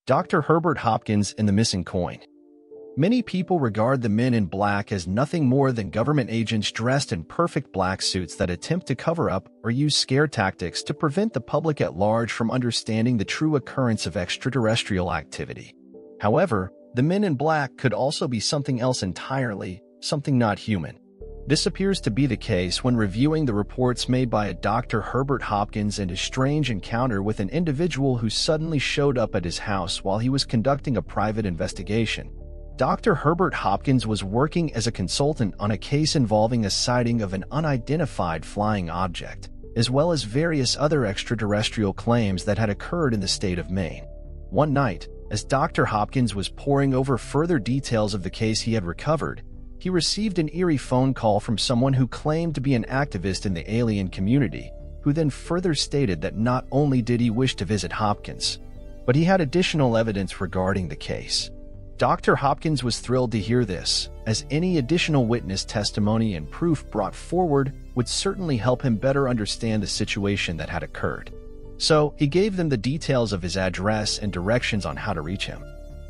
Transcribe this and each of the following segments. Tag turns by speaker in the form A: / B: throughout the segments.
A: Dr. Herbert Hopkins and the missing coin. Many people regard the men in black as nothing more than government agents dressed in perfect black suits that attempt to cover up or use scare tactics to prevent the public at large from understanding the true occurrence of extraterrestrial activity. However, the men in black could also be something else entirely, something not human. This appears to be the case when reviewing the reports made by a Dr. Herbert Hopkins and his strange encounter with an individual who suddenly showed up at his house while he was conducting a private investigation. Dr. Herbert Hopkins was working as a consultant on a case involving a sighting of an unidentified flying object, as well as various other extraterrestrial claims that had occurred in the state of Maine. One night, as Dr. Hopkins was poring over further details of the case he had recovered, he received an eerie phone call from someone who claimed to be an activist in the alien community, who then further stated that not only did he wish to visit Hopkins, but he had additional evidence regarding the case. Dr. Hopkins was thrilled to hear this, as any additional witness testimony and proof brought forward would certainly help him better understand the situation that had occurred. So, he gave them the details of his address and directions on how to reach him.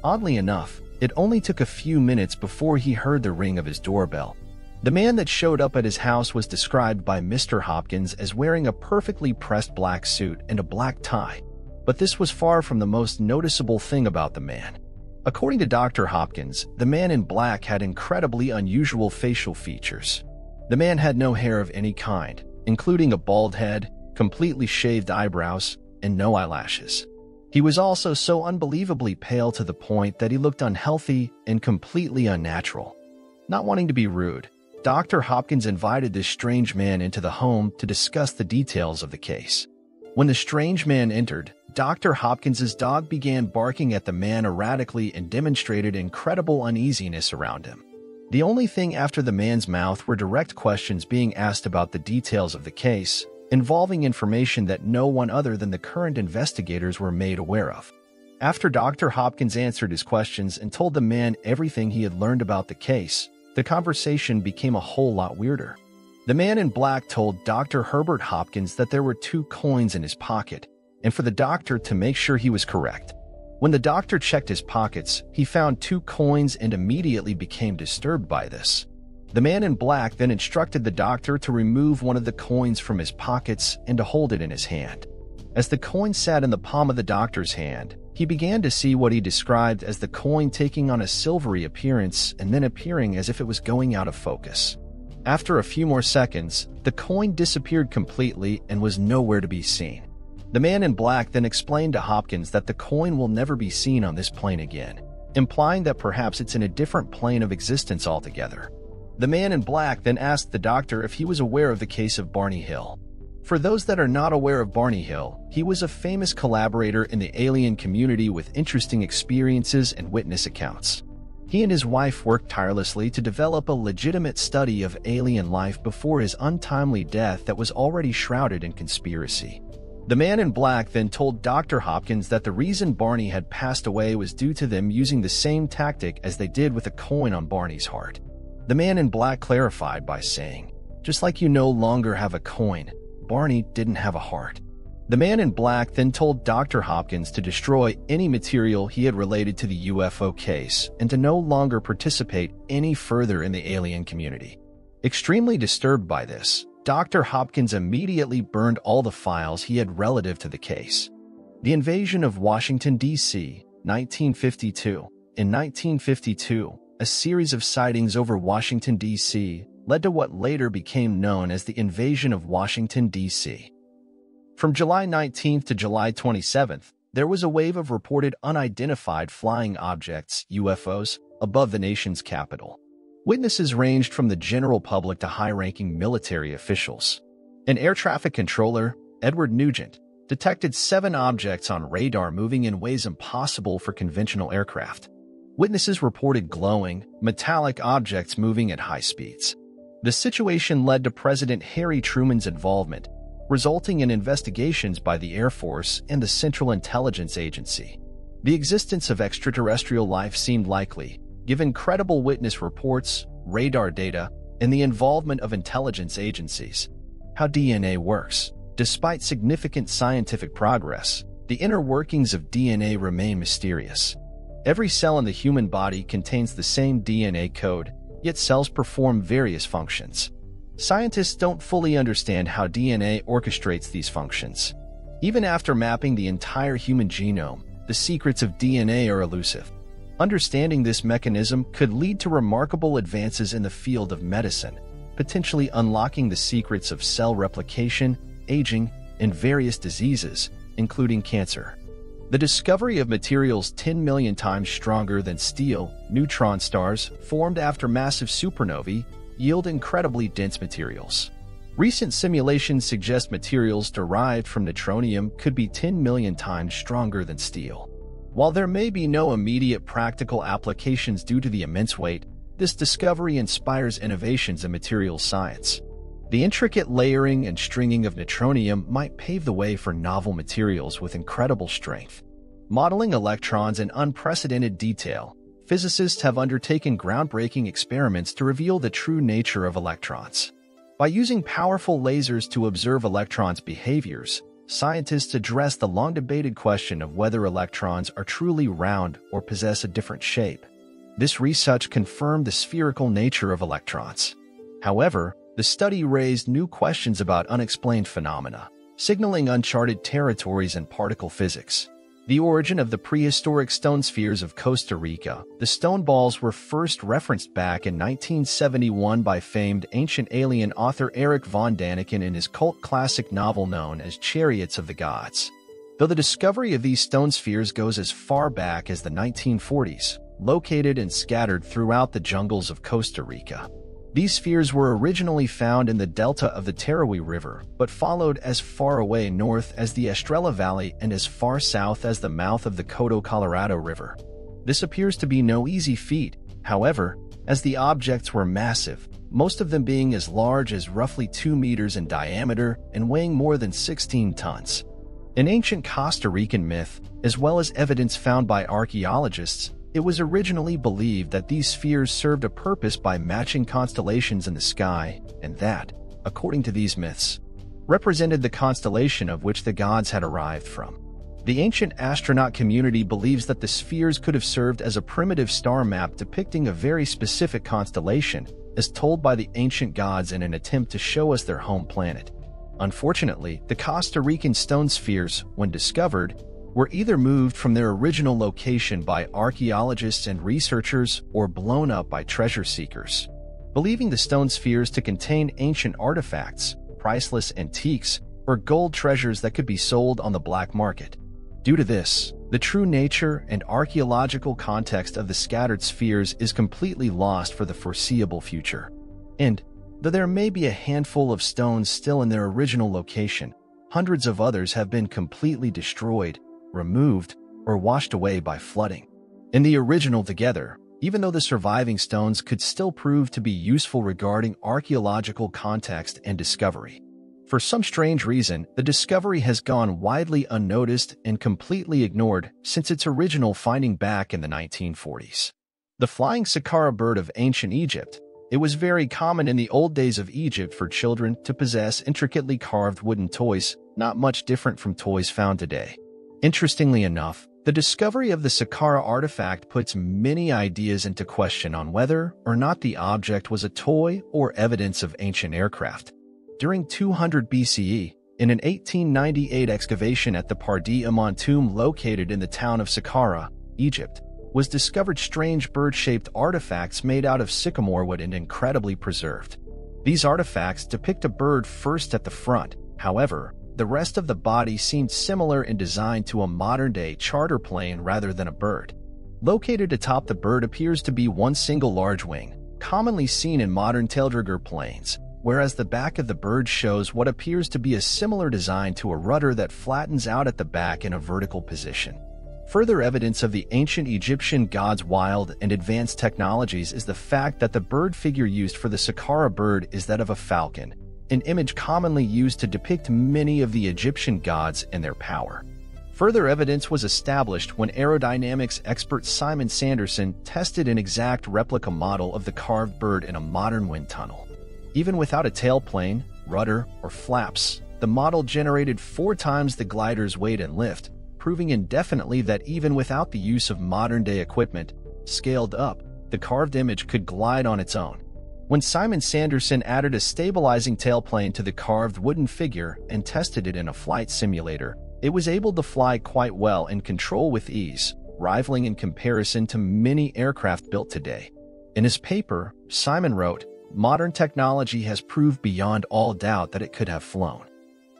A: Oddly enough, it only took a few minutes before he heard the ring of his doorbell. The man that showed up at his house was described by Mr. Hopkins as wearing a perfectly pressed black suit and a black tie. But this was far from the most noticeable thing about the man. According to Dr. Hopkins, the man in black had incredibly unusual facial features. The man had no hair of any kind, including a bald head, completely shaved eyebrows, and no eyelashes. He was also so unbelievably pale to the point that he looked unhealthy and completely unnatural. Not wanting to be rude, Dr. Hopkins invited this strange man into the home to discuss the details of the case. When the strange man entered, Dr. Hopkins's dog began barking at the man erratically and demonstrated incredible uneasiness around him. The only thing after the man's mouth were direct questions being asked about the details of the case, involving information that no one other than the current investigators were made aware of. After Dr. Hopkins answered his questions and told the man everything he had learned about the case, the conversation became a whole lot weirder. The man in black told Dr. Herbert Hopkins that there were 2 coins in his pocket, and for the doctor to make sure he was correct. When the doctor checked his pockets, he found 2 coins and immediately became disturbed by this. The man in black then instructed the doctor to remove one of the coins from his pockets and to hold it in his hand. As the coin sat in the palm of the doctor's hand, he began to see what he described as the coin taking on a silvery appearance and then appearing as if it was going out of focus. After a few more seconds, the coin disappeared completely and was nowhere to be seen. The man in black then explained to Hopkins that the coin will never be seen on this plane again, implying that perhaps it's in a different plane of existence altogether. The man in black then asked the doctor if he was aware of the case of Barney Hill. For those that are not aware of Barney Hill, he was a famous collaborator in the alien community with interesting experiences and witness accounts. He and his wife worked tirelessly to develop a legitimate study of alien life before his untimely death that was already shrouded in conspiracy. The man in black then told Dr. Hopkins that the reason Barney had passed away was due to them using the same tactic as they did with a coin on Barney's heart. The man in black clarified by saying, "Just like you no longer have a coin, Barney didn't have a heart." The man in black then told Dr. Hopkins to destroy any material he had related to the UFO case and to no longer participate any further in the alien community. Extremely disturbed by this, Dr. Hopkins immediately burned all the files he had relative to the case. The invasion of Washington, D.C., 1952. In 1952, a series of sightings over Washington, D.C. led to what later became known as the invasion of Washington, D.C. From July 19th to July 27th, there was a wave of reported unidentified flying objects, UFOs, above the nation's capital. Witnesses ranged from the general public to high-ranking military officials. An air traffic controller, Edward Nugent, detected 7 objects on radar moving in ways impossible for conventional aircraft. Witnesses reported glowing, metallic objects moving at high speeds. The situation led to President Harry Truman's involvement, resulting in investigations by the Air Force and the Central Intelligence Agency. The existence of extraterrestrial life seemed likely, given credible witness reports, radar data, and the involvement of intelligence agencies. How DNA works. Despite significant scientific progress, The inner workings of DNA remain mysterious. Every cell in the human body contains the same DNA code, yet cells perform various functions. Scientists don't fully understand how DNA orchestrates these functions. Even after mapping the entire human genome, the secrets of DNA are elusive. Understanding this mechanism could lead to remarkable advances in the field of medicine, potentially unlocking the secrets of cell replication, aging, and various diseases, including cancer. The discovery of materials 10 million times stronger than steel, neutron stars, formed after massive supernovae, yield incredibly dense materials. Recent simulations suggest materials derived from neutronium could be 10 million times stronger than steel. While there may be no immediate practical applications due to the immense weight, this discovery inspires innovations in materials science. The intricate layering and stringing of neutronium might pave the way for novel materials with incredible strength. Modeling electrons in unprecedented detail, physicists have undertaken groundbreaking experiments to reveal the true nature of electrons. By using powerful lasers to observe electrons' behaviors, scientists address the long-debated question of whether electrons are truly round or possess a different shape. This research confirmed the spherical nature of electrons. However, the study raised new questions about unexplained phenomena, signaling uncharted territories in particle physics. The origin of the prehistoric stone spheres of Costa Rica. The stone balls were first referenced back in 1971 by famed ancient alien author Eric von Daniken in his cult classic novel known as Chariots of the Gods. Though the discovery of these stone spheres goes as far back as the 1940s, located and scattered throughout the jungles of Costa Rica. These spheres were originally found in the delta of the Tarahui River, but followed as far away north as the Estrella Valley and as far south as the mouth of the Coto Colorado River. This appears to be no easy feat, however, as the objects were massive, most of them being as large as roughly 2 meters in diameter and weighing more than 16 tons. In ancient Costa Rican myth, as well as evidence found by archaeologists, it was originally believed that these spheres served a purpose by matching constellations in the sky, and that, according to these myths, represented the constellation of which the gods had arrived from. The ancient astronaut community believes that the spheres could have served as a primitive star map depicting a very specific constellation, as told by the ancient gods in an attempt to show us their home planet. Unfortunately, the Costa Rican stone spheres, when discovered, were either moved from their original location by archaeologists and researchers or blown up by treasure seekers. Believing the stone spheres to contain ancient artifacts, priceless antiques, or gold treasures that could be sold on the black market. Due to this, the true nature and archaeological context of the scattered spheres is completely lost for the foreseeable future. And, though there may be a handful of stones still in their original location, hundreds of others have been completely destroyed, removed, or washed away by flooding. In the original together, even though the surviving stones could still prove to be useful regarding archaeological context and discovery. For some strange reason, the discovery has gone widely unnoticed and completely ignored since its original finding back in the 1940s. The flying Saqqara bird of ancient Egypt. It was very common in the old days of Egypt for children to possess intricately carved wooden toys, not much different from toys found today. Interestingly enough, the discovery of the Saqqara artifact puts many ideas into question on whether or not the object was a toy or evidence of ancient aircraft. During 200 BCE, in an 1898 excavation at the Pardi Aman tomb located in the town of Saqqara, Egypt, was discovered strange bird-shaped artifacts made out of sycamore wood and incredibly preserved. These artifacts depict a bird first at the front, however, the rest of the body seemed similar in design to a modern-day charter plane rather than a bird. Located atop the bird appears to be one single large wing, commonly seen in modern taildragger planes, whereas the back of the bird shows what appears to be a similar design to a rudder that flattens out at the back in a vertical position. Further evidence of the ancient Egyptian gods' wild and advanced technologies is the fact that the bird figure used for the Saqqara bird is that of a falcon, an image commonly used to depict many of the Egyptian gods and their power. Further evidence was established when aerodynamics expert Simon Sanderson tested an exact replica model of the carved bird in a modern wind tunnel. Even without a tailplane, rudder, or flaps, the model generated 4 times the glider's weight and lift, proving indefinitely that even without the use of modern-day equipment, scaled up, the carved image could glide on its own. When Simon Sanderson added a stabilizing tailplane to the carved wooden figure and tested it in a flight simulator, it was able to fly quite well and control with ease, rivaling in comparison to many aircraft built today. In his paper, Simon wrote, "Modern technology has proved beyond all doubt that it could have flown."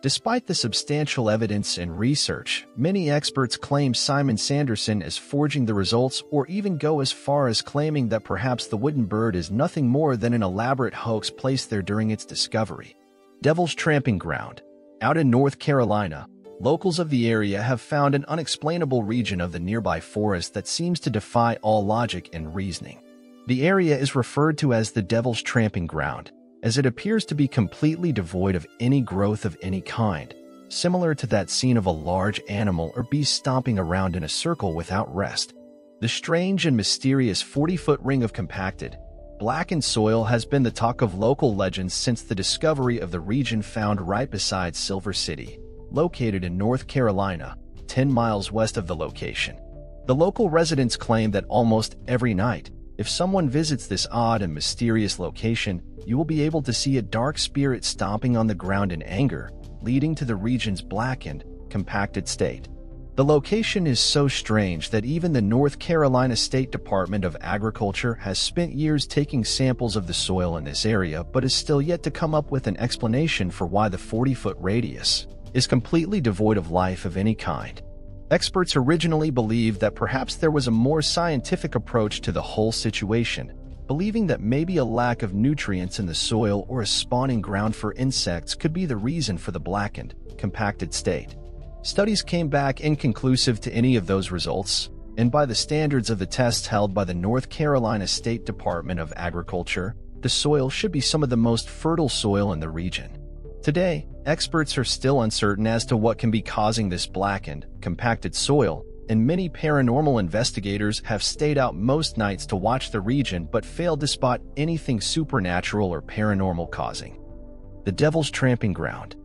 A: Despite the substantial evidence and research, many experts claim Simon Sanderson is forging the results or even go as far as claiming that perhaps the wooden bird is nothing more than an elaborate hoax placed there during its discovery. Devil's Tramping Ground. Out in North Carolina, locals of the area have found an unexplainable region of the nearby forest that seems to defy all logic and reasoning. The area is referred to as the Devil's Tramping Ground, as it appears to be completely devoid of any growth of any kind, similar to that scene of a large animal or beast stomping around in a circle without rest. The strange and mysterious 40-foot ring of compacted, blackened soil has been the talk of local legends since the discovery of the region found right beside Silver City, located in North Carolina, 10 miles west of the location. The local residents claim that almost every night, if someone visits this odd and mysterious location, you will be able to see a dark spirit stomping on the ground in anger, leading to the region's blackened, compacted state. The location is so strange that even the North Carolina State Department of Agriculture has spent years taking samples of the soil in this area but is still yet to come up with an explanation for why the 40-foot radius is completely devoid of life of any kind. Experts originally believed that perhaps there was a more scientific approach to the whole situation, believing that maybe a lack of nutrients in the soil or a spawning ground for insects could be the reason for the blackened, compacted state. Studies came back inconclusive to any of those results, and by the standards of the tests held by the North Carolina State Department of Agriculture, the soil should be some of the most fertile soil in the region. Today, experts are still uncertain as to what can be causing this blackened, compacted soil, and many paranormal investigators have stayed out most nights to watch the region but failed to spot anything supernatural or paranormal causing. The Devil's Tramping Ground.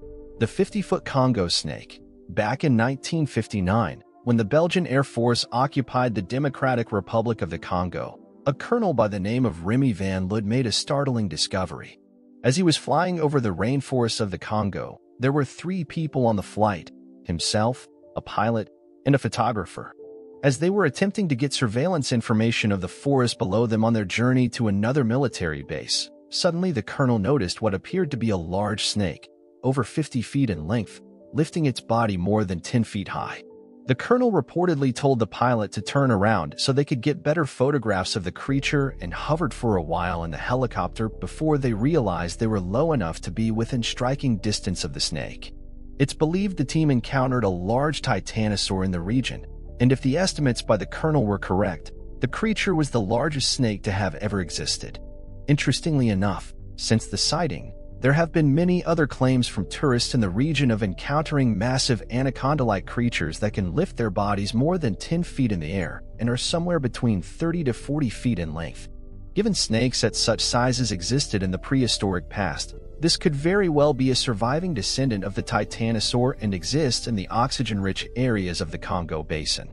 A: The 50-foot Congo snake. Back in 1959, when the Belgian Air Force occupied the Democratic Republic of the Congo, a colonel by the name of Remy Van Lood made a startling discovery. As he was flying over the rainforests of the Congo, there were 3 people on the flight: himself, a pilot, and a photographer. As they were attempting to get surveillance information of the forest below them on their journey to another military base, suddenly the colonel noticed what appeared to be a large snake, over 50 feet in length, lifting its body more than 10 feet high. The colonel reportedly told the pilot to turn around so they could get better photographs of the creature and hovered for a while in the helicopter before they realized they were low enough to be within striking distance of the snake. It's believed the team encountered a large titanosaur in the region, and if the estimates by the colonel were correct, the creature was the largest snake to have ever existed. Interestingly enough, since the sighting, there have been many other claims from tourists in the region of encountering massive anaconda-like creatures that can lift their bodies more than 10 feet in the air and are somewhere between 30 to 40 feet in length. Given snakes at such sizes existed in the prehistoric past, this could very well be a surviving descendant of the titanosaur and exists in the oxygen-rich areas of the Congo Basin.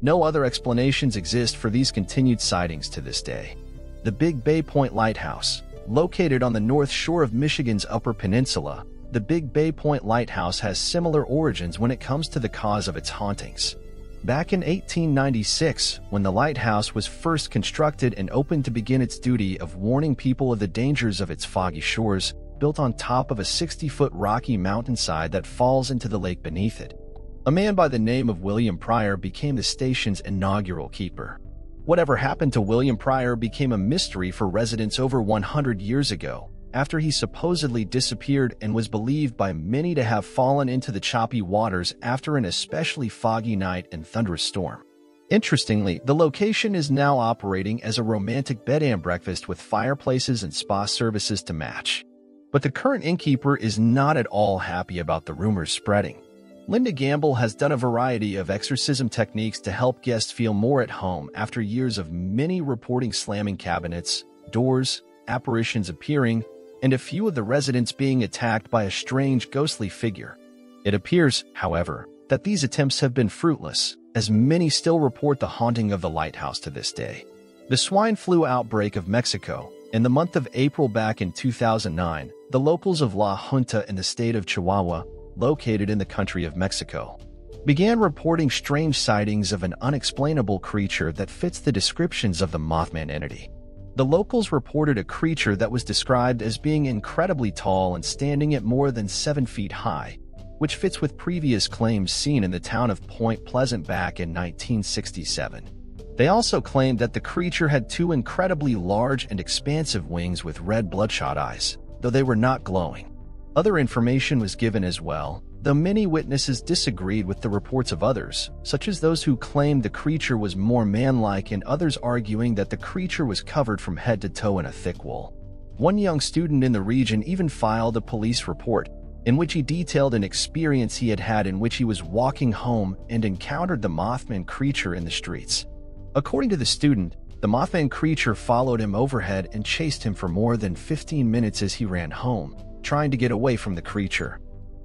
A: No other explanations exist for these continued sightings to this day. The Big Bay Point Lighthouse. Located on the north shore of Michigan's Upper Peninsula, the Big Bay Point Lighthouse has similar origins when it comes to the cause of its hauntings. Back in 1896, when the lighthouse was first constructed and opened to begin its duty of warning people of the dangers of its foggy shores, built on top of a 60-foot rocky mountainside that falls into the lake beneath it, a man by the name of William Pryor became the station's inaugural keeper. Whatever happened to William Pryor became a mystery for residents over 100 years ago, after he supposedly disappeared and was believed by many to have fallen into the choppy waters after an especially foggy night and thunderous storm. Interestingly, the location is now operating as a romantic bed and breakfast with fireplaces and spa services to match. But the current innkeeper is not at all happy about the rumors spreading. Linda Gamble has done a variety of exorcism techniques to help guests feel more at home after years of many reporting slamming cabinets, doors, apparitions appearing, and a few of the residents being attacked by a strange ghostly figure. It appears, however, that these attempts have been fruitless, as many still report the haunting of the lighthouse to this day. The swine flu outbreak of Mexico. In the month of April back in 2009, the locals of La Junta in the state of Chihuahua, located in the country of Mexico, began reporting strange sightings of an unexplainable creature that fits the descriptions of the Mothman entity. The locals reported a creature that was described as being incredibly tall and standing at more than 7 feet high, which fits with previous claims seen in the town of Point Pleasant back in 1967. They also claimed that the creature had 2 incredibly large and expansive wings with red bloodshot eyes, though they were not glowing. Other information was given as well, though many witnesses disagreed with the reports of others, such as those who claimed the creature was more man-like and others arguing that the creature was covered from head to toe in a thick wool. One young student in the region even filed a police report, in which he detailed an experience he had had in which he was walking home and encountered the Mothman creature in the streets. According to the student, the Mothman creature followed him overhead and chased him for more than 15 minutes as he ran home, trying to get away from the creature.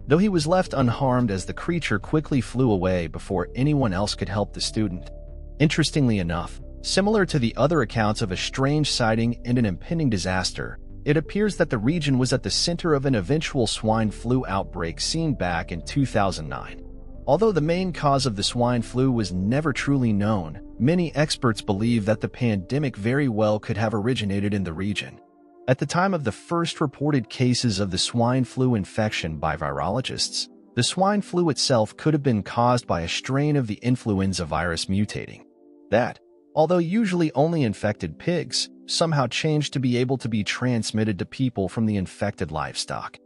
A: Though he was left unharmed as the creature quickly flew away before anyone else could help the student. Interestingly enough, similar to the other accounts of a strange sighting and an impending disaster, it appears that the region was at the center of an eventual swine flu outbreak seen back in 2009. Although the main cause of the swine flu was never truly known, many experts believe that the pandemic very well could have originated in the region. At the time of the first reported cases of the swine flu infection by virologists, the swine flu itself could have been caused by a strain of the influenza virus mutating. That, although usually only infected pigs, somehow changed to be able to be transmitted to people from the infected livestock.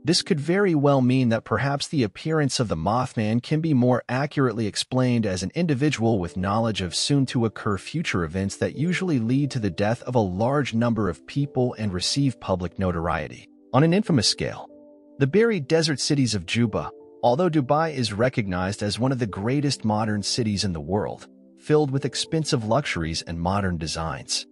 A: This could very well mean that perhaps the appearance of the Mothman can be more accurately explained as an individual with knowledge of soon-to-occur future events that usually lead to the death of a large number of people and receive public notoriety. On an infamous scale, the buried desert cities of Juba, although Dubai is recognized as one of the greatest modern cities in the world, filled with expensive luxuries and modern designs.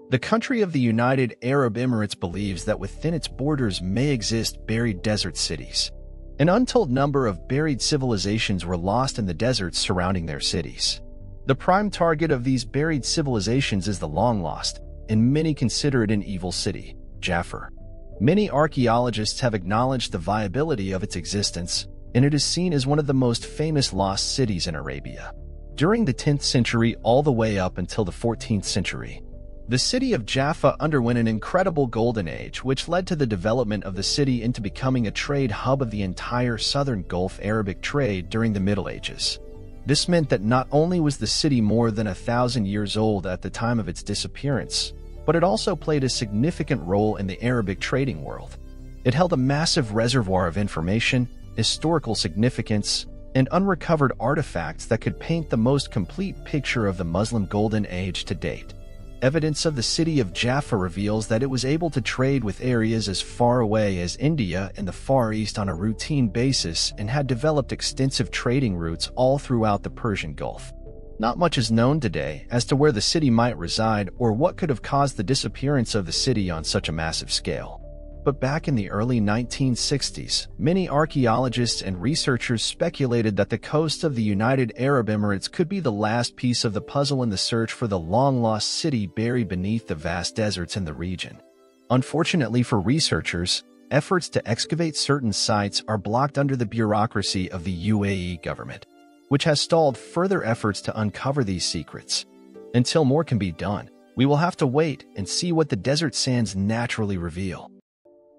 A: The country of the United Arab Emirates believes that within its borders may exist buried desert cities. An untold number of buried civilizations were lost in the deserts surrounding their cities. The prime target of these buried civilizations is the long-lost, and many consider it an evil city, Jaffa. Many archaeologists have acknowledged the viability of its existence, and it is seen as one of the most famous lost cities in Arabia. During the 10th century all the way up until the 14th century, the city of Jaffa underwent an incredible golden age which led to the development of the city into becoming a trade hub of the entire southern Gulf Arabic trade during the Middle Ages. This meant that not only was the city more than 1,000 years old at the time of its disappearance, but it also played a significant role in the Arabic trading world. It held a massive reservoir of information, historical significance, and unrecovered artifacts that could paint the most complete picture of the Muslim Golden Age to date. Evidence of the city of Jaffa reveals that it was able to trade with areas as far away as India and the Far East on a routine basis and had developed extensive trading routes all throughout the Persian Gulf. Not much is known today as to where the city might reside or what could have caused the disappearance of the city on such a massive scale. But back in the early 1960s, many archaeologists and researchers speculated that the coast of the United Arab Emirates could be the last piece of the puzzle in the search for the long-lost city buried beneath the vast deserts in the region. Unfortunately for researchers, efforts to excavate certain sites are blocked under the bureaucracy of the UAE government, which has stalled further efforts to uncover these secrets. Until more can be done, we will have to wait and see what the desert sands naturally reveal.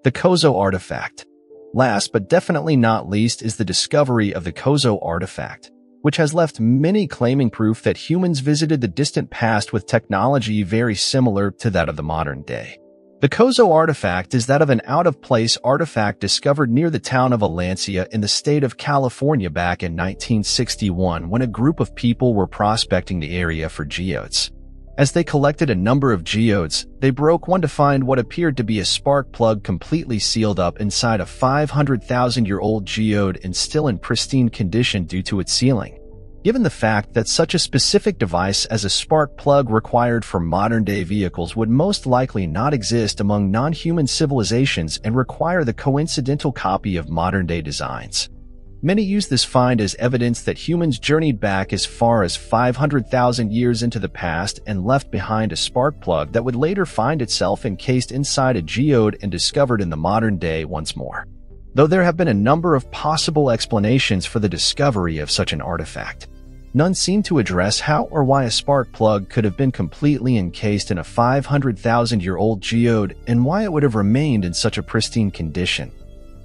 A: The Kozo artifact. Last but definitely not least is the discovery of the Kozo artifact, which has left many claiming proof that humans visited the distant past with technology very similar to that of the modern day. The Kozo artifact is that of an out-of-place artifact discovered near the town of Valencia in the state of California back in 1961 when a group of people were prospecting the area for geodes. As they collected a number of geodes, they broke one to find what appeared to be a spark plug completely sealed up inside a 500,000-year-old geode and still in pristine condition due to its sealing. Given the fact that such a specific device as a spark plug required for modern-day vehicles would most likely not exist among non-human civilizations and require the coincidental copy of modern-day designs. Many use this find as evidence that humans journeyed back as far as 500,000 years into the past and left behind a spark plug that would later find itself encased inside a geode and discovered in the modern day once more. Though there have been a number of possible explanations for the discovery of such an artifact, none seem to address how or why a spark plug could have been completely encased in a 500,000-year-old geode and why it would have remained in such a pristine condition.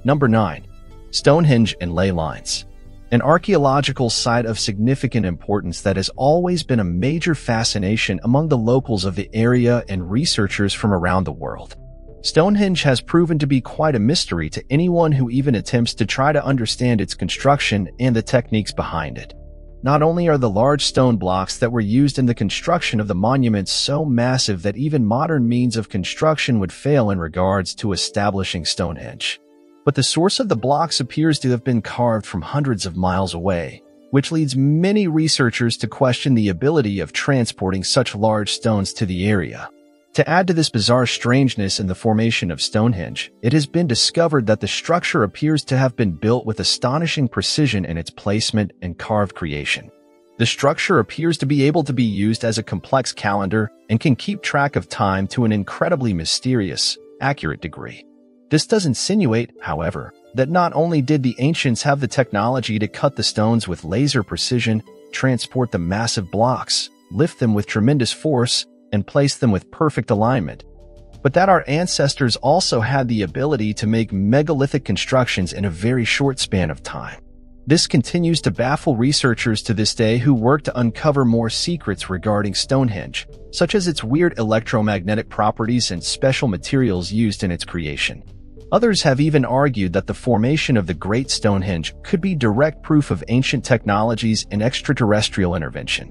A: Number 9. Stonehenge and ley lines. An archaeological site of significant importance that has always been a major fascination among the locals of the area and researchers from around the world. Stonehenge has proven to be quite a mystery to anyone who even attempts to try to understand its construction and the techniques behind it. Not only are the large stone blocks that were used in the construction of the monuments so massive that even modern means of construction would fail in regards to establishing Stonehenge, but the source of the blocks appears to have been carved from hundreds of miles away, which leads many researchers to question the ability of transporting such large stones to the area. To add to this bizarre strangeness in the formation of Stonehenge, it has been discovered that the structure appears to have been built with astonishing precision in its placement and carved creation. The structure appears to be able to be used as a complex calendar and can keep track of time to an incredibly mysterious, accurate degree. This does insinuate, however, that not only did the ancients have the technology to cut the stones with laser precision, transport the massive blocks, lift them with tremendous force, and place them with perfect alignment, but that our ancestors also had the ability to make megalithic constructions in a very short span of time. This continues to baffle researchers to this day who work to uncover more secrets regarding Stonehenge, such as its weird electromagnetic properties and special materials used in its creation. Others have even argued that the formation of the Great Stonehenge could be direct proof of ancient technologies and extraterrestrial intervention.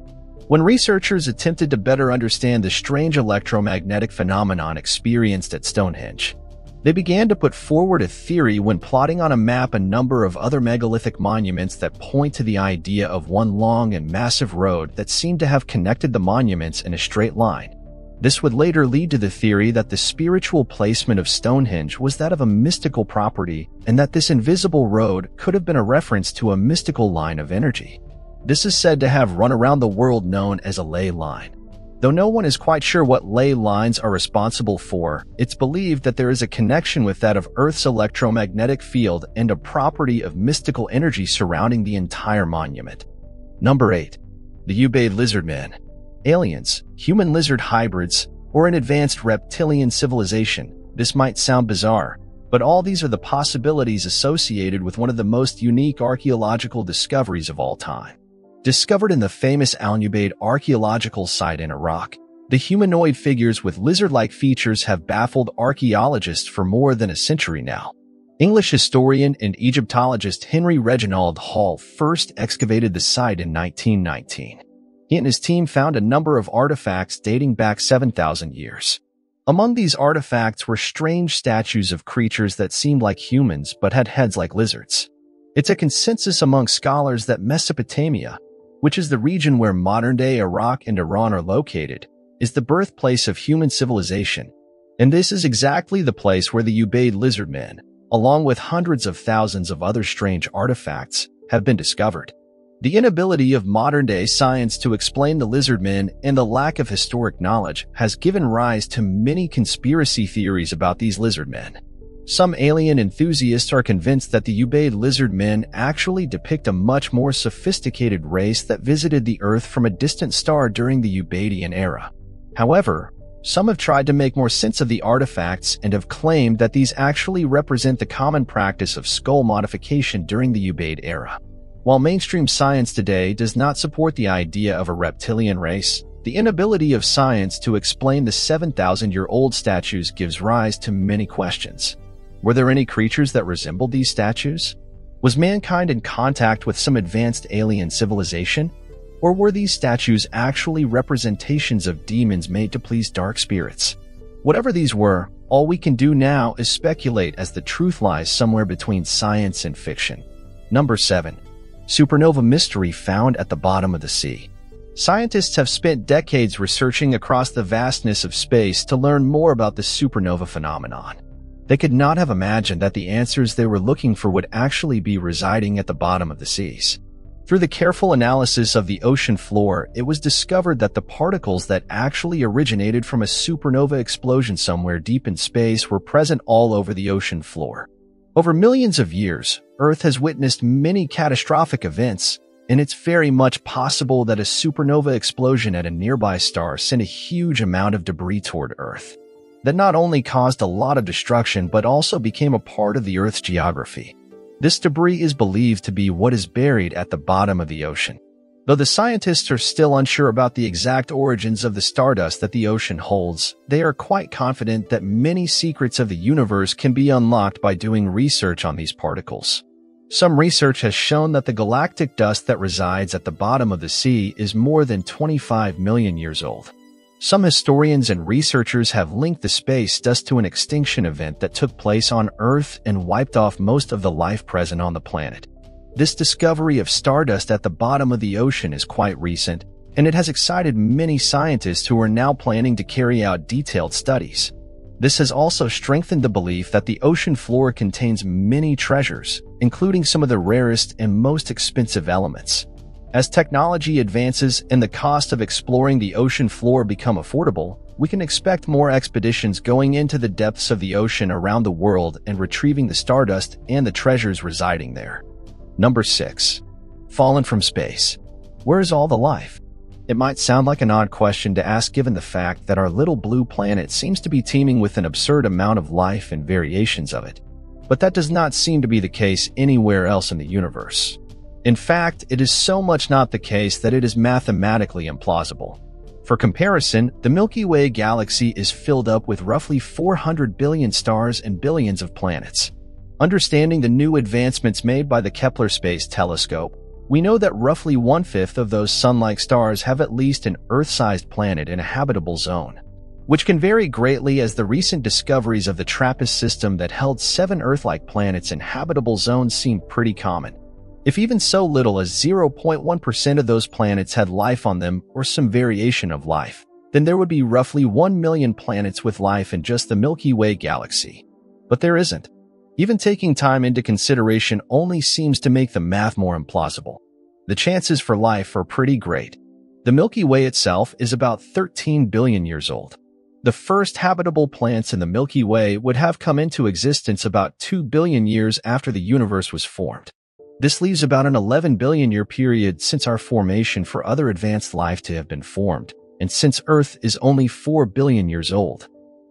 A: When researchers attempted to better understand the strange electromagnetic phenomenon experienced at Stonehenge, they began to put forward a theory when plotting on a map a number of other megalithic monuments that point to the idea of one long and massive road that seemed to have connected the monuments in a straight line. This would later lead to the theory that the spiritual placement of Stonehenge was that of a mystical property and that this invisible road could have been a reference to a mystical line of energy. This is said to have run around the world known as a ley line. Though no one is quite sure what ley lines are responsible for, it's believed that there is a connection with that of Earth's electromagnetic field and a property of mystical energy surrounding the entire monument. Number 8. The Ubaid Lizardmen. Aliens, human-lizard hybrids, or an advanced reptilian civilization. This might sound bizarre, but all these are the possibilities associated with one of the most unique archaeological discoveries of all time. Discovered in the famous Al-Ubaid archaeological site in Iraq, the humanoid figures with lizard-like features have baffled archaeologists for more than a century now. English historian and Egyptologist Henry Reginald Hall first excavated the site in 1919. He and his team found a number of artifacts dating back 7,000 years. Among these artifacts were strange statues of creatures that seemed like humans but had heads like lizards. It's a consensus among scholars that Mesopotamia, which is the region where modern-day Iraq and Iran are located, is the birthplace of human civilization, and this is exactly the place where the Ubaid Lizardmen, along with hundreds of thousands of other strange artifacts, have been discovered. The inability of modern-day science to explain the Lizardmen and the lack of historic knowledge has given rise to many conspiracy theories about these Lizardmen. Some alien enthusiasts are convinced that the Ubaid Lizardmen actually depict a much more sophisticated race that visited the Earth from a distant star during the Ubaidian era. However, some have tried to make more sense of the artifacts and have claimed that these actually represent the common practice of skull modification during the Ubaid era. While mainstream science today does not support the idea of a reptilian race, the inability of science to explain the 7,000-year-old statues gives rise to many questions. Were there any creatures that resembled these statues? Was mankind in contact with some advanced alien civilization? Or were these statues actually representations of demons made to please dark spirits? Whatever these were, all we can do now is speculate, as the truth lies somewhere between science and fiction. Number 7. Supernova mystery found at the bottom of the sea. Scientists have spent decades researching across the vastness of space to learn more about the supernova phenomenon. They could not have imagined that the answers they were looking for would actually be residing at the bottom of the seas. Through the careful analysis of the ocean floor, it was discovered that the particles that actually originated from a supernova explosion somewhere deep in space were present all over the ocean floor. Over millions of years, Earth has witnessed many catastrophic events, and it's very much possible that a supernova explosion at a nearby star sent a huge amount of debris toward Earth that not only caused a lot of destruction but also became a part of the Earth's geography. This debris is believed to be what is buried at the bottom of the ocean. Though the scientists are still unsure about the exact origins of the stardust that the ocean holds, they are quite confident that many secrets of the universe can be unlocked by doing research on these particles. Some research has shown that the galactic dust that resides at the bottom of the sea is more than 25 million years old. Some historians and researchers have linked the space dust to an extinction event that took place on Earth and wiped off most of the life present on the planet. This discovery of stardust at the bottom of the ocean is quite recent, and it has excited many scientists who are now planning to carry out detailed studies. This has also strengthened the belief that the ocean floor contains many treasures, including some of the rarest and most expensive elements. As technology advances and the cost of exploring the ocean floor become affordable, we can expect more expeditions going into the depths of the ocean around the world and retrieving the stardust and the treasures residing there. Number 6. Fallen from space. Where is all the life? It might sound like an odd question to ask given the fact that our little blue planet seems to be teeming with an absurd amount of life and variations of it. But that does not seem to be the case anywhere else in the universe. In fact, it is so much not the case that it is mathematically implausible. For comparison, the Milky Way galaxy is filled up with roughly 400 billion stars and billions of planets. Understanding the new advancements made by the Kepler Space Telescope, we know that roughly 1/5 of those sun-like stars have at least an Earth-sized planet in a habitable zone, which can vary greatly as the recent discoveries of the TRAPPIST system that held 7 Earth-like planets in habitable zones seem pretty common. If even so little as 0.1% of those planets had life on them or some variation of life, then there would be roughly 1 million planets with life in just the Milky Way galaxy. But there isn't. Even taking time into consideration only seems to make the math more implausible. The chances for life are pretty great. The Milky Way itself is about 13 billion years old. The first habitable planets in the Milky Way would have come into existence about 2 billion years after the universe was formed. This leaves about an 11 billion year period since our formation for other advanced life to have been formed, and since Earth is only 4 billion years old.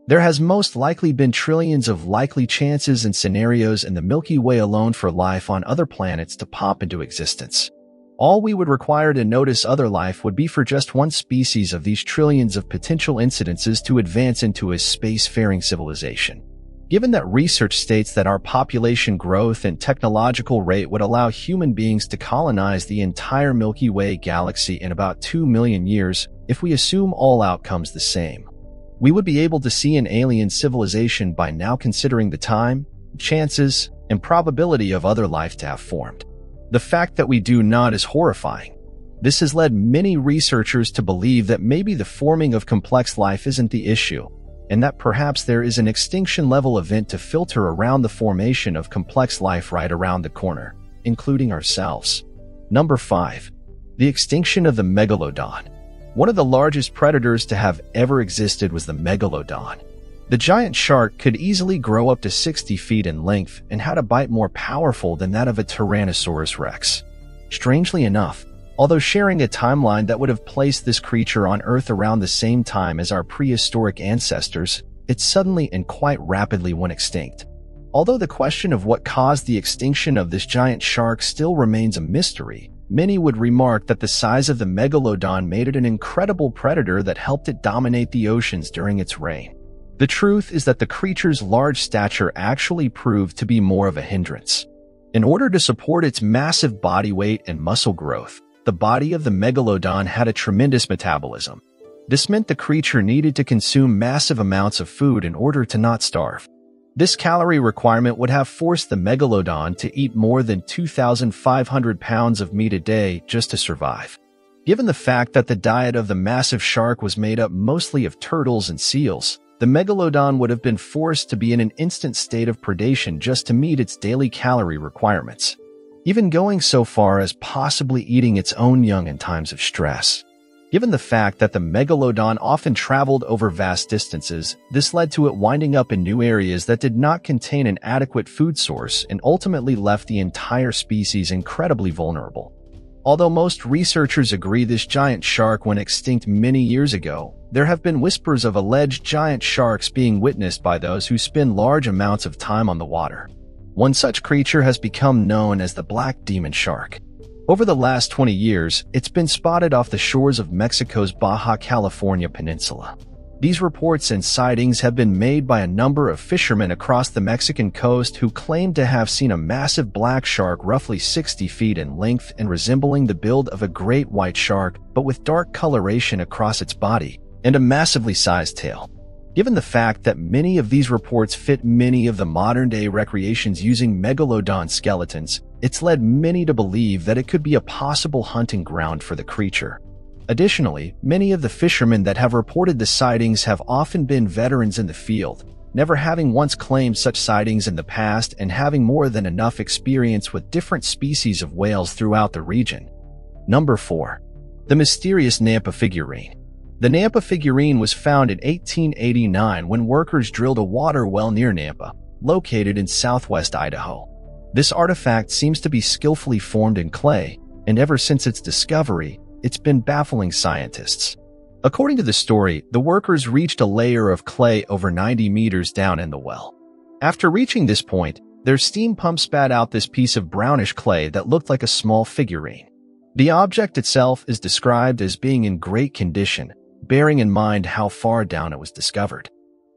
A: There has most likely been trillions of likely chances and scenarios in the Milky Way alone for life on other planets to pop into existence. All we would require to notice other life would be for just one species of these trillions of potential incidences to advance into a spacefaring civilization. Given that research states that our population growth and technological rate would allow human beings to colonize the entire Milky Way galaxy in about 2 million years, if we assume all outcomes the same, we would be able to see an alien civilization by now considering the time, chances, and probability of other life to have formed. The fact that we do not is horrifying. This has led many researchers to believe that maybe the forming of complex life isn't the issue, and that perhaps there is an extinction-level event to filter around the formation of complex life right around the corner, including ourselves. Number 5. The extinction of the megalodon. One of the largest predators to have ever existed was the megalodon. The giant shark could easily grow up to 60 feet in length and had a bite more powerful than that of a Tyrannosaurus rex. Strangely enough, although sharing a timeline that would have placed this creature on Earth around the same time as our prehistoric ancestors, it suddenly and quite rapidly went extinct. Although the question of what caused the extinction of this giant shark still remains a mystery, many would remark that the size of the megalodon made it an incredible predator that helped it dominate the oceans during its reign. The truth is that the creature's large stature actually proved to be more of a hindrance. In order to support its massive body weight and muscle growth, the body of the megalodon had a tremendous metabolism. This meant the creature needed to consume massive amounts of food in order to not starve. This calorie requirement would have forced the megalodon to eat more than 2,500 pounds of meat a day just to survive. Given the fact that the diet of the massive shark was made up mostly of turtles and seals, the megalodon would have been forced to be in an instant state of predation just to meet its daily calorie requirements, even going so far as possibly eating its own young in times of stress. Given the fact that the megalodon often traveled over vast distances, this led to it winding up in new areas that did not contain an adequate food source and ultimately left the entire species incredibly vulnerable. Although most researchers agree this giant shark went extinct many years ago, there have been whispers of alleged giant sharks being witnessed by those who spend large amounts of time on the water. One such creature has become known as the black demon shark. Over the last 20 years, it's been spotted off the shores of Mexico's Baja California peninsula. These reports and sightings have been made by a number of fishermen across the Mexican coast who claim to have seen a massive black shark roughly 60 feet in length and resembling the build of a great white shark, but with dark coloration across its body and a massively sized tail. Given the fact that many of these reports fit many of the modern-day recreations using megalodon skeletons, it's led many to believe that it could be a possible hunting ground for the creature. Additionally, many of the fishermen that have reported the sightings have often been veterans in the field, never having once claimed such sightings in the past and having more than enough experience with different species of whales throughout the region. Number 4. The mysterious Nampa figurine. The Nampa figurine was found in 1889 when workers drilled a water well near Nampa, located in southwest Idaho. This artifact seems to be skillfully formed in clay, and ever since its discovery, it's been baffling scientists. According to the story, the workers reached a layer of clay over 90 meters down in the well. After reaching this point, their steam pump spat out this piece of brownish clay that looked like a small figurine. The object itself is described as being in great condition, bearing in mind how far down it was discovered.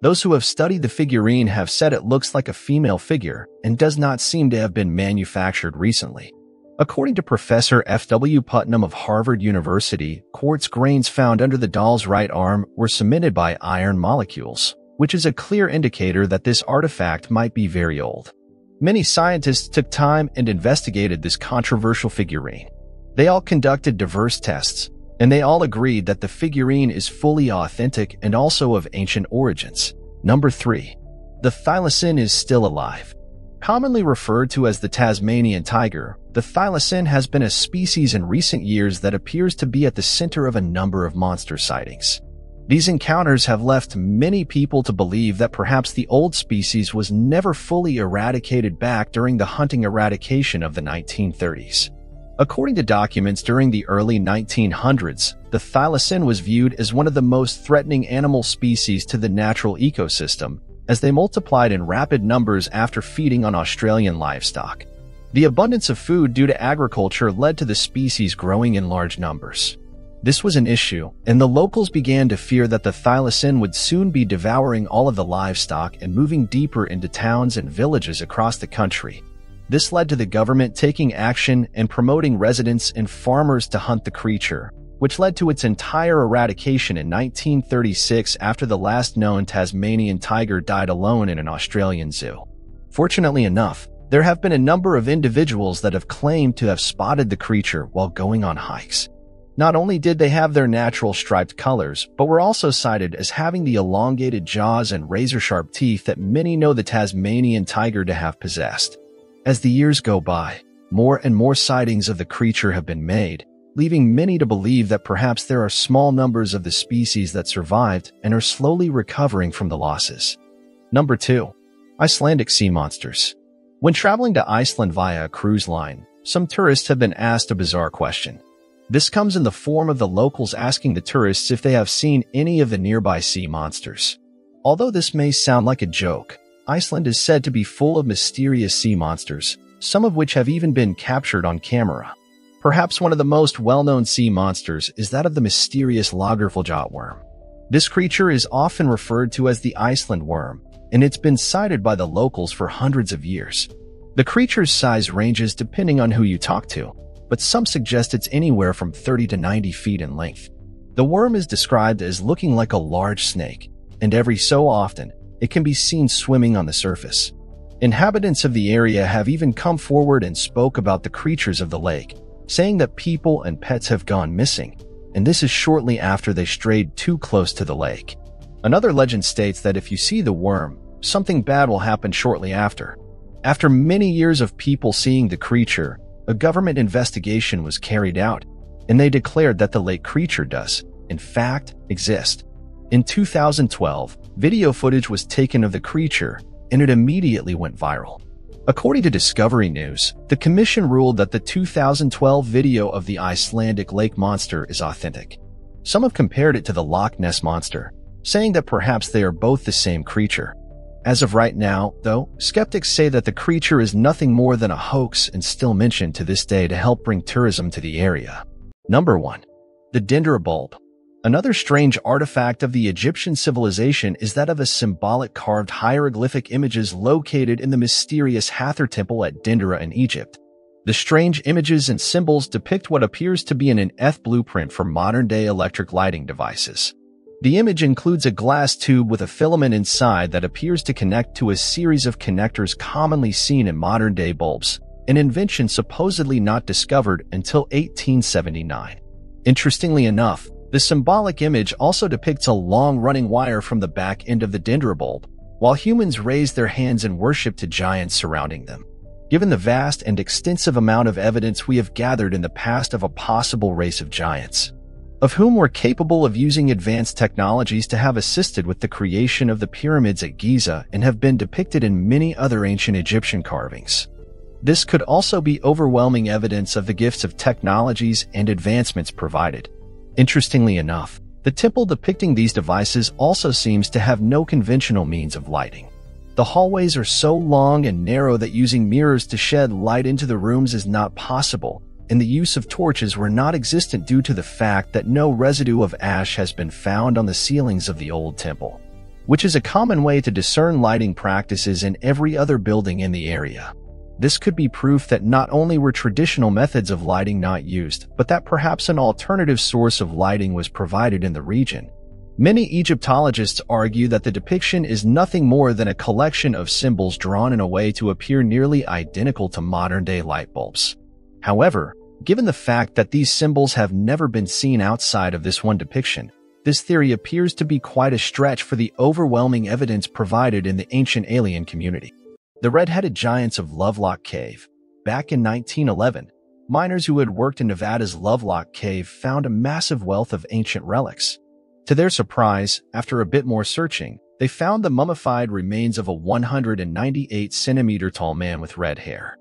A: Those who have studied the figurine have said it looks like a female figure and does not seem to have been manufactured recently. According to Professor F.W. Putnam of Harvard University, quartz grains found under the doll's right arm were cemented by iron molecules, which is a clear indicator that this artifact might be very old. Many scientists took time and investigated this controversial figurine. They all conducted diverse tests, and they all agreed that the figurine is fully authentic and also of ancient origins. Number 3. The thylacine is still alive. Commonly referred to as the Tasmanian tiger, the thylacine has been a species in recent years that appears to be at the center of a number of monster sightings. These encounters have left many people to believe that perhaps the old species was never fully eradicated back during the hunting eradication of the 1930s. According to documents during the early 1900s, the thylacine was viewed as one of the most threatening animal species to the natural ecosystem, as they multiplied in rapid numbers after feeding on Australian livestock. The abundance of food due to agriculture led to the species growing in large numbers. This was an issue, and the locals began to fear that the thylacine would soon be devouring all of the livestock and moving deeper into towns and villages across the country. This led to the government taking action and promoting residents and farmers to hunt the creature, which led to its entire eradication in 1936 after the last known Tasmanian tiger died alone in an Australian zoo. Fortunately enough, there have been a number of individuals that have claimed to have spotted the creature while going on hikes. Not only did they have their natural striped colors, but were also cited as having the elongated jaws and razor-sharp teeth that many know the Tasmanian tiger to have possessed. As the years go by, more and more sightings of the creature have been made, leaving many to believe that perhaps there are small numbers of the species that survived and are slowly recovering from the losses. Number 2. Icelandic sea monsters. When traveling to Iceland via a cruise line, some tourists have been asked a bizarre question. This comes in the form of the locals asking the tourists if they have seen any of the nearby sea monsters. Although this may sound like a joke, Iceland is said to be full of mysterious sea monsters, some of which have even been captured on camera. Perhaps one of the most well-known sea monsters is that of the mysterious Lagerfeld worm. This creature is often referred to as the Iceland worm, and it's been sighted by the locals for hundreds of years. The creature's size ranges depending on who you talk to, but some suggest it's anywhere from 30 to 90 feet in length. The worm is described as looking like a large snake, and every so often, it can be seen swimming on the surface. Inhabitants of the area have even come forward and spoke about the creatures of the lake, saying that people and pets have gone missing, and this is shortly after they strayed too close to the lake. Another legend states that if you see the worm, something bad will happen shortly after. After many years of people seeing the creature, a government investigation was carried out, and they declared that the lake creature does, in fact, exist. In 2012, video footage was taken of the creature, and it immediately went viral. According to Discovery News, the commission ruled that the 2012 video of the Icelandic lake monster is authentic. Some have compared it to the Loch Ness monster, saying that perhaps they are both the same creature. As of right now, though, skeptics say that the creature is nothing more than a hoax and still mentioned to this day to help bring tourism to the area. Number 1. The Dendera bulb. Another strange artifact of the Egyptian civilization is that of a symbolic carved hieroglyphic images located in the mysterious Hathor Temple at Dendera in Egypt. The strange images and symbols depict what appears to be an nth blueprint for modern-day electric lighting devices. The image includes a glass tube with a filament inside that appears to connect to a series of connectors commonly seen in modern-day bulbs, an invention supposedly not discovered until 1879. Interestingly enough, the symbolic image also depicts a long-running wire from the back end of the Dendera bulb, while humans raise their hands in worship to giants surrounding them. Given the vast and extensive amount of evidence we have gathered in the past of a possible race of giants, of whom were capable of using advanced technologies to have assisted with the creation of the pyramids at Giza and have been depicted in many other ancient Egyptian carvings. This could also be overwhelming evidence of the gifts of technologies and advancements provided. Interestingly enough, the temple depicting these devices also seems to have no conventional means of lighting. The hallways are so long and narrow that using mirrors to shed light into the rooms is not possible, and the use of torches were not existent due to the fact that no residue of ash has been found on the ceilings of the old temple, which is a common way to discern lighting practices in every other building in the area. This could be proof that not only were traditional methods of lighting not used, but that perhaps an alternative source of lighting was provided in the region. Many Egyptologists argue that the depiction is nothing more than a collection of symbols drawn in a way to appear nearly identical to modern-day light bulbs. However, given the fact that these symbols have never been seen outside of this one depiction, this theory appears to be quite a stretch for the overwhelming evidence provided in the ancient alien community. The red-headed giants of Lovelock Cave. Back in 1911, miners who had worked in Nevada's Lovelock Cave found a massive wealth of ancient relics. To their surprise, after a bit more searching, they found the mummified remains of a 198-centimeter-tall man with red hair.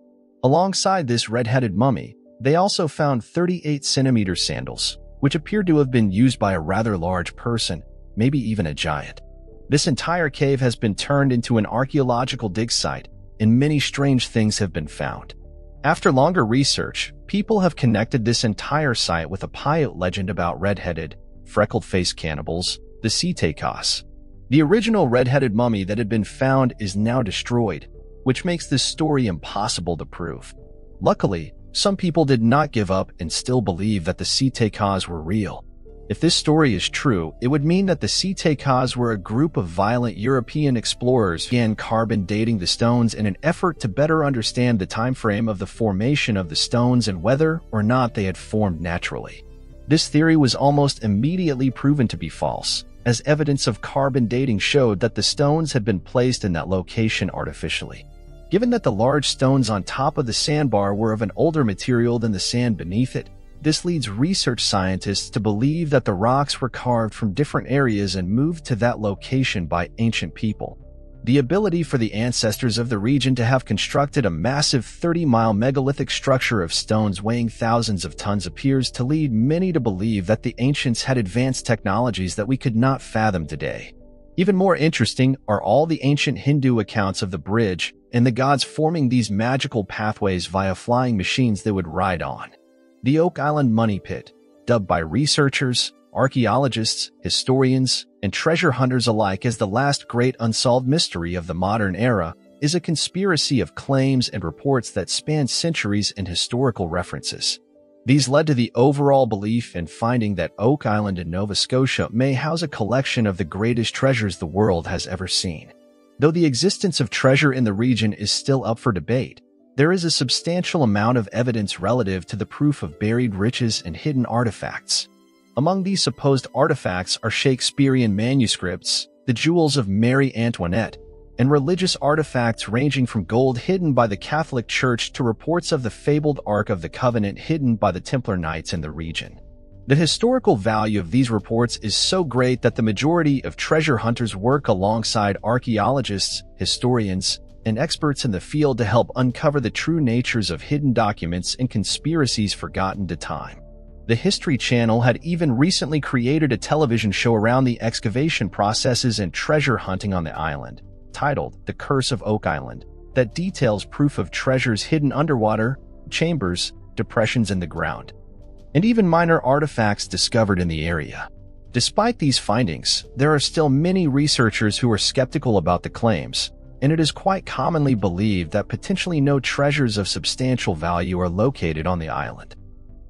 A: Alongside this red-headed mummy, they also found 38-centimeter sandals, which appeared to have been used by a rather large person, maybe even a giant. This entire cave has been turned into an archaeological dig site, and many strange things have been found. After longer research, people have connected this entire site with a Paiute legend about red-headed, freckled-faced cannibals, the Sitekos. The original red-headed mummy that had been found is now destroyed, which makes this story impossible to prove. Luckily, some people did not give up and still believe that the Sitekos were real. If this story is true, it would mean that the Sitekos were a group of violent European explorers who began carbon dating the stones in an effort to better understand the time frame of the formation of the stones and whether or not they had formed naturally. This theory was almost immediately proven to be false, as evidence of carbon dating showed that the stones had been placed in that location artificially. Given that the large stones on top of the sandbar were of an older material than the sand beneath it, this leads research scientists to believe that the rocks were carved from different areas and moved to that location by ancient people. The ability for the ancestors of the region to have constructed a massive 30-mile megalithic structure of stones weighing thousands of tons appears to lead many to believe that the ancients had advanced technologies that we could not fathom today. Even more interesting are all the ancient Hindu accounts of the bridge and the gods forming these magical pathways via flying machines they would ride on. The Oak Island Money Pit, dubbed by researchers, archaeologists, historians, and treasure hunters alike as the last great unsolved mystery of the modern era, is a conspiracy of claims and reports that span centuries and historical references. These led to the overall belief and finding that Oak Island in Nova Scotia may house a collection of the greatest treasures the world has ever seen. Though the existence of treasure in the region is still up for debate, there is a substantial amount of evidence relative to the proof of buried riches and hidden artifacts. Among these supposed artifacts are Shakespearean manuscripts, the jewels of Marie Antoinette, and religious artifacts ranging from gold hidden by the Catholic Church to reports of the fabled Ark of the Covenant hidden by the Templar Knights in the region. The historical value of these reports is so great that the majority of treasure hunters work alongside archaeologists, historians, and experts in the field to help uncover the true natures of hidden documents and conspiracies forgotten to time. The History Channel had even recently created a television show around the excavation processes and treasure hunting on the island, titled The Curse of Oak Island, that details proof of treasures hidden underwater, chambers, depressions in the ground, and even minor artifacts discovered in the area. Despite these findings, there are still many researchers who are skeptical about the claims, and it is quite commonly believed that potentially no treasures of substantial value are located on the island,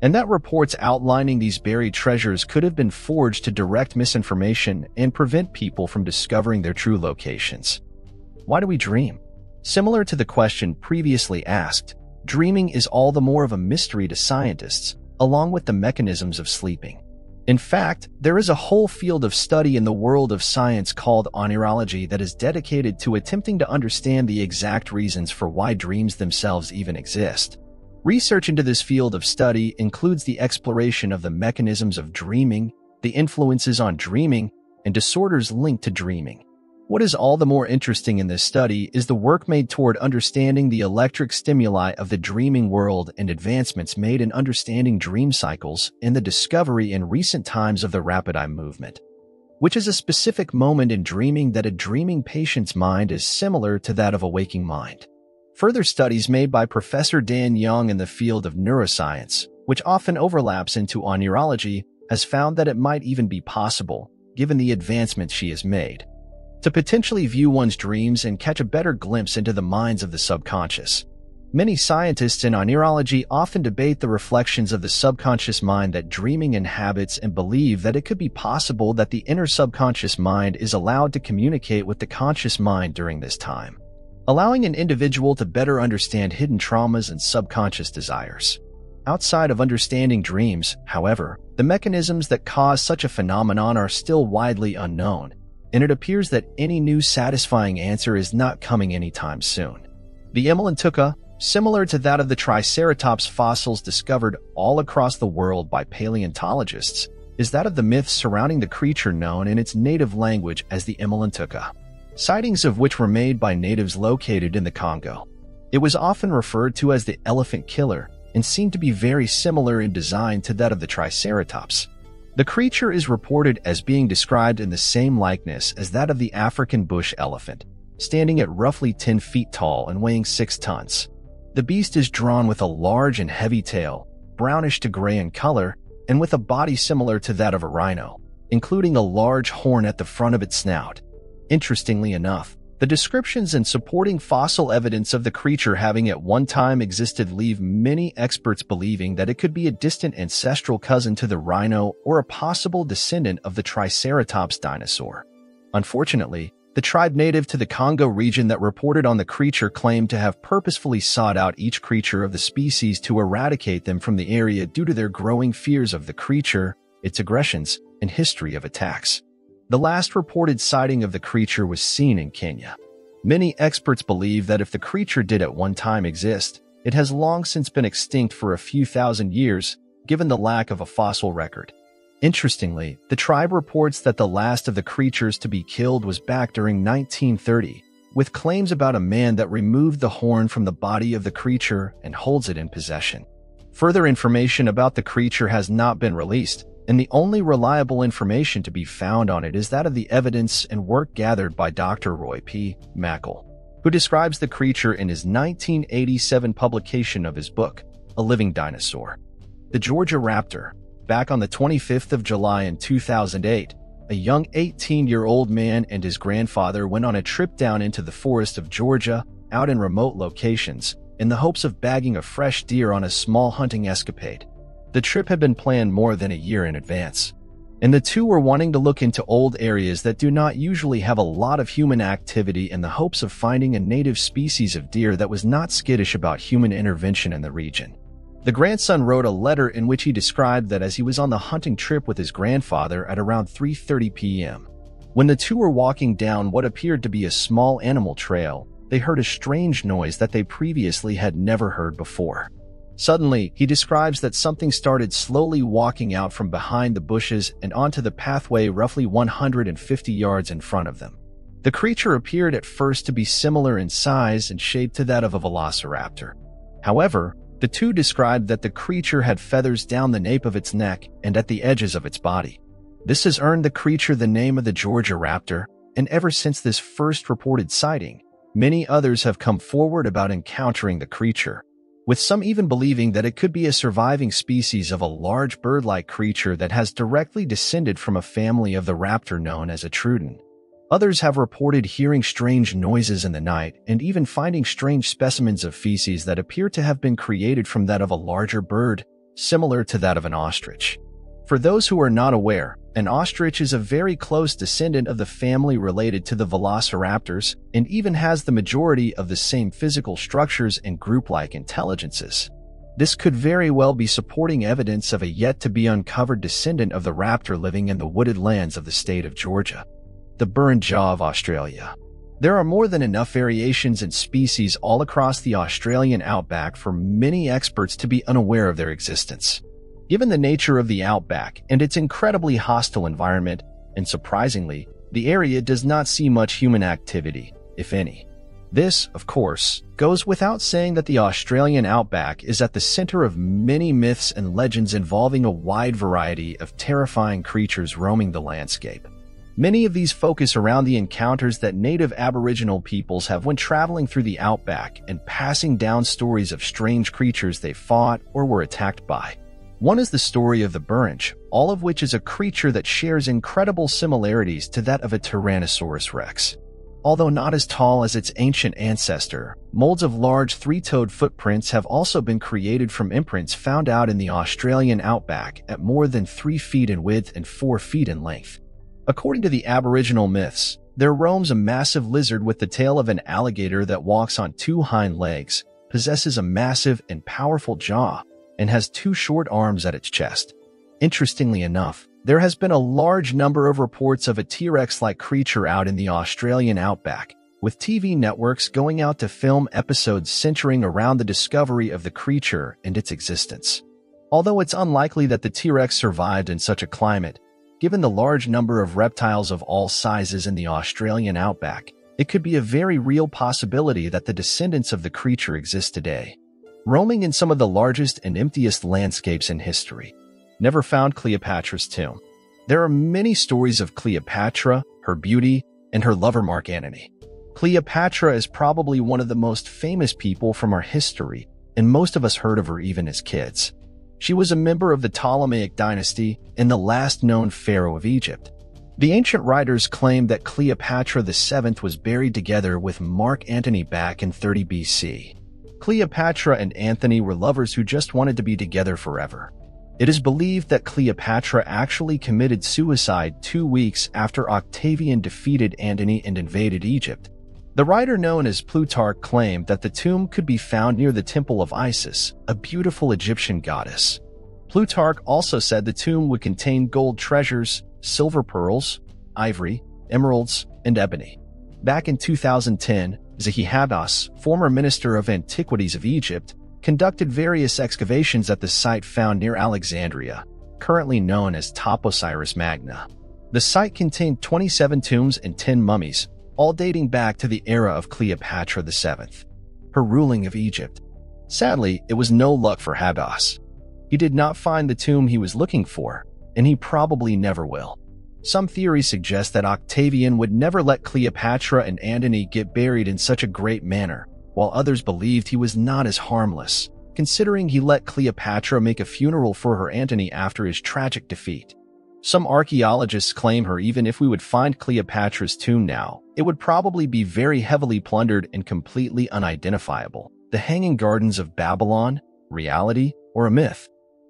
A: and that reports outlining these buried treasures could have been forged to direct misinformation and prevent people from discovering their true locations. Why do we dream? Similar to the question previously asked, dreaming is all the more of a mystery to scientists, along with the mechanisms of sleeping. In fact, there is a whole field of study in the world of science called oneirology that is dedicated to attempting to understand the exact reasons for why dreams themselves even exist. Research into this field of study includes the exploration of the mechanisms of dreaming, the influences on dreaming, and disorders linked to dreaming. What is all the more interesting in this study is the work made toward understanding the electric stimuli of the dreaming world and advancements made in understanding dream cycles and the discovery in recent times of the rapid eye movement, which is a specific moment in dreaming that a dreaming patient's mind is similar to that of a waking mind. Further studies made by Professor Dan Young in the field of neuroscience, which often overlaps into oneirology, has found that it might even be possible, given the advancements she has made, to potentially view one's dreams and catch a better glimpse into the minds of the subconscious. Many scientists in oneirology often debate the reflections of the subconscious mind that dreaming inhabits and believe that it could be possible that the inner subconscious mind is allowed to communicate with the conscious mind during this time, allowing an individual to better understand hidden traumas and subconscious desires. Outside of understanding dreams, however, the mechanisms that cause such a phenomenon are still widely unknown, and it appears that any new satisfying answer is not coming anytime soon. The Emelantuka, similar to that of the Triceratops fossils discovered all across the world by paleontologists, is that of the myths surrounding the creature known in its native language as the Emelantuka, sightings of which were made by natives located in the Congo. It was often referred to as the elephant killer and seemed to be very similar in design to that of the Triceratops. The creature is reported as being described in the same likeness as that of the African bush elephant, standing at roughly 10 feet tall and weighing 6 tons. The beast is drawn with a large and heavy tail, brownish to gray in color, and with a body similar to that of a rhino, including a large horn at the front of its snout. Interestingly enough, the descriptions and supporting fossil evidence of the creature having at one time existed leave many experts believing that it could be a distant ancestral cousin to the rhino or a possible descendant of the Triceratops dinosaur. Unfortunately, the tribe native to the Congo region that reported on the creature claimed to have purposefully sought out each creature of the species to eradicate them from the area due to their growing fears of the creature, its aggressions, and history of attacks. The last reported sighting of the creature was seen in Kenya. Many experts believe that if the creature did at one time exist, it has long since been extinct for a few thousand years, given the lack of a fossil record. Interestingly, the tribe reports that the last of the creatures to be killed was back during 1930, with claims about a man that removed the horn from the body of the creature and holds it in possession. Further information about the creature has not been released, and the only reliable information to be found on it is that of the evidence and work gathered by Dr. Roy P. Mackle, who describes the creature in his 1987 publication of his book, A Living Dinosaur. The Georgia Raptor. Back on the 25th of July in 2008, a young 18-year-old man and his grandfather went on a trip down into the forest of Georgia, out in remote locations, in the hopes of bagging a fresh deer on a small hunting escapade. The trip had been planned more than a year in advance, and the two were wanting to look into old areas that do not usually have a lot of human activity in the hopes of finding a native species of deer that was not skittish about human intervention in the region. The grandson wrote a letter in which he described that as he was on the hunting trip with his grandfather at around 3:30 p.m., When the two were walking down what appeared to be a small animal trail, they heard a strange noise that they previously had never heard before. Suddenly, he describes that something started slowly walking out from behind the bushes and onto the pathway roughly 150 yards in front of them. The creature appeared at first to be similar in size and shape to that of a velociraptor. However, the two described that the creature had feathers down the nape of its neck and at the edges of its body. This has earned the creature the name of the Georgia Raptor, and ever since this first reported sighting, many others have come forward about encountering the creature, with some even believing that it could be a surviving species of a large bird-like creature that has directly descended from a family of the raptor known as a trudon. Others have reported hearing strange noises in the night and even finding strange specimens of feces that appear to have been created from that of a larger bird, similar to that of an ostrich. For those who are not aware, an ostrich is a very close descendant of the family related to the velociraptors and even has the majority of the same physical structures and group-like intelligences. This could very well be supporting evidence of a yet-to-be-uncovered descendant of the raptor living in the wooded lands of the state of Georgia. The burned jaw of Australia. There are more than enough variations in species all across the Australian outback for many experts to be unaware of their existence. Given the nature of the outback and its incredibly hostile environment, and surprisingly, the area does not see much human activity, if any. This, of course, goes without saying that the Australian outback is at the center of many myths and legends involving a wide variety of terrifying creatures roaming the landscape. Many of these focus around the encounters that native Aboriginal peoples have when traveling through the outback and passing down stories of strange creatures they fought or were attacked by. One is the story of the Burrinch, all of which is a creature that shares incredible similarities to that of a Tyrannosaurus rex. Although not as tall as its ancient ancestor, molds of large three-toed footprints have also been created from imprints found out in the Australian outback at more than 3 feet in width and 4 feet in length. According to the Aboriginal myths, there roams a massive lizard with the tail of an alligator that walks on 2 hind legs, possesses a massive and powerful jaw, and has 2 short arms at its chest. Interestingly enough, there has been a large number of reports of a T-Rex-like creature out in the Australian outback, with TV networks going out to film episodes centering around the discovery of the creature and its existence. Although it's unlikely that the T-Rex survived in such a climate, given the large number of reptiles of all sizes in the Australian outback, it could be a very real possibility that the descendants of the creature exist today. Roaming in some of the largest and emptiest landscapes in history. Never found Cleopatra's tomb. There are many stories of Cleopatra, her beauty, and her lover Mark Antony. Cleopatra is probably one of the most famous people from our history, and most of us heard of her even as kids. She was a member of the Ptolemaic dynasty and the last known pharaoh of Egypt. The ancient writers claim that Cleopatra VII was buried together with Mark Antony back in 30 BC. Cleopatra and Antony were lovers who just wanted to be together forever. It is believed that Cleopatra actually committed suicide 2 weeks after Octavian defeated Antony and invaded Egypt. The writer known as Plutarch claimed that the tomb could be found near the Temple of Isis, a beautiful Egyptian goddess. Plutarch also said the tomb would contain gold treasures, silver pearls, ivory, emeralds, and ebony. Back in 2010, Zahi Hawass, former Minister of Antiquities of Egypt, conducted various excavations at the site found near Alexandria, currently known as Top Osiris Magna. The site contained 27 tombs and 10 mummies, all dating back to the era of Cleopatra VII, her ruling of Egypt. Sadly, it was no luck for Hawass. He did not find the tomb he was looking for, and he probably never will. Some theories suggest that Octavian would never let Cleopatra and Antony get buried in such a great manner, while others believed he was not as harmless, considering he let Cleopatra make a funeral for her Antony after his tragic defeat. Some archaeologists claim even if we would find Cleopatra's tomb now, it would probably be very heavily plundered and completely unidentifiable. The Hanging Gardens of Babylon, reality, or a myth?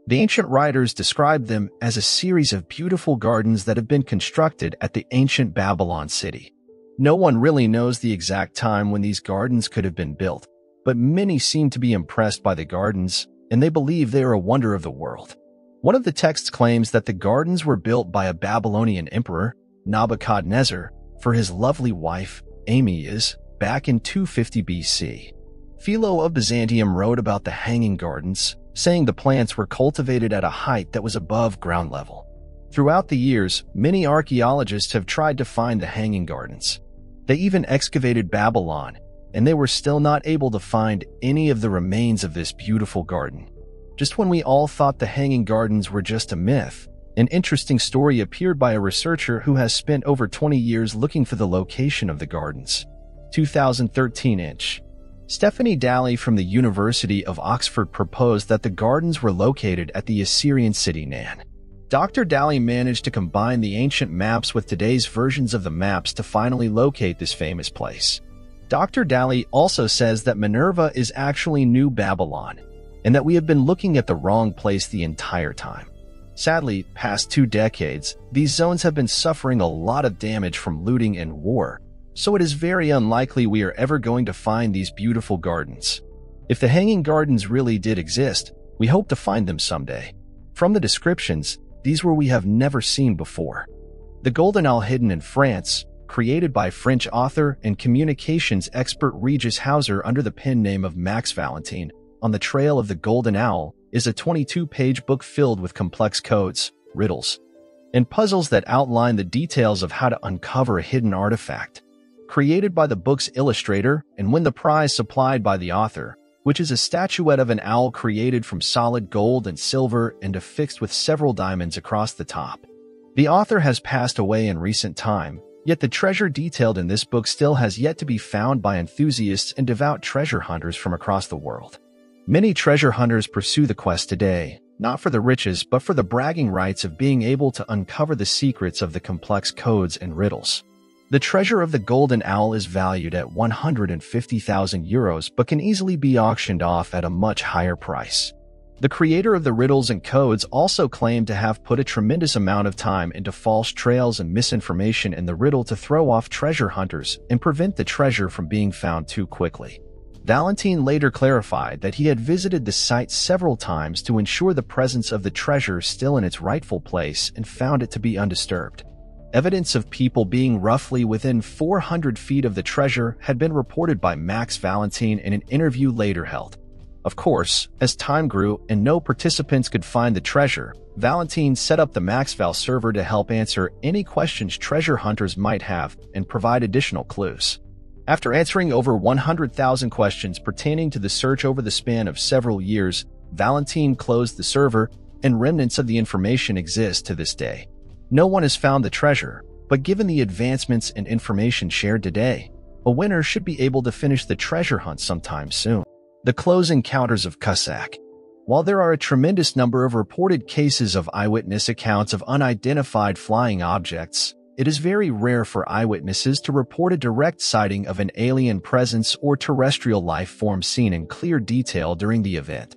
A: The ancient writers described them as a series of beautiful gardens that have been constructed at the ancient Babylon city. No one really knows the exact time when these gardens could have been built, but many seem to be impressed by the gardens, and they believe they are a wonder of the world. One of the texts claims that the gardens were built by a Babylonian emperor, Nebuchadnezzar for his lovely wife, Amias, back in 250 BC. Philo of Byzantium wrote about the Hanging Gardens, saying the plants were cultivated at a height that was above ground level. Throughout the years, many archaeologists have tried to find the Hanging Gardens. They even excavated Babylon, and they were still not able to find any of the remains of this beautiful garden. Just when we all thought the Hanging Gardens were just a myth, an interesting story appeared by a researcher who has spent over 20 years looking for the location of the gardens. 2013-inch. Stephanie Daly from the University of Oxford proposed that the gardens were located at the Assyrian city Nan. Dr. Daly managed to combine the ancient maps with today's versions of the maps to finally locate this famous place. Dr. Daly also says that Minerva is actually New Babylon, and that we have been looking at the wrong place the entire time. Sadly, past 2 decades, these zones have been suffering a lot of damage from looting and war, so it is very unlikely we are ever going to find these beautiful gardens. If the Hanging Gardens really did exist, we hope to find them someday. From the descriptions, these were we have never seen before. The Golden Owl hidden in France, created by French author and communications expert Regis Hauser under the pen name of Max Valentine, On the Trail of the Golden Owl, is a 22-page book filled with complex codes, riddles, and puzzles that outline the details of how to uncover a hidden artifact. Created by the book's illustrator and win the prize supplied by the author, which is a statuette of an owl created from solid gold and silver and affixed with several diamonds across the top. The author has passed away in recent time, yet the treasure detailed in this book still has yet to be found by enthusiasts and devout treasure hunters from across the world. Many treasure hunters pursue the quest today, not for the riches but for the bragging rights of being able to uncover the secrets of the complex codes and riddles. The treasure of the Golden Owl is valued at 150,000 euros but can easily be auctioned off at a much higher price. The creator of the riddles and codes also claimed to have put a tremendous amount of time into false trails and misinformation in the riddle to throw off treasure hunters and prevent the treasure from being found too quickly. Valentine later clarified that he had visited the site several times to ensure the presence of the treasure still in its rightful place and found it to be undisturbed. Evidence of people being roughly within 400 feet of the treasure had been reported by Max Valentine in an interview later held. Of course, as time grew and no participants could find the treasure, Valentine set up the MaxVal server to help answer any questions treasure hunters might have and provide additional clues. After answering over 100,000 questions pertaining to the search over the span of several years, Valentine closed the server, and remnants of the information exist to this day. No one has found the treasure, but given the advancements and information shared today, a winner should be able to finish the treasure hunt sometime soon. The Close Encounters of Cossack. While there are a tremendous number of reported cases of eyewitness accounts of unidentified flying objects, it is very rare for eyewitnesses to report a direct sighting of an alien presence or terrestrial life form seen in clear detail during the event.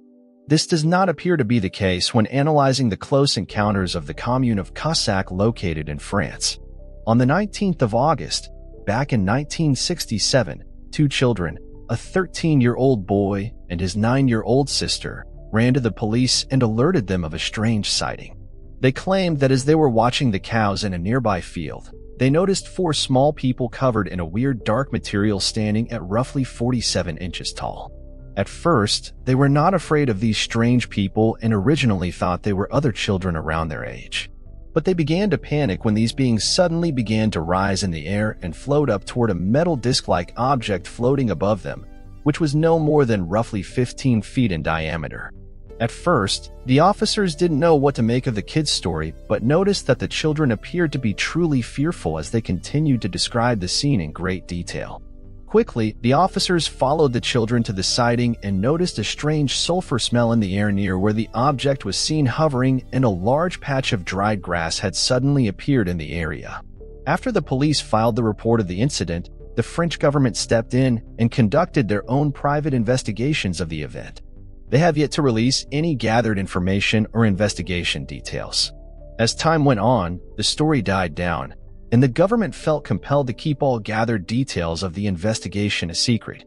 A: This does not appear to be the case when analyzing the close encounters of the commune of Cossack located in France. On the 19th of August, back in 1967, 2 children, a 13-year-old boy and his 9-year-old sister, ran to the police and alerted them of a strange sighting. They claimed that as they were watching the cows in a nearby field, they noticed 4 small people covered in a weird dark material standing at roughly 47 inches tall. At first, they were not afraid of these strange people and originally thought they were other children around their age. But they began to panic when these beings suddenly began to rise in the air and float up toward a metal disc-like object floating above them, which was no more than roughly 15 feet in diameter. At first, the officers didn't know what to make of the kids' story, but noticed that the children appeared to be truly fearful as they continued to describe the scene in great detail. Quickly, the officers followed the children to the sighting and noticed a strange sulfur smell in the air near where the object was seen hovering, and a large patch of dried grass had suddenly appeared in the area. After the police filed the report of the incident, the French government stepped in and conducted their own private investigations of the event. They have yet to release any gathered information or investigation details. As time went on, the story died down, and the government felt compelled to keep all gathered details of the investigation a secret.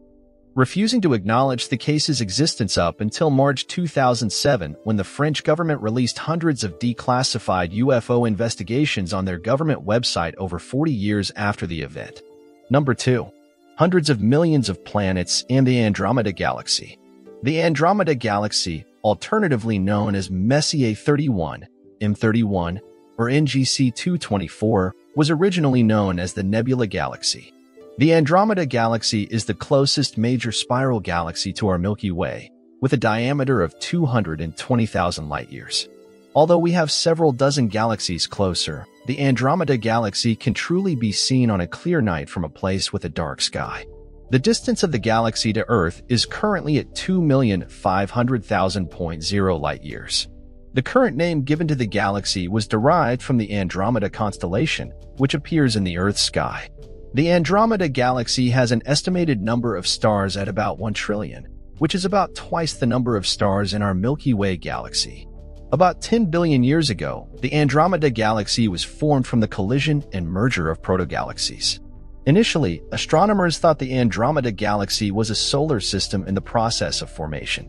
A: refusing to acknowledge the case's existence up until March 2007, when the French government released hundreds of declassified UFO investigations on their government website over 40 years after the event. Number 2. Hundreds of millions of planets and the Andromeda Galaxy. The Andromeda Galaxy, alternatively known as Messier 31, M31, or NGC 224, was originally known as the Nebula Galaxy. The Andromeda Galaxy is the closest major spiral galaxy to our Milky Way, with a diameter of 220,000 light-years. Although we have several dozen galaxies closer, the Andromeda Galaxy can truly be seen on a clear night from a place with a dark sky. The distance of the galaxy to Earth is currently at 2,500,000.0 light-years. The current name given to the galaxy was derived from the Andromeda constellation, which appears in the Earth's sky. The Andromeda Galaxy has an estimated number of stars at about 1 trillion, which is about twice the number of stars in our Milky Way galaxy. About 10 billion years ago, the Andromeda Galaxy was formed from the collision and merger of protogalaxies. Initially, astronomers thought the Andromeda Galaxy was a solar system in the process of formation.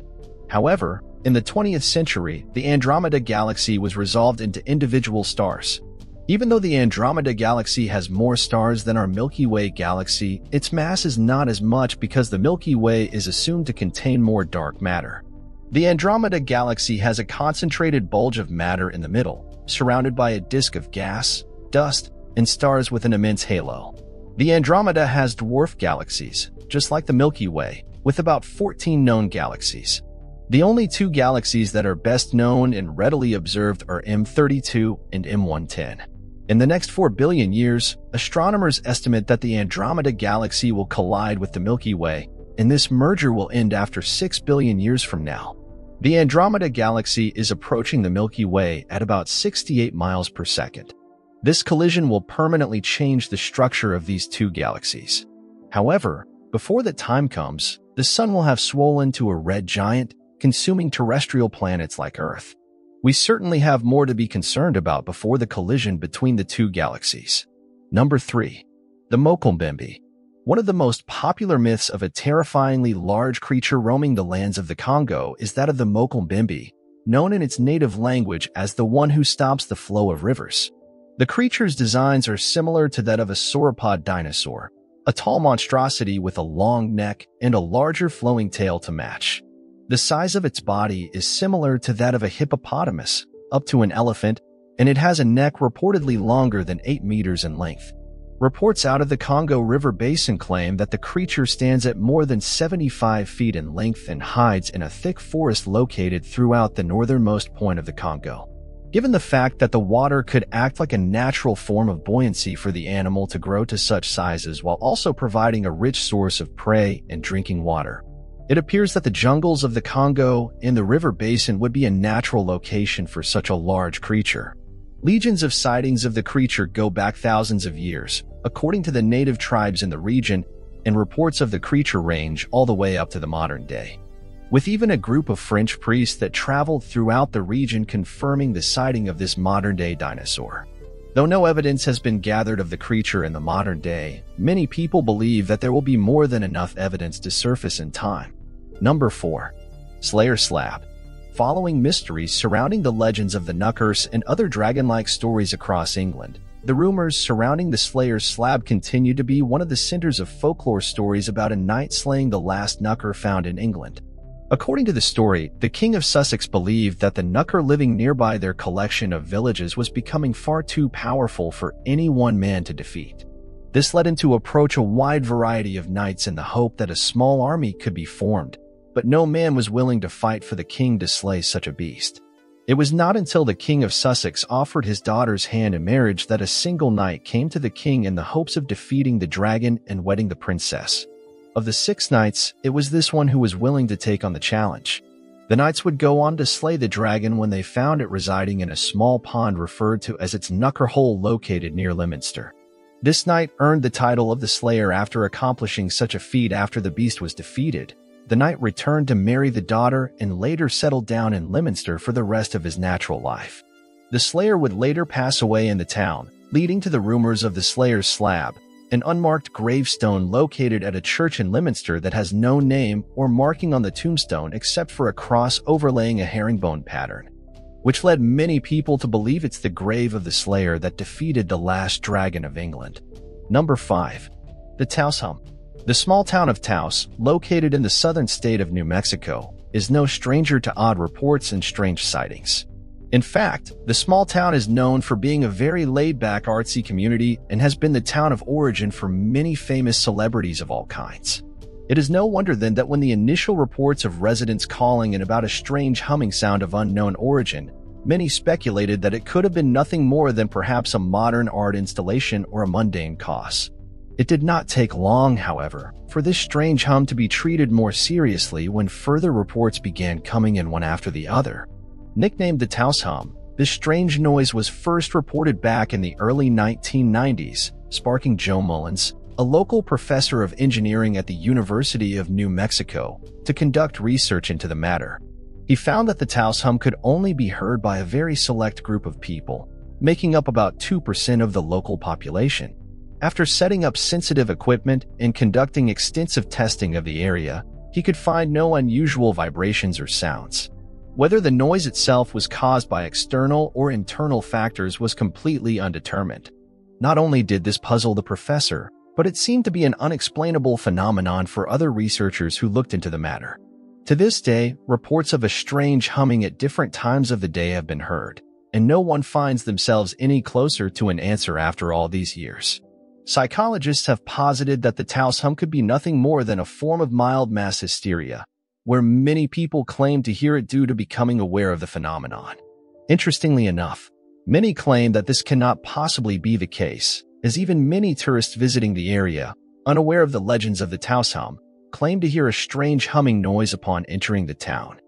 A: However, in the 20th century, the Andromeda Galaxy was resolved into individual stars. Even though the Andromeda Galaxy has more stars than our Milky Way galaxy, its mass is not as much because the Milky Way is assumed to contain more dark matter. The Andromeda Galaxy has a concentrated bulge of matter in the middle, surrounded by a disk of gas, dust, and stars with an immense halo. The Andromeda has dwarf galaxies, just like the Milky Way, with about 14 known galaxies. The only 2 galaxies that are best known and readily observed are M32 and M110. In the next 4 billion years, astronomers estimate that the Andromeda Galaxy will collide with the Milky Way, and this merger will end after 6 billion years from now. The Andromeda Galaxy is approaching the Milky Way at about 68 miles per second. This collision will permanently change the structure of these 2 galaxies. However, before that time comes, the Sun will have swollen to a red giant, consuming terrestrial planets like Earth. We certainly have more to be concerned about before the collision between the 2 galaxies. Number 3. The Mokombembe. One of the most popular myths of a terrifyingly large creature roaming the lands of the Congo is that of the Mokombembe, known in its native language as the one who stops the flow of rivers. The creature's designs are similar to that of a sauropod dinosaur, a tall monstrosity with a long neck and a larger flowing tail to match. The size of its body is similar to that of a hippopotamus, up to an elephant, and it has a neck reportedly longer than 8 meters in length. Reports out of the Congo River Basin claim that the creature stands at more than 75 feet in length and hides in a thick forest located throughout the northernmost point of the Congo. Given the fact that the water could act like a natural form of buoyancy for the animal to grow to such sizes while also providing a rich source of prey and drinking water, it appears that the jungles of the Congo and the river basin would be a natural location for such a large creature. Legions of sightings of the creature go back thousands of years, according to the native tribes in the region, and reports of the creature range all the way up to the modern day, with even a group of French priests that traveled throughout the region confirming the sighting of this modern-day dinosaur. Though no evidence has been gathered of the creature in the modern day, many people believe that there will be more than enough evidence to surface in time. Number 4. Slayer Slab. Following mysteries surrounding the legends of the Knuckers and other dragon-like stories across England, the rumors surrounding the Slayer's Slab continue to be one of the centers of folklore stories about a knight slaying the last Knucker found in England. According to the story, the King of Sussex believed that the Knucker living nearby their collection of villages was becoming far too powerful for any one man to defeat. This led him to approach a wide variety of knights in the hope that a small army could be formed, but no man was willing to fight for the king to slay such a beast. It was not until the King of Sussex offered his daughter's hand in marriage that a single knight came to the king in the hopes of defeating the dragon and wedding the princess. Of the 6 knights, it was this one who was willing to take on the challenge. The knights would go on to slay the dragon when they found it residing in a small pond referred to as its Knucker Hole located near Leominster. This knight earned the title of the Slayer after accomplishing such a feat. After the beast was defeated, the knight returned to marry the daughter and later settled down in Leominster for the rest of his natural life. The Slayer would later pass away in the town, leading to the rumors of the Slayer's Slab, an unmarked gravestone located at a church in Leominster that has no name or marking on the tombstone except for a cross overlaying a herringbone pattern, which led many people to believe it's the grave of the slayer that defeated the last dragon of England. Number 5. The Taos Hum. The small town of Taos, located in the southern state of New Mexico, is no stranger to odd reports and strange sightings. In fact, the small town is known for being a very laid-back artsy community and has been the town of origin for many famous celebrities of all kinds. It is no wonder then that when the initial reports of residents calling in about a strange humming sound of unknown origin, many speculated that it could have been nothing more than perhaps a modern art installation or a mundane cause. It did not take long, however, for this strange hum to be treated more seriously when further reports began coming in one after the other. Nicknamed the Taos Hum, this strange noise was first reported back in the early 1990s, sparking Joe Mullins, a local professor of engineering at the University of New Mexico, to conduct research into the matter. He found that the Taos Hum could only be heard by a very select group of people, making up about 2% of the local population. After setting up sensitive equipment and conducting extensive testing of the area, he could find no unusual vibrations or sounds. Whether the noise itself was caused by external or internal factors was completely undetermined. Not only did this puzzle the professor, but it seemed to be an unexplainable phenomenon for other researchers who looked into the matter. To this day, reports of a strange humming at different times of the day have been heard, and no one finds themselves any closer to an answer after all these years. Psychologists have posited that the Taos Hum could be nothing more than a form of mild mass hysteria, where many people claim to hear it due to becoming aware of the phenomenon. Interestingly enough, many claim that this cannot possibly be the case, as even many tourists visiting the area, unaware of the legends of the Taos Hum, claim to hear a strange humming noise upon entering the town.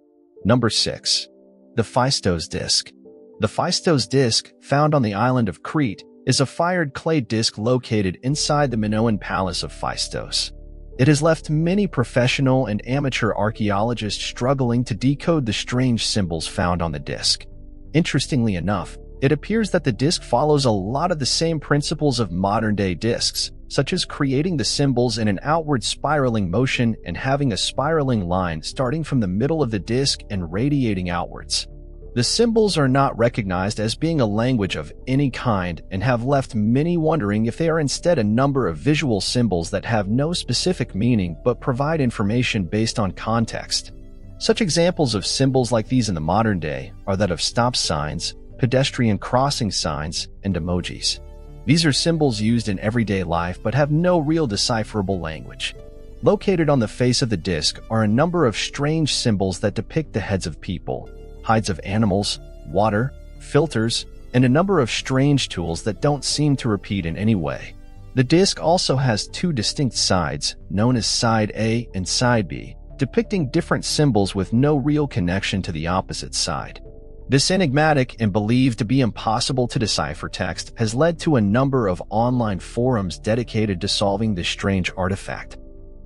A: Number 6. The Phaistos Disc. The Phaistos Disc, found on the island of Crete, is a fired clay disc located inside the Minoan Palace of Phaistos. It has left many professional and amateur archaeologists struggling to decode the strange symbols found on the disc. Interestingly enough, it appears that the disc follows a lot of the same principles of modern-day discs, such as creating the symbols in an outward spiraling motion and having a spiraling line starting from the middle of the disc and radiating outwards. The symbols are not recognized as being a language of any kind and have left many wondering if they are instead a number of visual symbols that have no specific meaning but provide information based on context. Such examples of symbols like these in the modern day are that of stop signs, pedestrian crossing signs, and emojis. These are symbols used in everyday life but have no real decipherable language. Located on the face of the disc are a number of strange symbols that depict the heads of people, hides of animals, water, filters, and a number of strange tools that don't seem to repeat in any way. The disc also has two distinct sides, known as Side A and Side B, depicting different symbols with no real connection to the opposite side. This enigmatic and believed to be impossible to decipher text has led to a number of online forums dedicated to solving this strange artifact,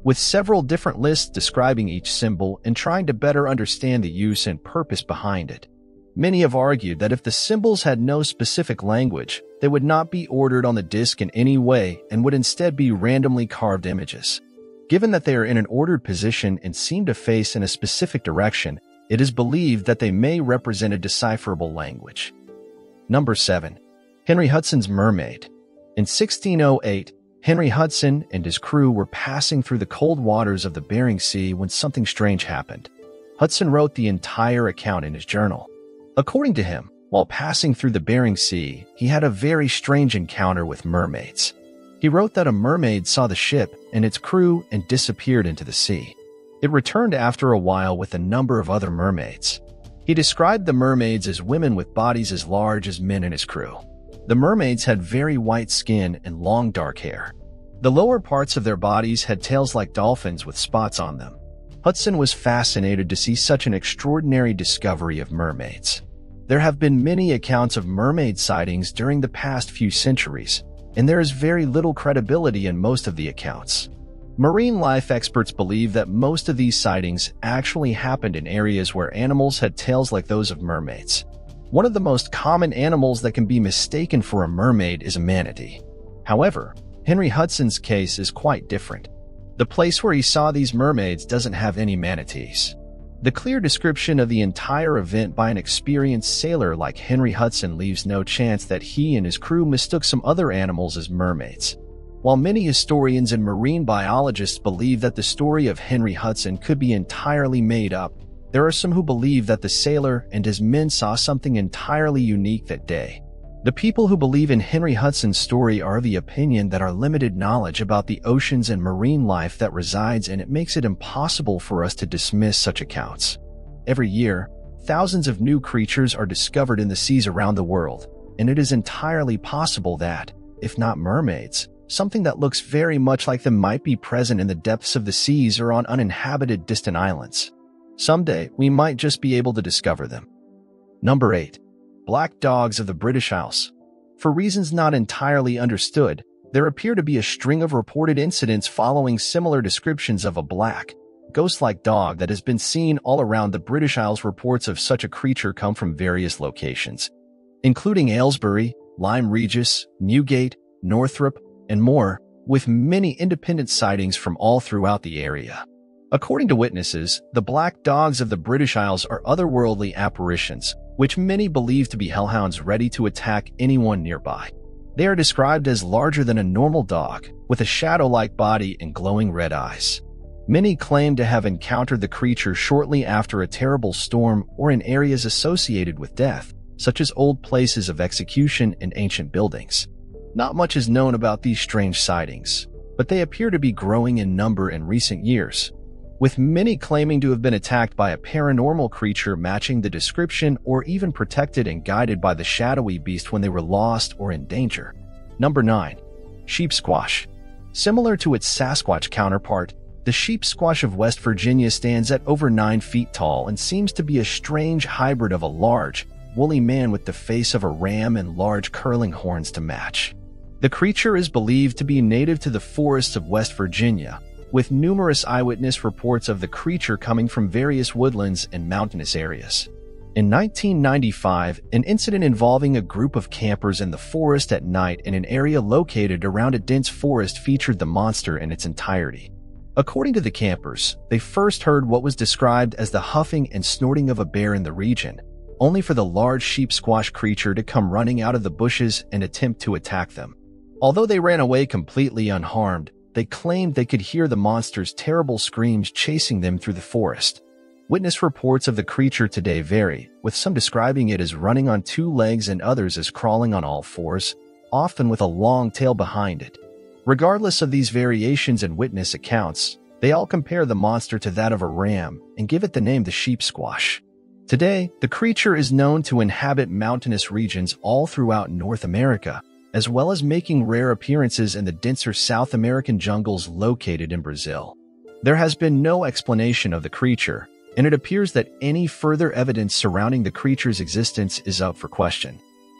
A: with several different lists describing each symbol and trying to better understand the use and purpose behind it. Many have argued that if the symbols had no specific language, they would not be ordered on the disc in any way and would instead be randomly carved images. Given that they are in an ordered position and seem to face in a specific direction, it is believed that they may represent a decipherable language. Number 7. Henry Hudson's Mermaid. In 1608, Henry Hudson and his crew were passing through the cold waters of the Bering Sea when something strange happened. Hudson wrote the entire account in his journal. According to him, while passing through the Bering Sea, he had a very strange encounter with mermaids. He wrote that a mermaid saw the ship and its crew and disappeared into the sea. It returned after a while with a number of other mermaids. He described the mermaids as women with bodies as large as men in his crew. The mermaids had very white skin and long dark hair. The lower parts of their bodies had tails like dolphins with spots on them. Hudson was fascinated to see such an extraordinary discovery of mermaids. There have been many accounts of mermaid sightings during the past few centuries, and there is very little credibility in most of the accounts. Marine life experts believe that most of these sightings actually happened in areas where animals had tails like those of mermaids. One of the most common animals that can be mistaken for a mermaid is a manatee. However, Henry Hudson's case is quite different. The place where he saw these mermaids doesn't have any manatees. The clear description of the entire event by an experienced sailor like Henry Hudson leaves no chance that he and his crew mistook some other animals as mermaids. While many historians and marine biologists believe that the story of Henry Hudson could be entirely made up, there are some who believe that the sailor and his men saw something entirely unique that day. The people who believe in Henry Hudson's story are of the opinion that our limited knowledge about the oceans and marine life that resides in it makes it impossible for us to dismiss such accounts. Every year, thousands of new creatures are discovered in the seas around the world, and it is entirely possible that, if not mermaids, something that looks very much like them might be present in the depths of the seas or on uninhabited distant islands. Someday, we might just be able to discover them. Number 8. Black dogs of the British Isles. For reasons not entirely understood, there appear to be a string of reported incidents following similar descriptions of a black, ghost-like dog that has been seen all around the British Isles. Reports of such a creature come from various locations, including Aylesbury, Lyme Regis, Newgate, Northrop, and more, with many independent sightings from all throughout the area. According to witnesses, the black dogs of the British Isles are otherworldly apparitions, which many believe to be hellhounds ready to attack anyone nearby. They are described as larger than a normal dog, with a shadow-like body and glowing red eyes. Many claim to have encountered the creature shortly after a terrible storm or in areas associated with death, such as old places of execution and ancient buildings. Not much is known about these strange sightings, but they appear to be growing in number in recent years, with many claiming to have been attacked by a paranormal creature matching the description or even protected and guided by the shadowy beast when they were lost or in danger. Number 9. Sheep squash. Similar to its Sasquatch counterpart, the sheep squash of West Virginia stands at over 9 feet tall and seems to be a strange hybrid of a large, woolly man with the face of a ram and large curling horns to match. The creature is believed to be native to the forests of West Virginia, with numerous eyewitness reports of the creature coming from various woodlands and mountainous areas. In 1995, an incident involving a group of campers in the forest at night in an area located around a dense forest featured the monster in its entirety. According to the campers, they first heard what was described as the huffing and snorting of a bear in the region, only for the large sheep squash creature to come running out of the bushes and attempt to attack them. Although they ran away completely unharmed, they claimed they could hear the monster's terrible screams chasing them through the forest. Witness reports of the creature today vary, with some describing it as running on 2 legs and others as crawling on all 4s, often with a long tail behind it. Regardless of these variations in witness accounts, they all compare the monster to that of a ram and give it the name the sheep squash. Today, the creature is known to inhabit mountainous regions all throughout North America, as well as making rare appearances in the denser South American jungles located in Brazil. There has been no explanation of the creature, and it appears that any further evidence surrounding the creature's existence is up for question.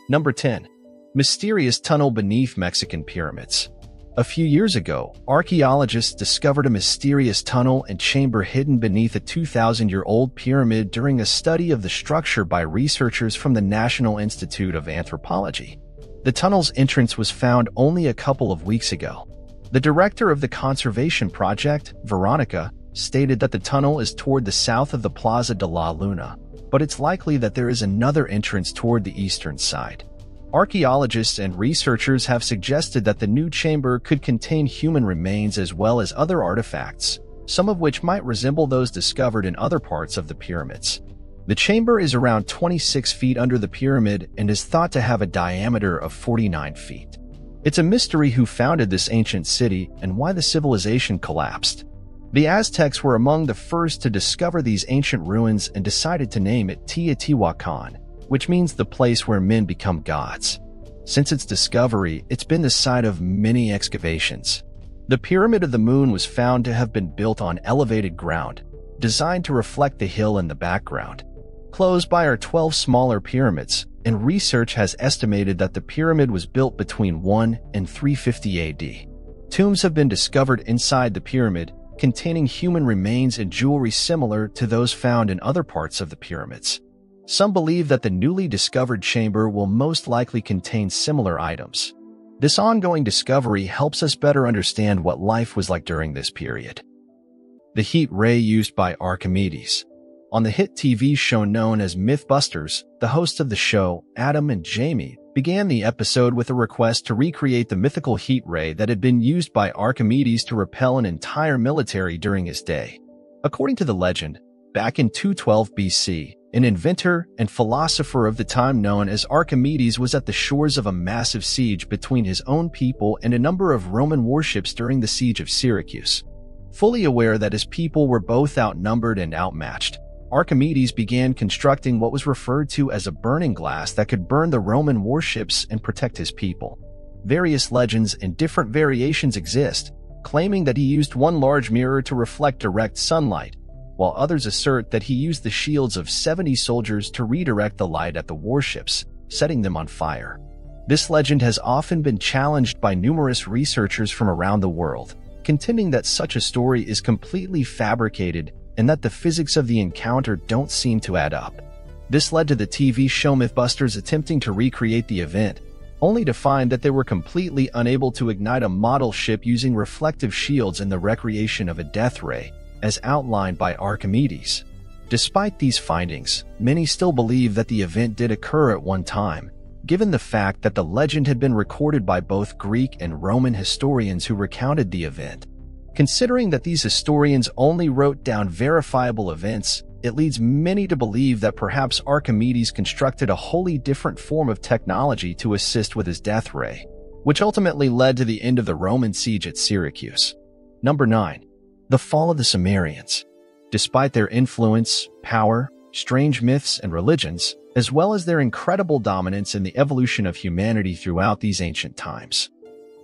A: Number 10. Mysterious tunnel beneath Mexican pyramids. A few years ago, archaeologists discovered a mysterious tunnel and chamber hidden beneath a 2,000-year-old pyramid during a study of the structure by researchers from the National Institute of Anthropology. The tunnel's entrance was found only a couple of weeks ago. The director of the conservation project, Veronica, stated that the tunnel is toward the south of the Plaza de la Luna, but it's likely that there is another entrance toward the eastern side. Archaeologists and researchers have suggested that the new chamber could contain human remains as well as other artifacts, some of which might resemble those discovered in other parts of the pyramids. The chamber is around 26 feet under the pyramid and is thought to have a diameter of 49 feet. It's a mystery who founded this ancient city and why the civilization collapsed. The Aztecs were among the first to discover these ancient ruins and decided to name it Teotihuacan, which means the place where men become gods. Since its discovery, it's been the site of many excavations. The Pyramid of the Moon was found to have been built on elevated ground, designed to reflect the hill in the background. Close by are 12 smaller pyramids, and research has estimated that the pyramid was built between 1 and 350 AD. Tombs have been discovered inside the pyramid, containing human remains and jewelry similar to those found in other parts of the pyramids. Some believe that the newly discovered chamber will most likely contain similar items. This ongoing discovery helps us better understand what life was like during this period. The heat ray used by Archimedes. On the hit TV show known as Mythbusters, the hosts of the show, Adam and Jamie, began the episode with a request to recreate the mythical heat ray that had been used by Archimedes to repel an entire military during his day. According to the legend, back in 212 BC, an inventor and philosopher of the time known as Archimedes was at the shores of a massive siege between his own people and a number of Roman warships during the siege of Syracuse. Fully aware that his people were both outnumbered and outmatched, Archimedes began constructing what was referred to as a burning glass that could burn the Roman warships and protect his people. Various legends and different variations exist, claiming that he used one large mirror to reflect direct sunlight, while others assert that he used the shields of 70 soldiers to redirect the light at the warships, setting them on fire. This legend has often been challenged by numerous researchers from around the world, contending that such a story is completely fabricated and that the physics of the encounter don't seem to add up. This led to the TV show Mythbusters attempting to recreate the event, only to find that they were completely unable to ignite a model ship using reflective shields in the recreation of a death ray, as outlined by Archimedes. Despite these findings, many still believe that the event did occur at one time, given the fact that the legend had been recorded by both Greek and Roman historians who recounted the event. Considering that these historians only wrote down verifiable events, it leads many to believe that perhaps Archimedes constructed a wholly different form of technology to assist with his death ray, which ultimately led to the end of the Roman siege at Syracuse. Number 9. The fall of the Sumerians. Despite their influence, power, strange myths, and religions, as well as their incredible dominance in the evolution of humanity throughout these ancient times,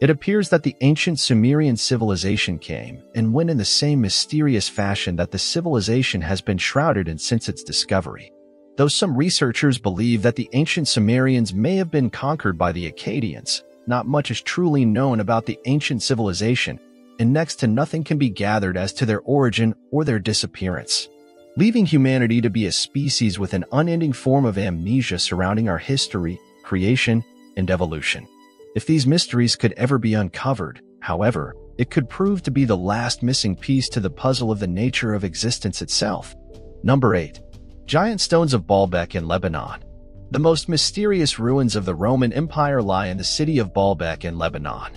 A: it appears that the ancient Sumerian civilization came and went in the same mysterious fashion that the civilization has been shrouded in since its discovery. Though some researchers believe that the ancient Sumerians may have been conquered by the Akkadians, not much is truly known about the ancient civilization, and next to nothing can be gathered as to their origin or their disappearance, leaving humanity to be a species with an unending form of amnesia surrounding our history, creation, and evolution. If these mysteries could ever be uncovered, however, it could prove to be the last missing piece to the puzzle of the nature of existence itself. Number 8. Giant stones of Baalbek in Lebanon. The most mysterious ruins of the Roman Empire lie in the city of Baalbek in Lebanon.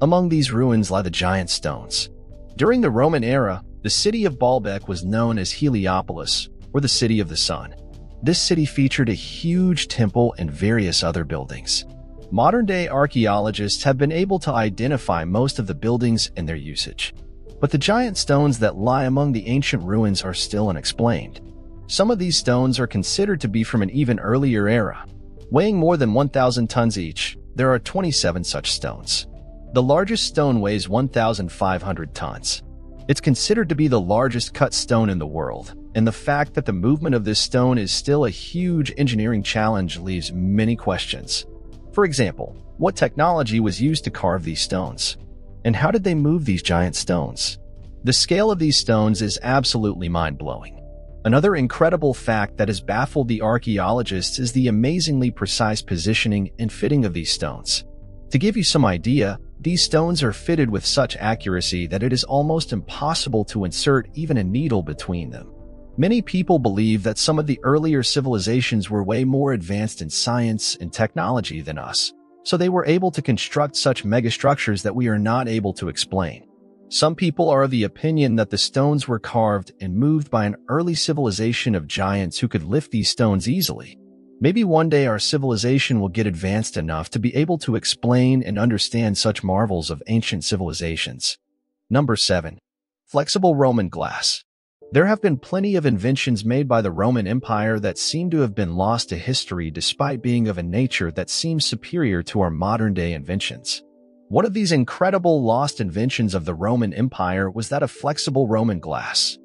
A: Among these ruins lie the giant stones. During the Roman era, the city of Baalbek was known as Heliopolis, or the City of the Sun. This city featured a huge temple and various other buildings. Modern-day archaeologists have been able to identify most of the buildings and their usage, but the giant stones that lie among the ancient ruins are still unexplained. Some of these stones are considered to be from an even earlier era. Weighing more than 1,000 tons each, there are 27 such stones. The largest stone weighs 1,500 tons. It's considered to be the largest cut stone in the world, and the fact that the movement of this stone is still a huge engineering challenge leaves many questions. For example, what technology was used to carve these stones? And how did they move these giant stones? The scale of these stones is absolutely mind-blowing. Another incredible fact that has baffled the archaeologists is the amazingly precise positioning and fitting of these stones. To give you some idea, these stones are fitted with such accuracy that it is almost impossible to insert even a needle between them. Many people believe that some of the earlier civilizations were way more advanced in science and technology than us, so they were able to construct such megastructures that we are not able to explain. Some people are of the opinion that the stones were carved and moved by an early civilization of giants who could lift these stones easily. Maybe one day our civilization will get advanced enough to be able to explain and understand such marvels of ancient civilizations. Number 7. Flexible Roman glass. There have been plenty of inventions made by the Roman Empire that seem to have been lost to history despite being of a nature that seems superior to our modern-day inventions. One of these incredible lost inventions of the Roman Empire was that of flexible Roman glass.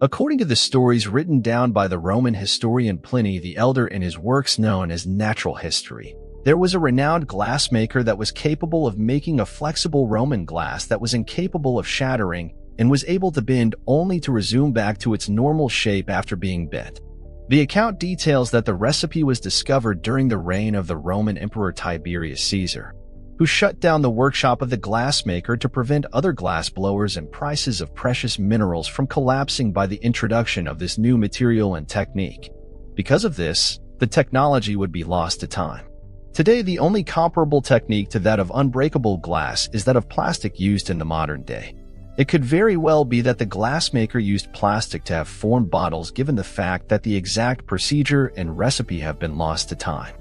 A: According to the stories written down by the Roman historian Pliny the Elder in his works known as Natural History, there was a renowned glassmaker that was capable of making a flexible Roman glass that was incapable of shattering and was able to bend only to resume back to its normal shape after being bent. The account details that the recipe was discovered during the reign of the Roman Emperor Tiberius Caesar. who shut down the workshop of the glassmaker to prevent other glass blowers and prices of precious minerals from collapsing by the introduction of this new material and technique. Because of this, the technology would be lost to time. Today, the only comparable technique to that of unbreakable glass is that of plastic used in the modern day. It could very well be that the glassmaker used plastic to have formed bottles, given the fact that the exact procedure and recipe have been lost to time.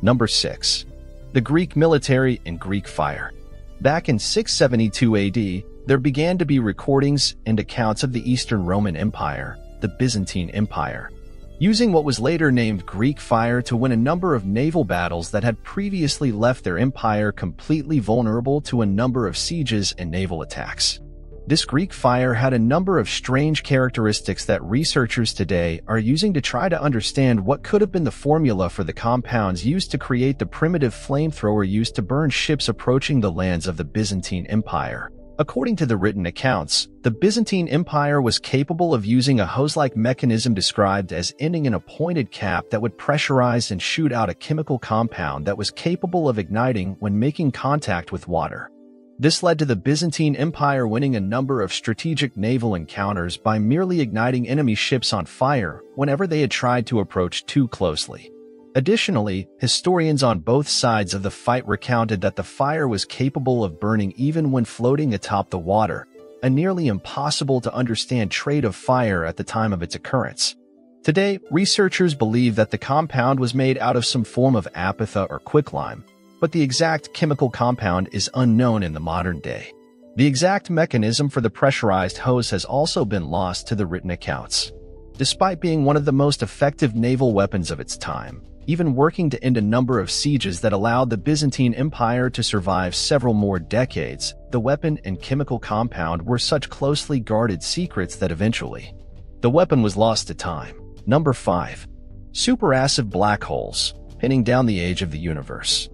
A: Number 6. The Greek military and Greek fire. Back in 672 AD, there began to be recordings and accounts of the Eastern Roman Empire, the Byzantine Empire, using what was later named Greek fire to win a number of naval battles that had previously left their empire completely vulnerable to a number of sieges and naval attacks. This Greek fire had a number of strange characteristics that researchers today are using to try to understand what could have been the formula for the compounds used to create the primitive flamethrower used to burn ships approaching the lands of the Byzantine Empire. According to the written accounts, the Byzantine Empire was capable of using a hose-like mechanism described as ending in a pointed cap that would pressurize and shoot out a chemical compound that was capable of igniting when making contact with water. This led to the Byzantine Empire winning a number of strategic naval encounters by merely igniting enemy ships on fire whenever they had tried to approach too closely. Additionally, historians on both sides of the fight recounted that the fire was capable of burning even when floating atop the water, a nearly impossible to understand trait of fire at the time of its occurrence. Today, researchers believe that the compound was made out of some form of apatha or quicklime, but the exact chemical compound is unknown in the modern day. The exact mechanism for the pressurized hose has also been lost to the written accounts. Despite being one of the most effective naval weapons of its time, even working to end a number of sieges that allowed the Byzantine Empire to survive several more decades, the weapon and chemical compound were such closely guarded secrets that eventually, the weapon was lost to time. Number 5. Supermassive black holes, pinning down the age of the universe.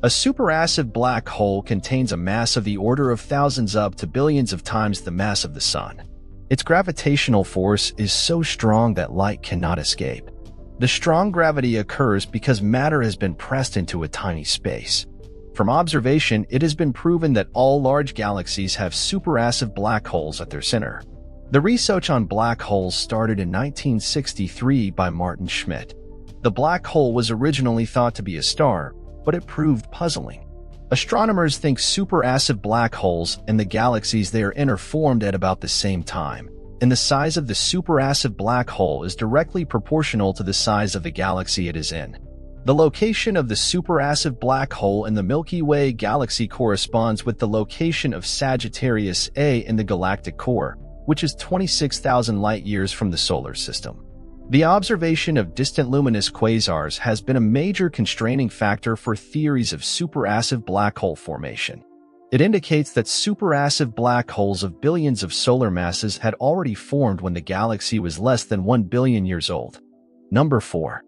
A: A supermassive black hole contains a mass of the order of thousands up to billions of times the mass of the Sun. Its gravitational force is so strong that light cannot escape. The strong gravity occurs because matter has been pressed into a tiny space. From observation, it has been proven that all large galaxies have supermassive black holes at their center. The research on black holes started in 1963 by Martin Schmidt. The black hole was originally thought to be a star, but it proved puzzling. Astronomers think supermassive black holes and the galaxies they are in are formed at about the same time, and the size of the supermassive black hole is directly proportional to the size of the galaxy it is in. The location of the supermassive black hole in the Milky Way galaxy corresponds with the location of Sagittarius A in the galactic core, which is 26,000 light-years from the solar system. The observation of distant luminous quasars has been a major constraining factor for theories of supermassive black hole formation. It indicates that supermassive black holes of billions of solar masses had already formed when the galaxy was less than 1 billion years old. Number 4.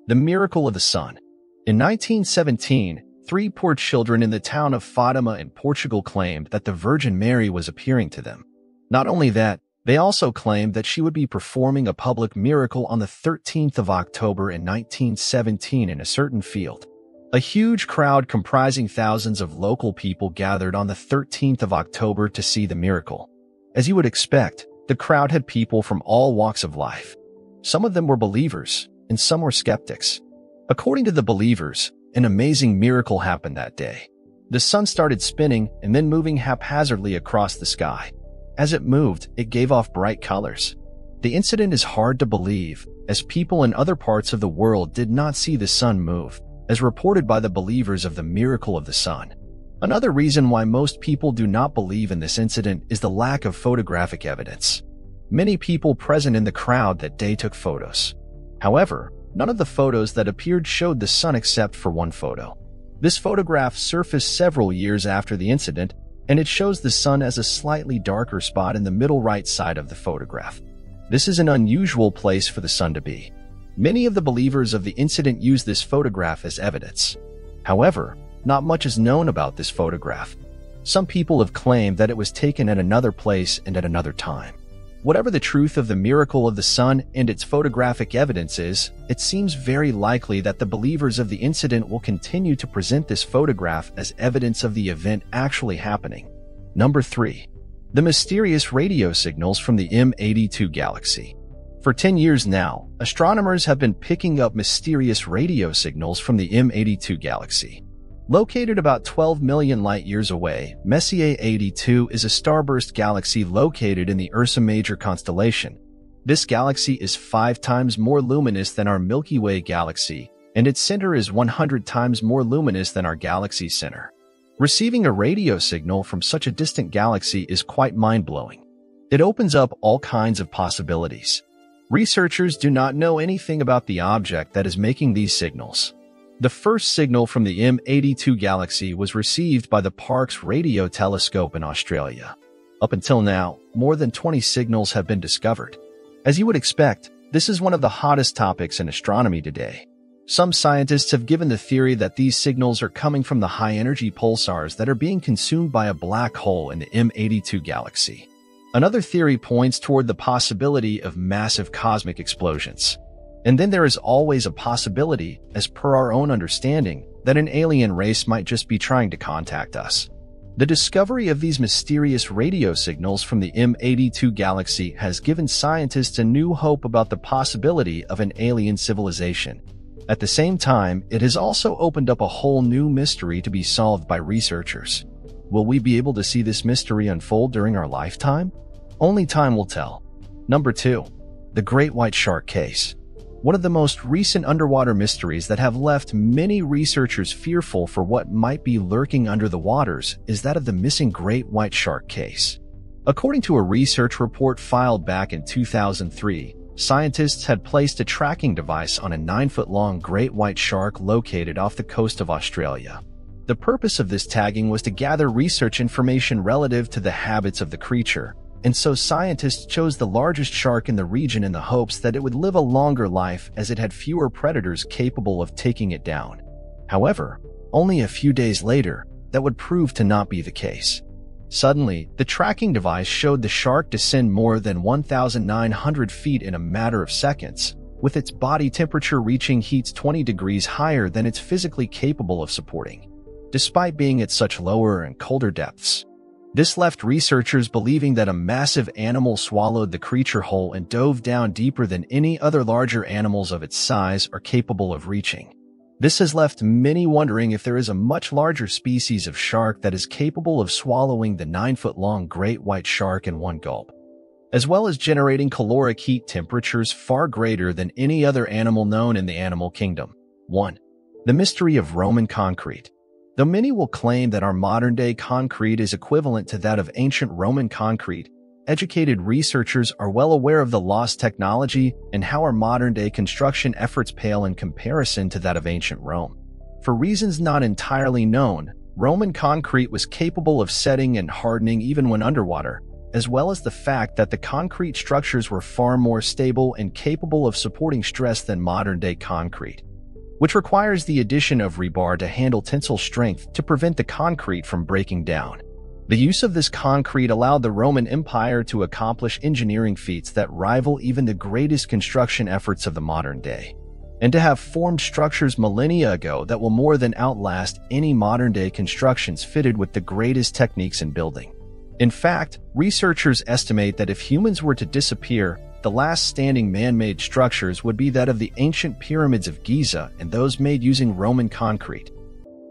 A: The Miracle of the Sun. In 1917, 3 poor children in the town of Fatima in Portugal claimed that the Virgin Mary was appearing to them. Not only that, they also claimed that she would be performing a public miracle on the 13th of October in 1917 in a certain field. A huge crowd comprising thousands of local people gathered on the 13th of October to see the miracle. As you would expect, the crowd had people from all walks of life. Some of them were believers, and some were skeptics. According to the believers, an amazing miracle happened that day. The sun started spinning and then moving haphazardly across the sky. As it moved, it gave off bright colors. The incident is hard to believe, as people in other parts of the world did not see the sun move, as reported by the believers of the miracle of the sun. Another reason why most people do not believe in this incident is the lack of photographic evidence. Many people present in the crowd that day took photos. However, none of the photos that appeared showed the sun except for one photo. This photograph surfaced several years after the incident, and it shows the sun as a slightly darker spot in the middle right side of the photograph. This is an unusual place for the sun to be. Many of the believers of the incident use this photograph as evidence. However, not much is known about this photograph. Some people have claimed that it was taken at another place and at another time. Whatever the truth of the miracle of the sun and its photographic evidence is, it seems very likely that the believers of the incident will continue to present this photograph as evidence of the event actually happening. Number 3. The mysterious radio signals from the M82 galaxy. For 10 years now, astronomers have been picking up mysterious radio signals from the M82 galaxy. Located about 12 million light-years away, Messier 82 is a starburst galaxy located in the Ursa Major constellation. This galaxy is 5 times more luminous than our Milky Way galaxy, and its center is 100 times more luminous than our galaxy's center. Receiving a radio signal from such a distant galaxy is quite mind-blowing. It opens up all kinds of possibilities. Researchers do not know anything about the object that is making these signals. The first signal from the M82 galaxy was received by the Parkes Radio Telescope in Australia. Up until now, more than 20 signals have been discovered. As you would expect, this is one of the hottest topics in astronomy today. Some scientists have given the theory that these signals are coming from the high-energy pulsars that are being consumed by a black hole in the M82 galaxy. Another theory points toward the possibility of massive cosmic explosions. And then there is always a possibility, as per our own understanding, that an alien race might just be trying to contact us. The discovery of these mysterious radio signals from the M82 galaxy has given scientists a new hope about the possibility of an alien civilization. At the same time, it has also opened up a whole new mystery to be solved by researchers. Will we be able to see this mystery unfold during our lifetime? Only time will tell. Number 2. The Great White Shark Case. One of the most recent underwater mysteries that have left many researchers fearful for what might be lurking under the waters is that of the missing great white shark case. According to a research report filed back in 2003, scientists had placed a tracking device on a 9-foot-long great white shark located off the coast of Australia. The purpose of this tagging was to gather research information relative to the habits of the creature, and so scientists chose the largest shark in the region in the hopes that it would live a longer life as it had fewer predators capable of taking it down. However, only a few days later, that would prove to not be the case. Suddenly, the tracking device showed the shark descend more than 1,900 feet in a matter of seconds, with its body temperature reaching heats 20 degrees higher than it's physically capable of supporting, despite being at such lower and colder depths. This left researchers believing that a massive animal swallowed the creature whole and dove down deeper than any other larger animals of its size are capable of reaching. This has left many wondering if there is a much larger species of shark that is capable of swallowing the 9-foot-long great white shark in one gulp, as well as generating caloric heat temperatures far greater than any other animal known in the animal kingdom. 1. The mystery of Roman concrete. Though many will claim that our modern-day concrete is equivalent to that of ancient Roman concrete, educated researchers are well aware of the lost technology and how our modern-day construction efforts pale in comparison to that of ancient Rome. For reasons not entirely known, Roman concrete was capable of setting and hardening even when underwater, as well as the fact that the concrete structures were far more stable and capable of supporting stress than modern-day concrete, which requires the addition of rebar to handle tensile strength to prevent the concrete from breaking down. The use of this concrete allowed the Roman Empire to accomplish engineering feats that rival even the greatest construction efforts of the modern day, and to have formed structures millennia ago that will more than outlast any modern-day constructions fitted with the greatest techniques in building. In fact, researchers estimate that if humans were to disappear, the last standing man-made structures would be that of the ancient pyramids of Giza and those made using Roman concrete.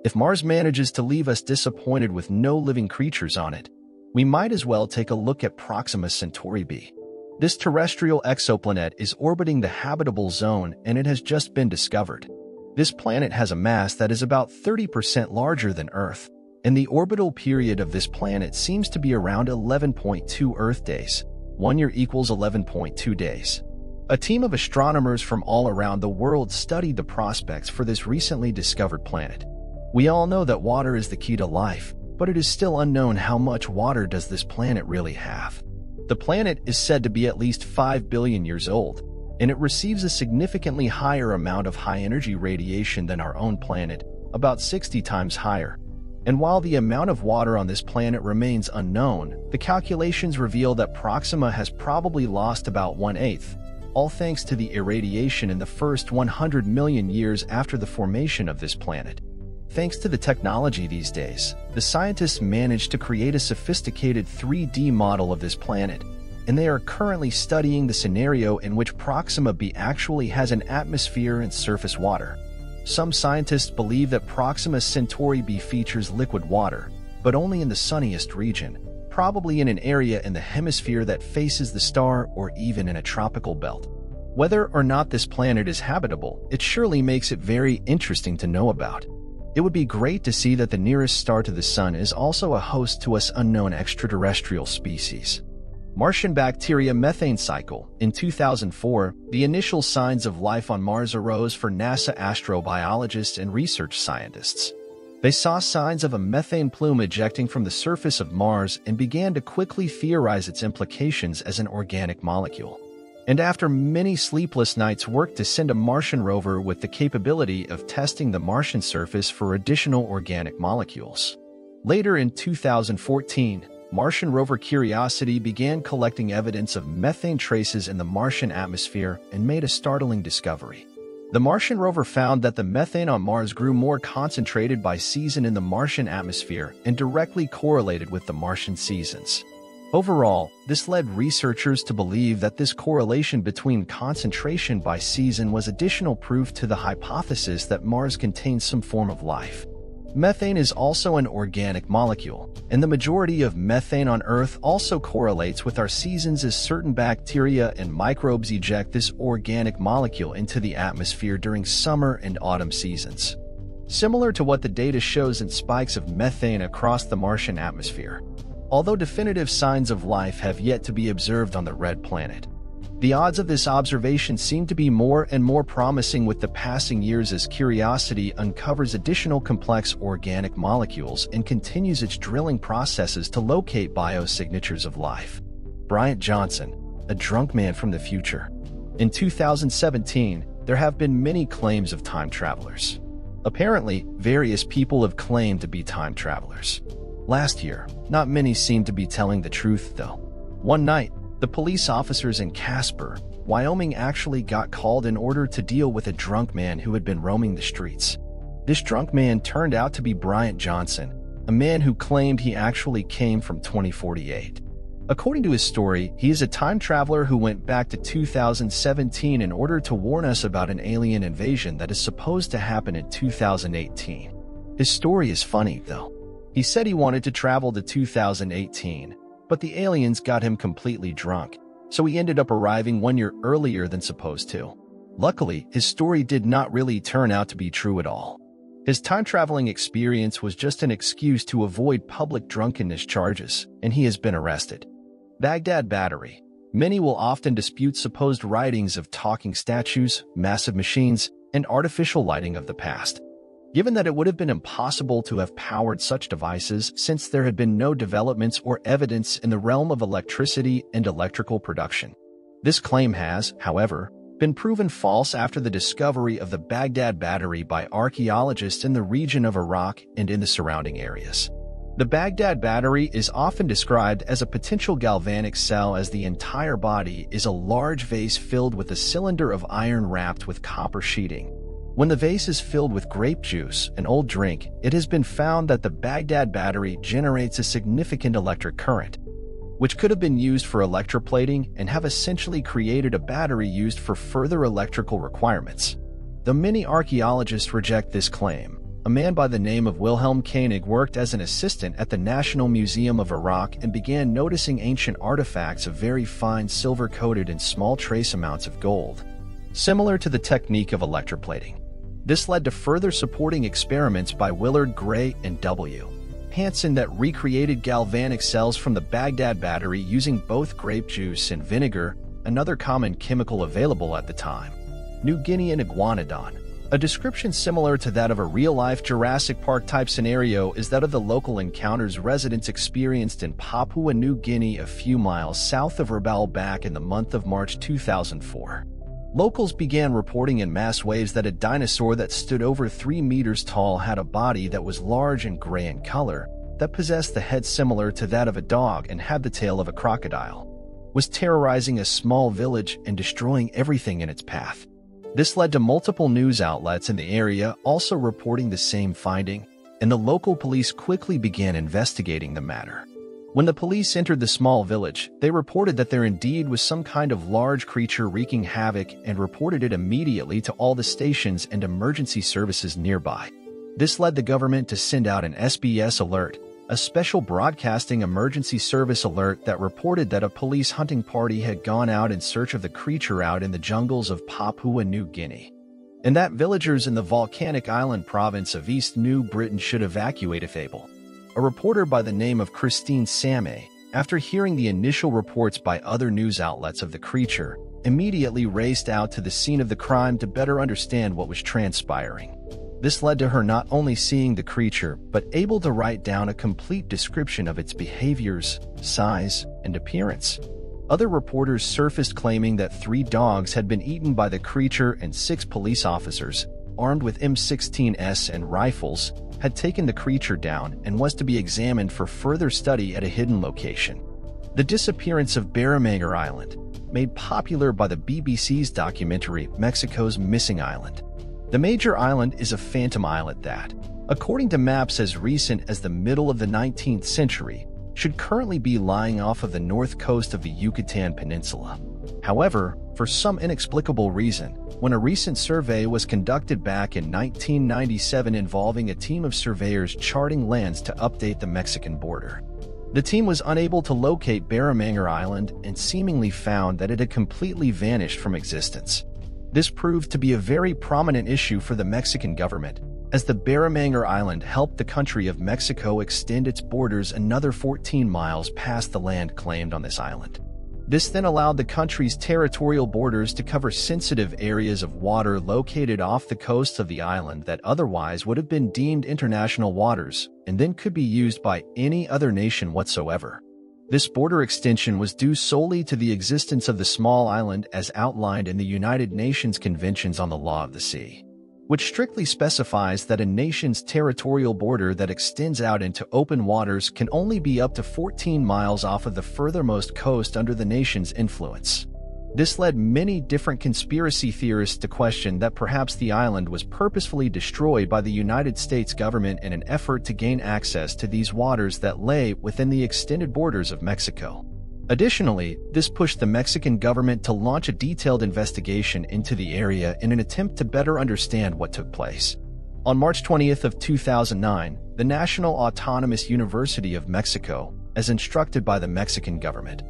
A: If Mars manages to leave us disappointed with no living creatures on it, we might as well take a look at Proxima Centauri b. This terrestrial exoplanet is orbiting the habitable zone and it has just been discovered. This planet has a mass that is about 30% larger than Earth, and the orbital period of this planet seems to be around 11.2 Earth days. 1 year equals 11.2 days. A team of astronomers from all around the world studied the prospects for this recently discovered planet. We all know that water is the key to life, but it is still unknown how much water does this planet really have. The planet is said to be at least 5 billion years old, and it receives a significantly higher amount of high-energy radiation than our own planet, about 60 times higher. And while the amount of water on this planet remains unknown, the calculations reveal that Proxima has probably lost about 1/8, all thanks to the irradiation in the first 100 million years after the formation of this planet. Thanks to the technology these days, the scientists managed to create a sophisticated 3D model of this planet, and they are currently studying the scenario in which Proxima b actually has an atmosphere and surface water. Some scientists believe that Proxima Centauri b features liquid water, but only in the sunniest region, probably in an area in the hemisphere that faces the star or even in a tropical belt. Whether or not this planet is habitable, it surely makes it very interesting to know about. It would be great to see that the nearest star to the Sun is also a host to us unknown extraterrestrial species. Martian bacteria methane cycle. In 2004, the initial signs of life on Mars arose for NASA astrobiologists and research scientists. They saw signs of a methane plume ejecting from the surface of Mars and began to quickly theorize its implications as an organic molecule. And after many sleepless nights, worked to send a Martian rover with the capability of testing the Martian surface for additional organic molecules. Later in 2014, Martian rover Curiosity began collecting evidence of methane traces in the Martian atmosphere and made a startling discovery. The Martian rover found that the methane on Mars grew more concentrated by season in the Martian atmosphere and directly correlated with the Martian seasons. Overall, this led researchers to believe that this correlation between concentration by season was additional proof to the hypothesis that Mars contains some form of life. Methane is also an organic molecule, and the majority of methane on Earth also correlates with our seasons as certain bacteria and microbes eject this organic molecule into the atmosphere during summer and autumn seasons. Similar to what the data shows in spikes of methane across the Martian atmosphere. Although definitive signs of life have yet to be observed on the red planet, the odds of this observation seem to be more and more promising with the passing years as Curiosity uncovers additional complex organic molecules and continues its drilling processes to locate biosignatures of life. Bryant Johnson, a drunk man from the future. In 2017, there have been many claims of time travelers. Apparently, various people have claimed to be time travelers. Last year, not many seemed to be telling the truth, though. One night, the police officers in Casper, Wyoming actually got called in order to deal with a drunk man who had been roaming the streets. This drunk man turned out to be Bryant Johnson, a man who claimed he actually came from 2048. According to his story, he is a time traveler who went back to 2017 in order to warn us about an alien invasion that is supposed to happen in 2018. His story is funny, though. He said he wanted to travel to 2018, but the aliens got him completely drunk, so he ended up arriving 1 year earlier than supposed to. Luckily, his story did not really turn out to be true at all. His time-traveling experience was just an excuse to avoid public drunkenness charges, and he has been arrested. Baghdad Battery. Many will often dispute supposed writings of talking statues, massive machines, and artificial lighting of the past, given that it would have been impossible to have powered such devices since there had been no developments or evidence in the realm of electricity and electrical production. This claim has, however, been proven false after the discovery of the Baghdad Battery by archaeologists in the region of Iraq and in the surrounding areas. The Baghdad Battery is often described as a potential galvanic cell, as the entire body is a large vase filled with a cylinder of iron wrapped with copper sheeting. When the vase is filled with grape juice, an old drink, it has been found that the Baghdad Battery generates a significant electric current, which could have been used for electroplating and have essentially created a battery used for further electrical requirements. Though many archaeologists reject this claim, a man by the name of Wilhelm Koenig worked as an assistant at the National Museum of Iraq and began noticing ancient artifacts of very fine silver-coated and small trace amounts of gold, similar to the technique of electroplating. This led to further supporting experiments by Willard Gray and W. Hansen that recreated galvanic cells from the Baghdad Battery using both grape juice and vinegar, another common chemical available at the time. New Guinean iguanodon. A description similar to that of a real-life Jurassic Park-type scenario is that of the local encounters residents experienced in Papua New Guinea a few miles south of Rabaul back in the month of March 2004. Locals began reporting in mass waves that a dinosaur that stood over 3 meters tall had a body that was large and gray in color, that possessed the head similar to that of a dog and had the tail of a crocodile, was terrorizing a small village and destroying everything in its path. This led to multiple news outlets in the area also reporting the same finding, and the local police quickly began investigating the matter. When the police entered the small village, they reported that there indeed was some kind of large creature wreaking havoc and reported it immediately to all the stations and emergency services nearby. This led the government to send out an SBS alert, a special broadcasting emergency service alert that reported that a police hunting party had gone out in search of the creature out in the jungles of Papua New Guinea, and that villagers in the volcanic island province of East New Britain should evacuate if able. A reporter by the name of Christine Samé, after hearing the initial reports by other news outlets of the creature, immediately raced out to the scene of the crime to better understand what was transpiring. This led to her not only seeing the creature, but able to write down a complete description of its behaviors, size, and appearance. Other reporters surfaced claiming that 3 dogs had been eaten by the creature and 6 police officers, armed with M16s and rifles, had taken the creature down and was to be examined for further study at a hidden location. The disappearance of Baramanger Island, made popular by the BBC's documentary Mexico's Missing Island. The major island is a phantom islet that, according to maps as recent as the middle of the 19th century, should currently be lying off of the north coast of the Yucatan Peninsula. However, for some inexplicable reason, when a recent survey was conducted back in 1997 involving a team of surveyors charting lands to update the Mexican border, the team was unable to locate Baramanger Island and seemingly found that it had completely vanished from existence. This proved to be a very prominent issue for the Mexican government, as the Baramanger Island helped the country of Mexico extend its borders another 14 miles past the land claimed on this island. This then allowed the country's territorial borders to cover sensitive areas of water located off the coast of the island that otherwise would have been deemed international waters and then could be used by any other nation whatsoever. This border extension was due solely to the existence of the small island as outlined in the United Nations Conventions on the Law of the Sea, which strictly specifies that a nation's territorial border that extends out into open waters can only be up to 14 miles off of the furthermost coast under the nation's influence. This led many different conspiracy theorists to question that perhaps the island was purposefully destroyed by the United States government in an effort to gain access to these waters that lay within the extended borders of Mexico. Additionally, this pushed the Mexican government to launch a detailed investigation into the area in an attempt to better understand what took place. On March 20th of 2009, the National Autonomous University of Mexico, as instructed by the Mexican government,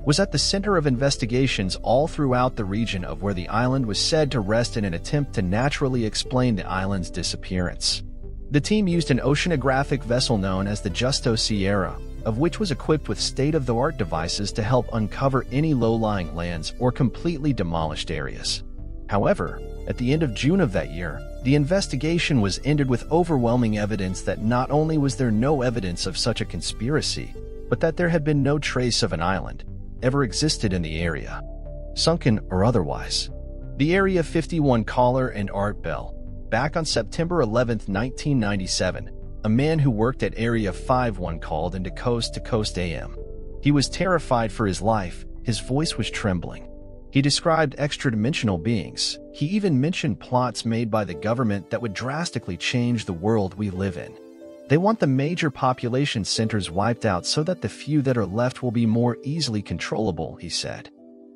A: was at the center of investigations all throughout the region of where the island was said to rest in an attempt to naturally explain the island's disappearance. The team used an oceanographic vessel known as the Justo Sierra, of which was equipped with state-of-the-art devices to help uncover any low-lying lands or completely demolished areas. However, at the end of June of that year, the investigation was ended with overwhelming evidence that not only was there no evidence of such a conspiracy, but that there had been no trace of an island ever existed in the area, sunken or otherwise. The Area 51 caller and Art Bell. Back on September 11, 1997, a man who worked at Area 51 called into Coast to Coast AM. He was terrified for his life, his voice was trembling. He described extra-dimensional beings. He even mentioned plots made by the government that would drastically change the world we live in. They want the major population centers wiped out so that the few that are left will be more easily controllable, he said.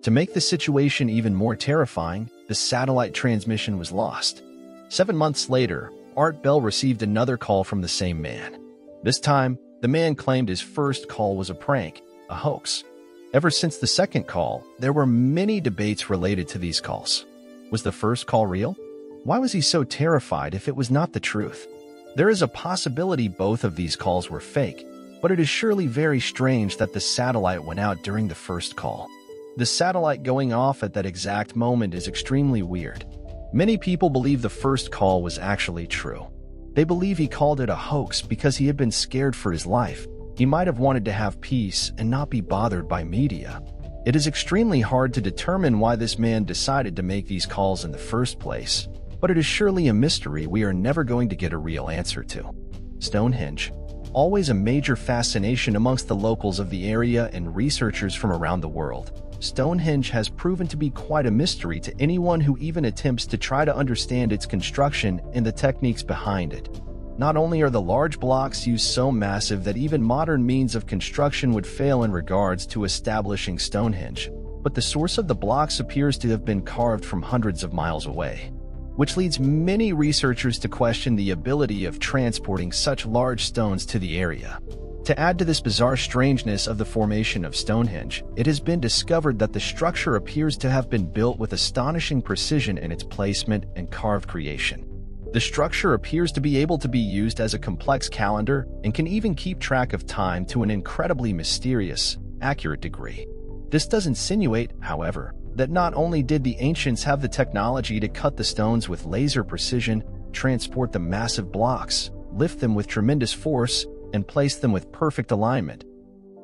A: To make the situation even more terrifying, the satellite transmission was lost. 7 months later, Art Bell received another call from the same man. This time, the man claimed his first call was a prank, a hoax. Ever since the second call, there were many debates related to these calls. Was the first call real? Why was he so terrified if it was not the truth? There is a possibility both of these calls were fake, but it is surely very strange that the satellite went out during the first call. The satellite going off at that exact moment is extremely weird. Many people believe the first call was actually true. They believe he called it a hoax because he had been scared for his life. He might have wanted to have peace and not be bothered by media. It is extremely hard to determine why this man decided to make these calls in the first place, but it is surely a mystery we are never going to get a real answer to. Stonehenge. Always a major fascination amongst the locals of the area and researchers from around the world, Stonehenge has proven to be quite a mystery to anyone who even attempts to try to understand its construction and the techniques behind it. Not only are the large blocks used so massive that even modern means of construction would fail in regards to establishing Stonehenge, but the source of the blocks appears to have been carved from hundreds of miles away, which leads many researchers to question the ability of transporting such large stones to the area. To add to this bizarre strangeness of the formation of Stonehenge, it has been discovered that the structure appears to have been built with astonishing precision in its placement and carved creation. The structure appears to be able to be used as a complex calendar and can even keep track of time to an incredibly mysterious, accurate degree. This does insinuate, however, that not only did the ancients have the technology to cut the stones with laser precision, transport the massive blocks, lift them with tremendous force, and place them with perfect alignment,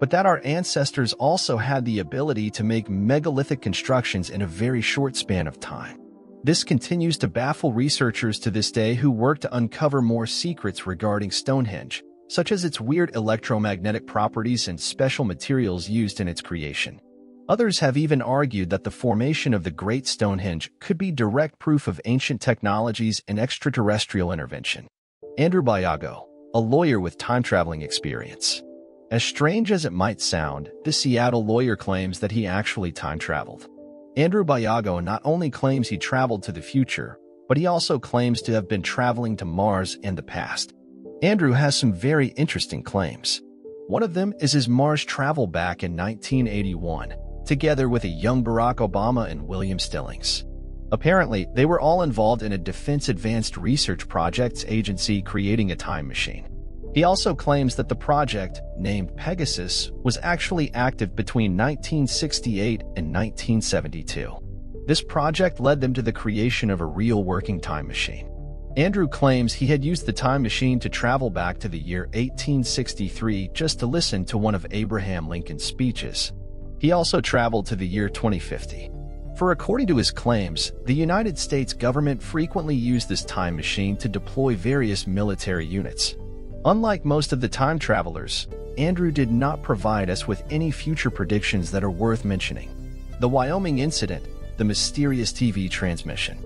A: but that our ancestors also had the ability to make megalithic constructions in a very short span of time. This continues to baffle researchers to this day who work to uncover more secrets regarding Stonehenge, such as its weird electromagnetic properties and special materials used in its creation. Others have even argued that the formation of the Great Stonehenge could be direct proof of ancient technologies and extraterrestrial intervention. Andrew Biago, a lawyer with time-traveling experience. As strange as it might sound, this Seattle lawyer claims that he actually time-traveled. Andrew Biago not only claims he traveled to the future, but he also claims to have been traveling to Mars and the past. Andrew has some very interesting claims. One of them is his Mars travel back in 1981, together with a young Barack Obama and William Stillings. Apparently, they were all involved in a Defense Advanced Research Projects agency creating a time machine. He also claims that the project, named Pegasus, was actually active between 1968 and 1972. This project led them to the creation of a real working time machine. Andrew claims he had used the time machine to travel back to the year 1863 just to listen to one of Abraham Lincoln's speeches. He also traveled to the year 2050. For according to his claims, the United States government frequently used this time machine to deploy various military units. Unlike most of the time travelers, Andrew did not provide us with any future predictions that are worth mentioning. The Wyoming incident, the mysterious TV transmission.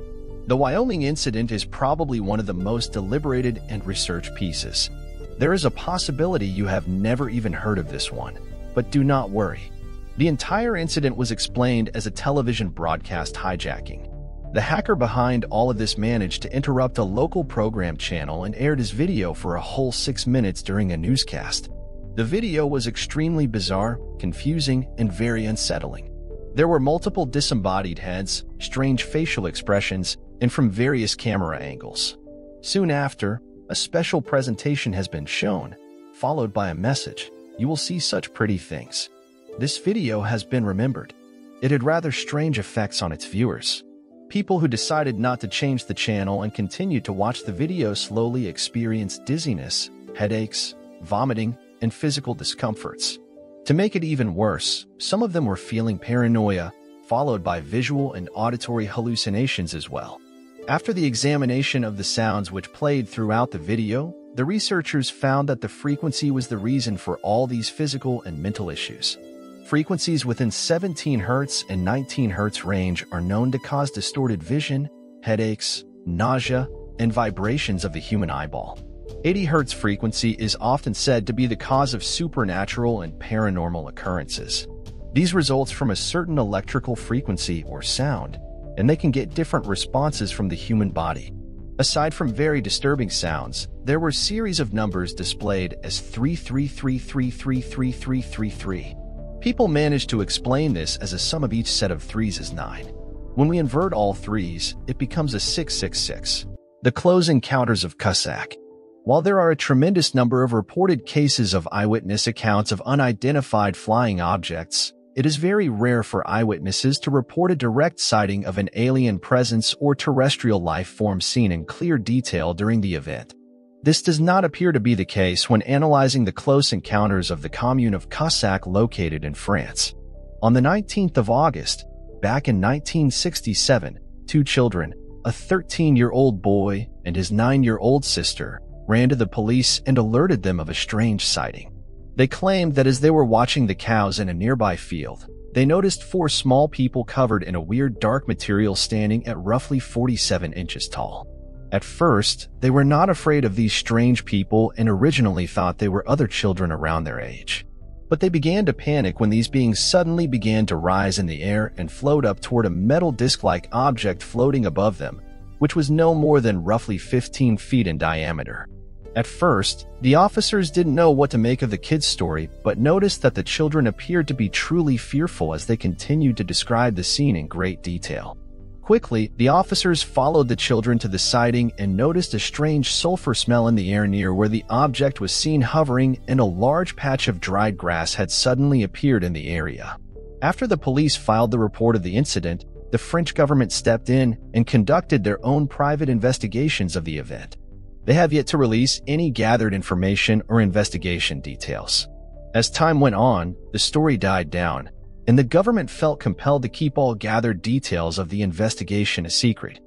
A: The Wyoming incident is probably one of the most deliberated and researched pieces. There is a possibility you have never even heard of this one, but do not worry. The entire incident was explained as a television broadcast hijacking. The hacker behind all of this managed to interrupt a local program channel and aired his video for a whole 6 minutes during a newscast. The video was extremely bizarre, confusing, and very unsettling. There were multiple disembodied heads, strange facial expressions, and from various camera angles. Soon after, a special presentation has been shown, followed by a message. You will see such pretty things. This video has been remembered. It had rather strange effects on its viewers. People who decided not to change the channel and continued to watch the video slowly experienced dizziness, headaches, vomiting, and physical discomforts. To make it even worse, some of them were feeling paranoia, followed by visual and auditory hallucinations as well. After the examination of the sounds which played throughout the video, the researchers found that the frequency was the reason for all these physical and mental issues. Frequencies within 17 Hz and 19 Hz range are known to cause distorted vision, headaches, nausea, and vibrations of the human eyeball. 80 Hz frequency is often said to be the cause of supernatural and paranormal occurrences. These results from a certain electrical frequency or sound, and they can get different responses from the human body. Aside from very disturbing sounds, there were series of numbers displayed as 3333333333. People managed to explain this as a sum of each set of threes is 9. When we invert all threes, it becomes a 666. The Close Encounters of Cossack. While there are a tremendous number of reported cases of eyewitness accounts of unidentified flying objects, it is very rare for eyewitnesses to report a direct sighting of an alien presence or terrestrial life form seen in clear detail during the event. This does not appear to be the case when analyzing the close encounters of the commune of Cossack located in France. On the 19th of August, back in 1967, two children, a 13-year-old boy and his 9-year-old sister, ran to the police and alerted them of a strange sighting. They claimed that as they were watching the cows in a nearby field, they noticed four small people covered in a weird dark material standing at roughly 47 inches tall. At first, they were not afraid of these strange people and originally thought they were other children around their age. But they began to panic when these beings suddenly began to rise in the air and float up toward a metal disc-like object floating above them, which was no more than roughly 15 feet in diameter. At first, the officers didn't know what to make of the kids' story, but noticed that the children appeared to be truly fearful as they continued to describe the scene in great detail. Quickly, the officers followed the children to the sighting and noticed a strange sulfur smell in the air near where the object was seen hovering, and a large patch of dried grass had suddenly appeared in the area. After the police filed the report of the incident, the French government stepped in and conducted their own private investigations of the event. They have yet to release any gathered information or investigation details. As time went on, the story died down, and the government felt compelled to keep all gathered details of the investigation a secret,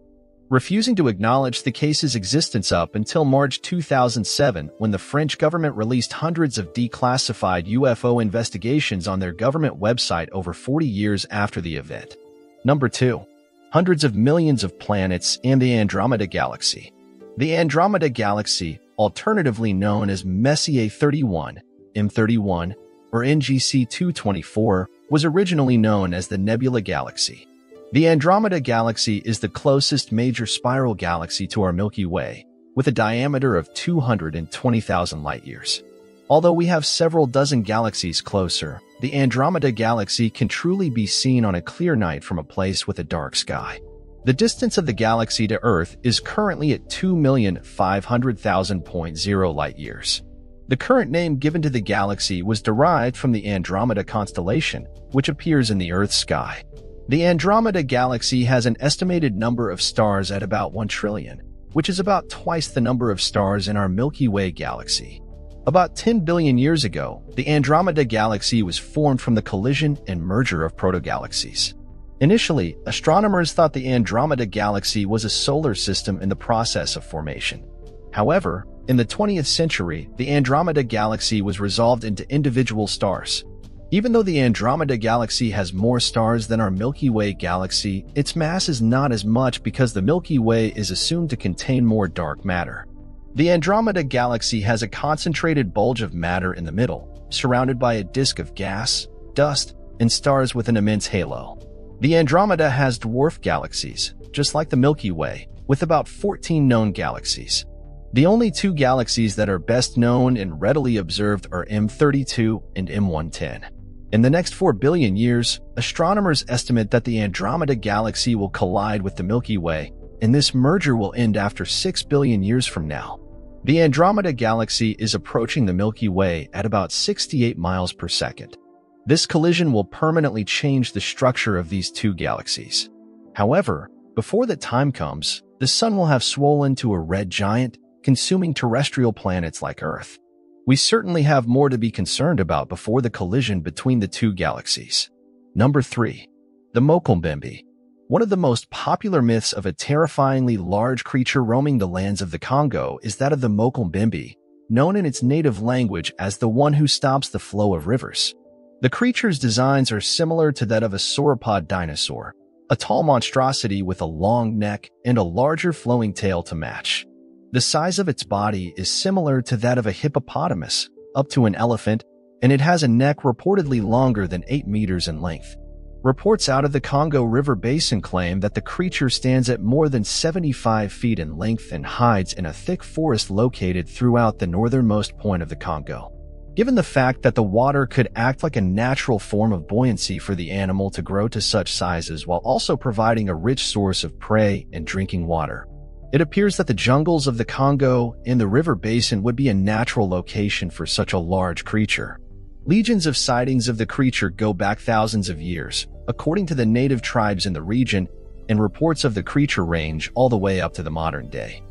A: refusing to acknowledge the case's existence up until March 2007, when the French government released hundreds of declassified UFO investigations on their government website over 40 years after the event. Number 2. Hundreds of millions of planets and the Andromeda Galaxy. The Andromeda Galaxy, alternatively known as Messier 31, M31, or NGC 224, was originally known as the Nebula Galaxy. The Andromeda Galaxy is the closest major spiral galaxy to our Milky Way, with a diameter of 220,000 light-years. Although we have several dozen galaxies closer, the Andromeda Galaxy can truly be seen on a clear night from a place with a dark sky. The distance of the galaxy to Earth is currently at 2,500,000.0 light-years. The current name given to the galaxy was derived from the Andromeda constellation, which appears in the Earth's sky. The Andromeda Galaxy has an estimated number of stars at about 1 trillion, which is about twice the number of stars in our Milky Way galaxy. About 10 billion years ago, the Andromeda Galaxy was formed from the collision and merger of protogalaxies. Initially, astronomers thought the Andromeda Galaxy was a solar system in the process of formation. However, in the 20th century, the Andromeda Galaxy was resolved into individual stars. Even though the Andromeda Galaxy has more stars than our Milky Way galaxy, its mass is not as much because the Milky Way is assumed to contain more dark matter. The Andromeda Galaxy has a concentrated bulge of matter in the middle, surrounded by a disk of gas, dust, and stars with an immense halo. The Andromeda has dwarf galaxies, just like the Milky Way, with about 14 known galaxies. The only two galaxies that are best known and readily observed are M32 and M110. In the next 4 billion years, astronomers estimate that the Andromeda Galaxy will collide with the Milky Way, and this merger will end after 6 billion years from now. The Andromeda Galaxy is approaching the Milky Way at about 68 miles per second. This collision will permanently change the structure of these two galaxies. However, before that time comes, the Sun will have swollen to a red giant, consuming terrestrial planets like Earth. We certainly have more to be concerned about before the collision between the two galaxies. Number 3. The Mokombembe. One of the most popular myths of a terrifyingly large creature roaming the lands of the Congo is that of the Mokombembe, known in its native language as the one who stops the flow of rivers. The creature's designs are similar to that of a sauropod dinosaur, a tall monstrosity with a long neck and a larger flowing tail to match. The size of its body is similar to that of a hippopotamus, up to an elephant, and it has a neck reportedly longer than 8 meters in length. Reports out of the Congo River Basin claim that the creature stands at more than 75 feet in length and hides in a thick forest located throughout the northernmost point of the Congo. Given the fact that the water could act like a natural form of buoyancy for the animal to grow to such sizes while also providing a rich source of prey and drinking water, it appears that the jungles of the Congo and the river basin would be a natural location for such a large creature. Legions of sightings of the creature go back thousands of years, according to the native tribes in the region, and reports of the creature range all the way up to the modern day,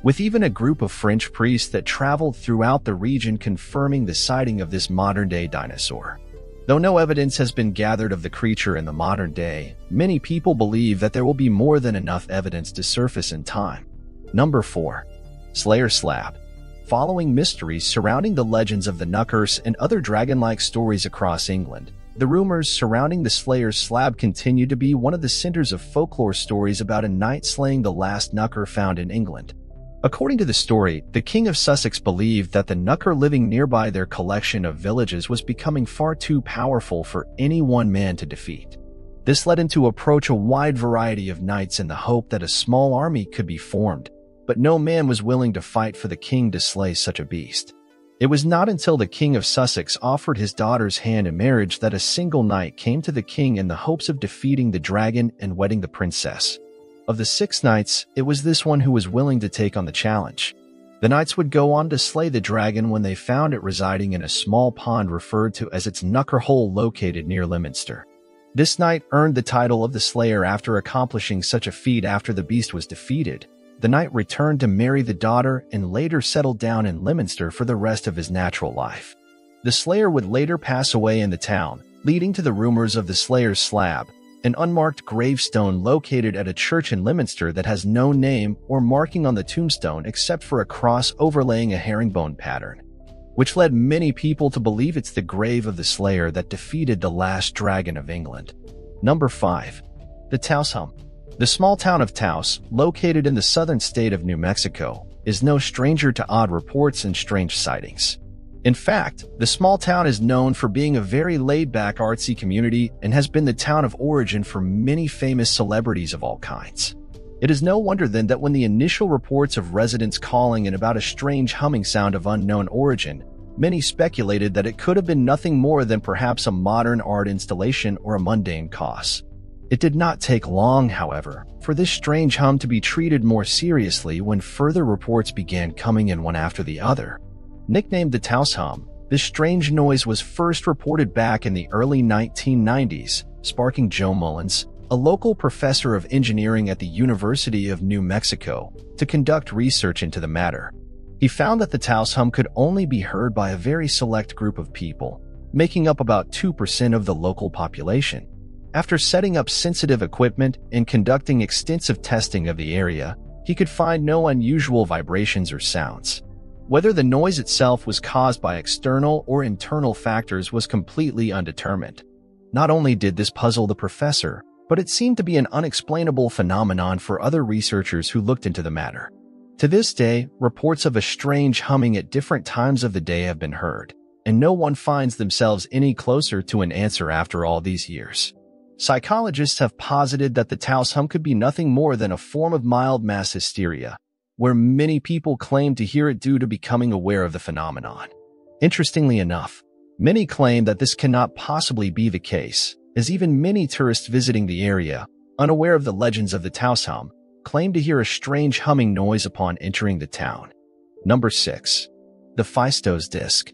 A: with even a group of French priests that traveled throughout the region confirming the sighting of this modern-day dinosaur. Though no evidence has been gathered of the creature in the modern day, many people believe that there will be more than enough evidence to surface in time. Number 4. Slayer Slab. Following mysteries surrounding the legends of the Knuckers and other dragon-like stories across England, the rumors surrounding the Slayer's Slab continue to be one of the centers of folklore stories about a knight slaying the last Knucker found in England. According to the story, the King of Sussex believed that the Knucker living nearby their collection of villages was becoming far too powerful for any one man to defeat. This led him to approach a wide variety of knights in the hope that a small army could be formed, but no man was willing to fight for the king to slay such a beast. It was not until the King of Sussex offered his daughter's hand in marriage that a single knight came to the king in the hopes of defeating the dragon and wedding the princess. Of the 6 knights, it was this one who was willing to take on the challenge. The knights would go on to slay the dragon when they found it residing in a small pond referred to as its Knucker Hole located near Leominster. This knight earned the title of the Slayer after accomplishing such a feat after the beast was defeated. The knight returned to marry the daughter and later settled down in Leominster for the rest of his natural life. The Slayer would later pass away in the town, leading to the rumors of the Slayer's Slab, an unmarked gravestone located at a church in Leominster that has no name or marking on the tombstone except for a cross overlaying a herringbone pattern, which led many people to believe it's the grave of the Slayer that defeated the last dragon of England. Number 5. The Taos Hump. The small town of Taos, located in the southern state of New Mexico, is no stranger to odd reports and strange sightings. In fact, the small town is known for being a very laid-back artsy community and has been the town of origin for many famous celebrities of all kinds. It is no wonder then that when the initial reports of residents calling in about a strange humming sound of unknown origin, many speculated that it could have been nothing more than perhaps a modern art installation or a mundane cause. It did not take long, however, for this strange hum to be treated more seriously when further reports began coming in one after the other. Nicknamed the Taos Hum, this strange noise was first reported back in the early 1990s, sparking Joe Mullins, a local professor of engineering at the University of New Mexico, to conduct research into the matter. He found that the Taos Hum could only be heard by a very select group of people, making up about 2% of the local population. After setting up sensitive equipment and conducting extensive testing of the area, he could find no unusual vibrations or sounds. Whether the noise itself was caused by external or internal factors was completely undetermined. Not only did this puzzle the professor, but it seemed to be an unexplainable phenomenon for other researchers who looked into the matter. To this day, reports of a strange humming at different times of the day have been heard, and no one finds themselves any closer to an answer after all these years. Psychologists have posited that the Taos Hum could be nothing more than a form of mild mass hysteria, where many people claim to hear it due to becoming aware of the phenomenon. Interestingly enough, many claim that this cannot possibly be the case, as even many tourists visiting the area, unaware of the legends of the Taos Hum, claim to hear a strange humming noise upon entering the town. Number 6. The Phaistos Disc.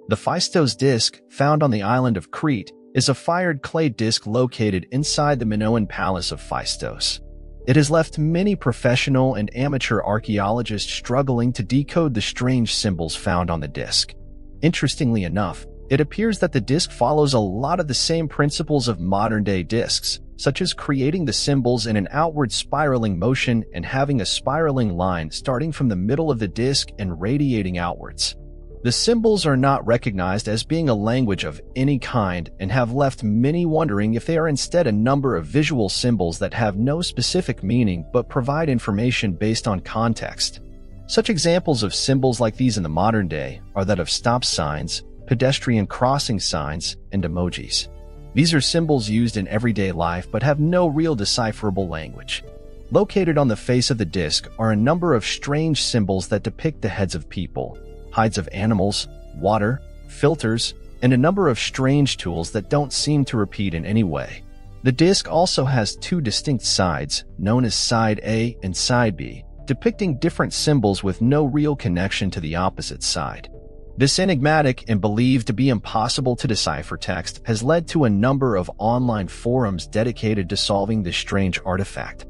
A: The Phaistos Disc, found on the island of Crete, is a fired clay disc located inside the Minoan Palace of Phaistos. It has left many professional and amateur archaeologists struggling to decode the strange symbols found on the disc. Interestingly enough, it appears that the disc follows a lot of the same principles of modern-day discs, such as creating the symbols in an outward spiraling motion and having a spiraling line starting from the middle of the disc and radiating outwards. The symbols are not recognized as being a language of any kind and have left many wondering if they are instead a number of visual symbols that have no specific meaning but provide information based on context. Such examples of symbols like these in the modern day are that of stop signs, pedestrian crossing signs, and emojis. These are symbols used in everyday life but have no real decipherable language. Located on the face of the disc are a number of strange symbols that depict the heads of people, hides of animals, water, filters, and a number of strange tools that don't seem to repeat in any way. The disc also has 2 distinct sides, known as Side A and Side B, depicting different symbols with no real connection to the opposite side. This enigmatic and believed to be impossible to decipher text has led to a number of online forums dedicated to solving this strange artifact,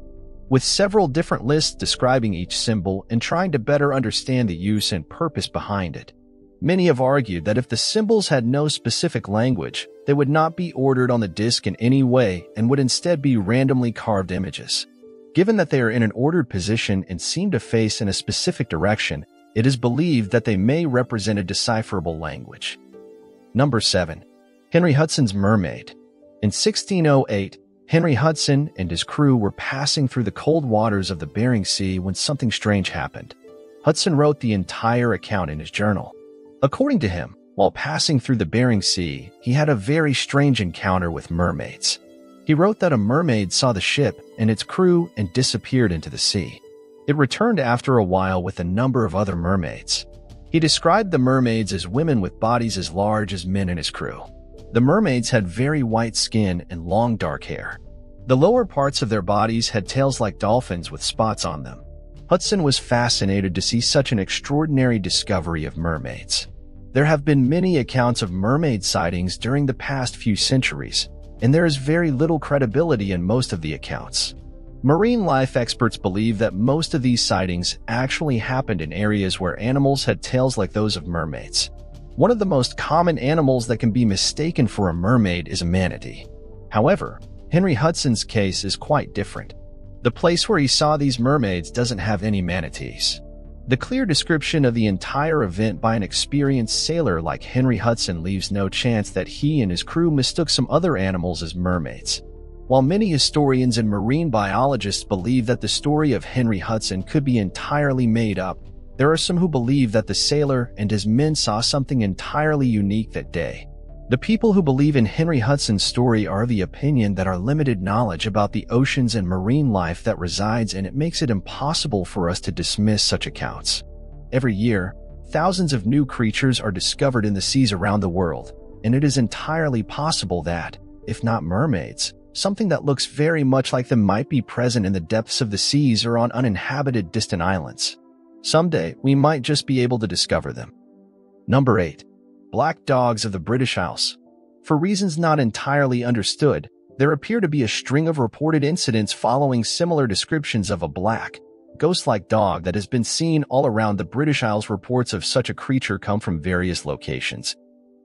A: with several different lists describing each symbol and trying to better understand the use and purpose behind it. Many have argued that if the symbols had no specific language, they would not be ordered on the disc in any way and would instead be randomly carved images. Given that they are in an ordered position and seem to face in a specific direction, it is believed that they may represent a decipherable language. Number 7. Henry Hudson's Mermaid. In 1608, Henry Hudson and his crew were passing through the cold waters of the Bering Sea when something strange happened. Hudson wrote the entire account in his journal. According to him, while passing through the Bering Sea, he had a very strange encounter with mermaids. He wrote that a mermaid saw the ship and its crew and disappeared into the sea. It returned after a while with a number of other mermaids. He described the mermaids as women with bodies as large as men in his crew. The mermaids had very white skin and long dark hair. The lower parts of their bodies had tails like dolphins with spots on them. Hudson was fascinated to see such an extraordinary discovery of mermaids. There have been many accounts of mermaid sightings during the past few centuries, and there is very little credibility in most of the accounts. Marine life experts believe that most of these sightings actually happened in areas where animals had tails like those of mermaids. One of the most common animals that can be mistaken for a mermaid is a manatee. However, Henry Hudson's case is quite different. The place where he saw these mermaids doesn't have any manatees. The clear description of the entire event by an experienced sailor like Henry Hudson leaves no chance that he and his crew mistook some other animals as mermaids. While many historians and marine biologists believe that the story of Henry Hudson could be entirely made up, there are some who believe that the sailor and his men saw something entirely unique that day. The people who believe in Henry Hudson's story are of the opinion that our limited knowledge about the oceans and marine life that resides in it makes it impossible for us to dismiss such accounts. Every year, thousands of new creatures are discovered in the seas around the world, and it is entirely possible that, if not mermaids, something that looks very much like them might be present in the depths of the seas or on uninhabited distant islands. Someday, we might just be able to discover them. Number 8. Black dogs of the British Isles. For reasons not entirely understood, there appear to be a string of reported incidents following similar descriptions of a black, ghost-like dog that has been seen all around the British Isles. Reports of such a creature come from various locations,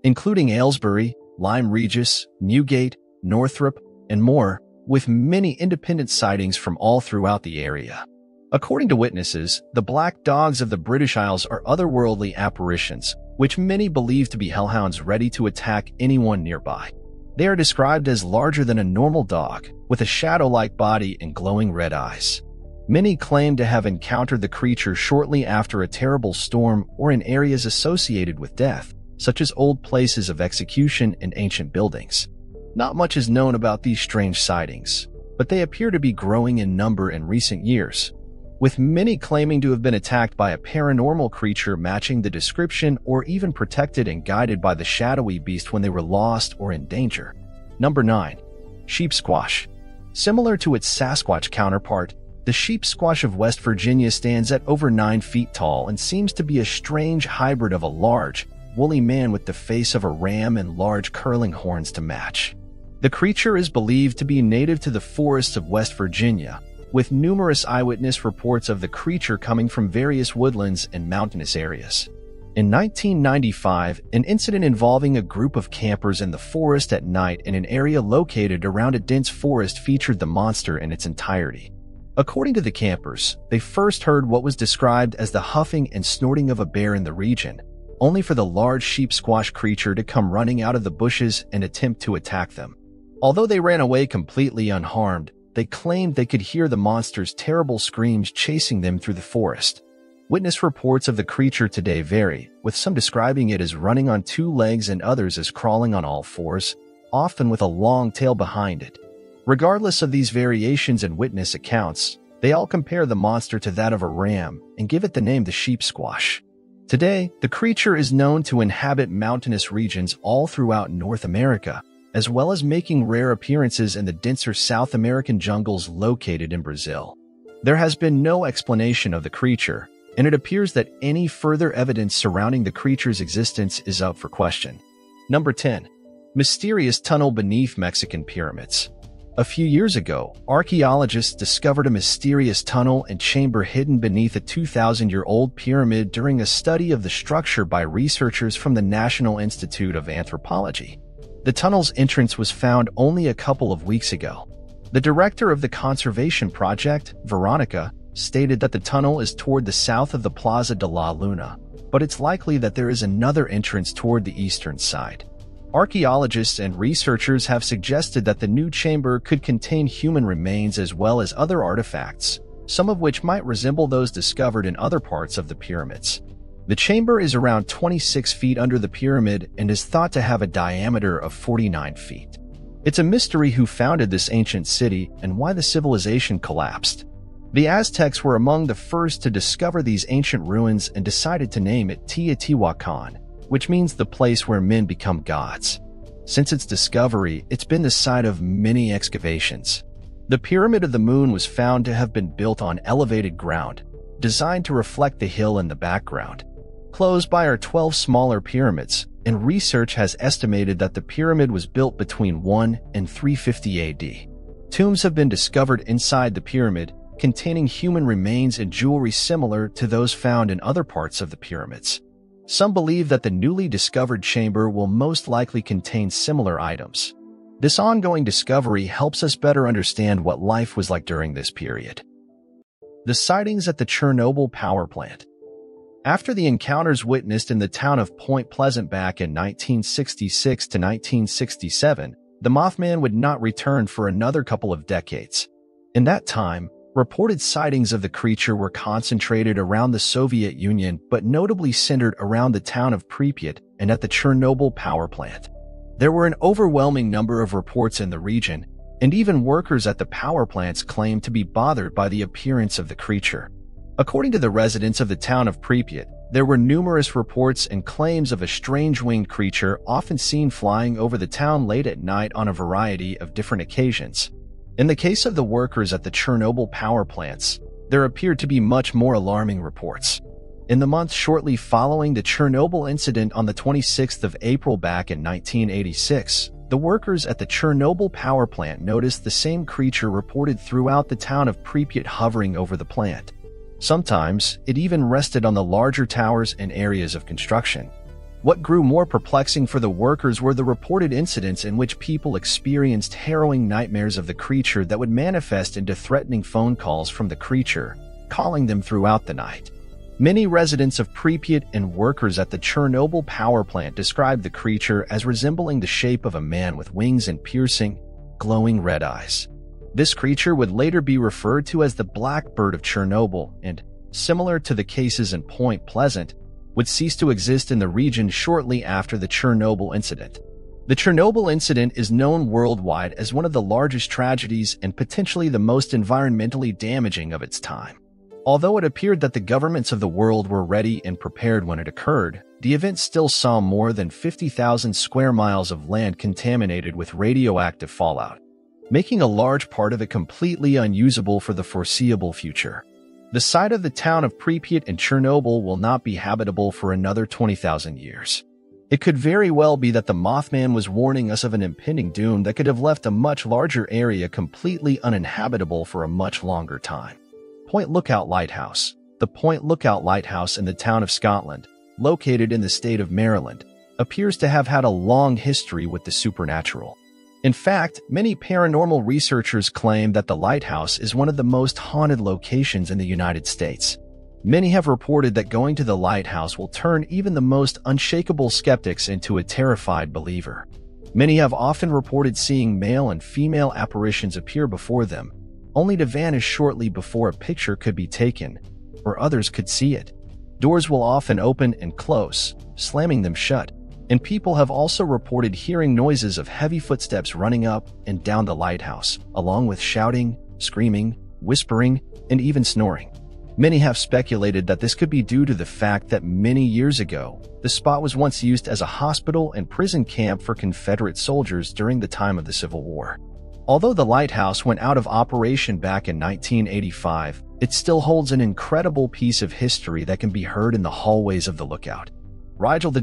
A: including Aylesbury, Lyme Regis, Newgate, Northrop, and more, with many independent sightings from all throughout the area. According to witnesses, the black dogs of the British Isles are otherworldly apparitions, which many believe to be hellhounds ready to attack anyone nearby. They are described as larger than a normal dog, with a shadow-like body and glowing red eyes. Many claim to have encountered the creature shortly after a terrible storm or in areas associated with death, such as old places of execution and ancient buildings. Not much is known about these strange sightings, but they appear to be growing in number in recent years, with many claiming to have been attacked by a paranormal creature matching the description or even protected and guided by the shadowy beast when they were lost or in danger. Number 9. Sheep Squash. Similar to its Sasquatch counterpart, the sheep squash of West Virginia stands at over 9 feet tall and seems to be a strange hybrid of a large, woolly man with the face of a ram and large curling horns to match. The creature is believed to be native to the forests of West Virginia, with numerous eyewitness reports of the creature coming from various woodlands and mountainous areas. In 1995, an incident involving a group of campers in the forest at night in an area located around a dense forest featured the monster in its entirety. According to the campers, they first heard what was described as the huffing and snorting of a bear in the region, only for the large sheep squash creature to come running out of the bushes and attempt to attack them. Although they ran away completely unharmed, they claimed they could hear the monster's terrible screams chasing them through the forest. Witness reports of the creature today vary, with some describing it as running on 2 legs and others as crawling on all 4s, often with a long tail behind it. Regardless of these variations in witness accounts, they all compare the monster to that of a ram and give it the name the sheep squash. Today, the creature is known to inhabit mountainous regions all throughout North America, as well as making rare appearances in the denser South American jungles located in Brazil. There has been no explanation of the creature, and it appears that any further evidence surrounding the creature's existence is up for question. Number 10. Mysterious tunnel beneath Mexican pyramids. A few years ago, archaeologists discovered a mysterious tunnel and chamber hidden beneath a 2,000-year-old pyramid during a study of the structure by researchers from the National Institute of Anthropology. The tunnel's entrance was found only a couple of weeks ago. The director of the conservation project, Veronica, stated that the tunnel is toward the south of the Plaza de la Luna, but it's likely that there is another entrance toward the eastern side. Archaeologists and researchers have suggested that the new chamber could contain human remains as well as other artifacts, some of which might resemble those discovered in other parts of the pyramids. The chamber is around 26 feet under the pyramid and is thought to have a diameter of 49 feet. It's a mystery who founded this ancient city and why the civilization collapsed. The Aztecs were among the first to discover these ancient ruins and decided to name it Teotihuacan, which means the place where men become gods. Since its discovery, it's been the site of many excavations. The Pyramid of the Moon was found to have been built on elevated ground, designed to reflect the hill in the background. Close by are 12 smaller pyramids, and research has estimated that the pyramid was built between 1 and 350 AD. Tombs have been discovered inside the pyramid, containing human remains and jewelry similar to those found in other parts of the pyramids. Some believe that the newly discovered chamber will most likely contain similar items. This ongoing discovery helps us better understand what life was like during this period. The sightings at the Chernobyl power plant. After the encounters witnessed in the town of Point Pleasant back in 1966 to 1967, the Mothman would not return for another couple of decades. In that time, reported sightings of the creature were concentrated around the Soviet Union, but notably centered around the town of Pripyat and at the Chernobyl power plant. There were an overwhelming number of reports in the region, and even workers at the power plants claimed to be bothered by the appearance of the creature. According to the residents of the town of Pripyat, there were numerous reports and claims of a strange winged creature often seen flying over the town late at night on a variety of different occasions. In the case of the workers at the Chernobyl power plants, there appeared to be much more alarming reports. In the months shortly following the Chernobyl incident on the 26th of April back in 1986, the workers at the Chernobyl power plant noticed the same creature reported throughout the town of Pripyat hovering over the plant. Sometimes, it even rested on the larger towers and areas of construction. What grew more perplexing for the workers were the reported incidents in which people experienced harrowing nightmares of the creature that would manifest into threatening phone calls from the creature, calling them throughout the night. Many residents of Pripyat and workers at the Chernobyl power plant described the creature as resembling the shape of a man with wings and piercing, glowing red eyes. This creature would later be referred to as the Black Bird of Chernobyl and, similar to the cases in Point Pleasant, would cease to exist in the region shortly after the Chernobyl incident. The Chernobyl incident is known worldwide as one of the largest tragedies and potentially the most environmentally damaging of its time. Although it appeared that the governments of the world were ready and prepared when it occurred, the event still saw more than 50,000 square miles of land contaminated with radioactive fallout, making a large part of it completely unusable for the foreseeable future. The site of the town of Pripyat and Chernobyl will not be habitable for another 20,000 years. It could very well be that the Mothman was warning us of an impending doom that could have left a much larger area completely uninhabitable for a much longer time. Point Lookout Lighthouse. The Point Lookout Lighthouse in the town of Scotland, located in the state of Maryland, appears to have had a long history with the supernatural. In fact, many paranormal researchers claim that the lighthouse is one of the most haunted locations in the United States. Many have reported that going to the lighthouse will turn even the most unshakable skeptics into a terrified believer. Many have often reported seeing male and female apparitions appear before them, only to vanish shortly before a picture could be taken, or others could see it. Doors will often open and close, slamming them shut. And people have also reported hearing noises of heavy footsteps running up and down the lighthouse, along with shouting, screaming, whispering, and even snoring. Many have speculated that this could be due to the fact that many years ago, the spot was once used as a hospital and prison camp for Confederate soldiers during the time of the Civil War. Although the lighthouse went out of operation back in 1985, it still holds an incredible piece of history that can be heard in the hallways of the lookout. Rigel the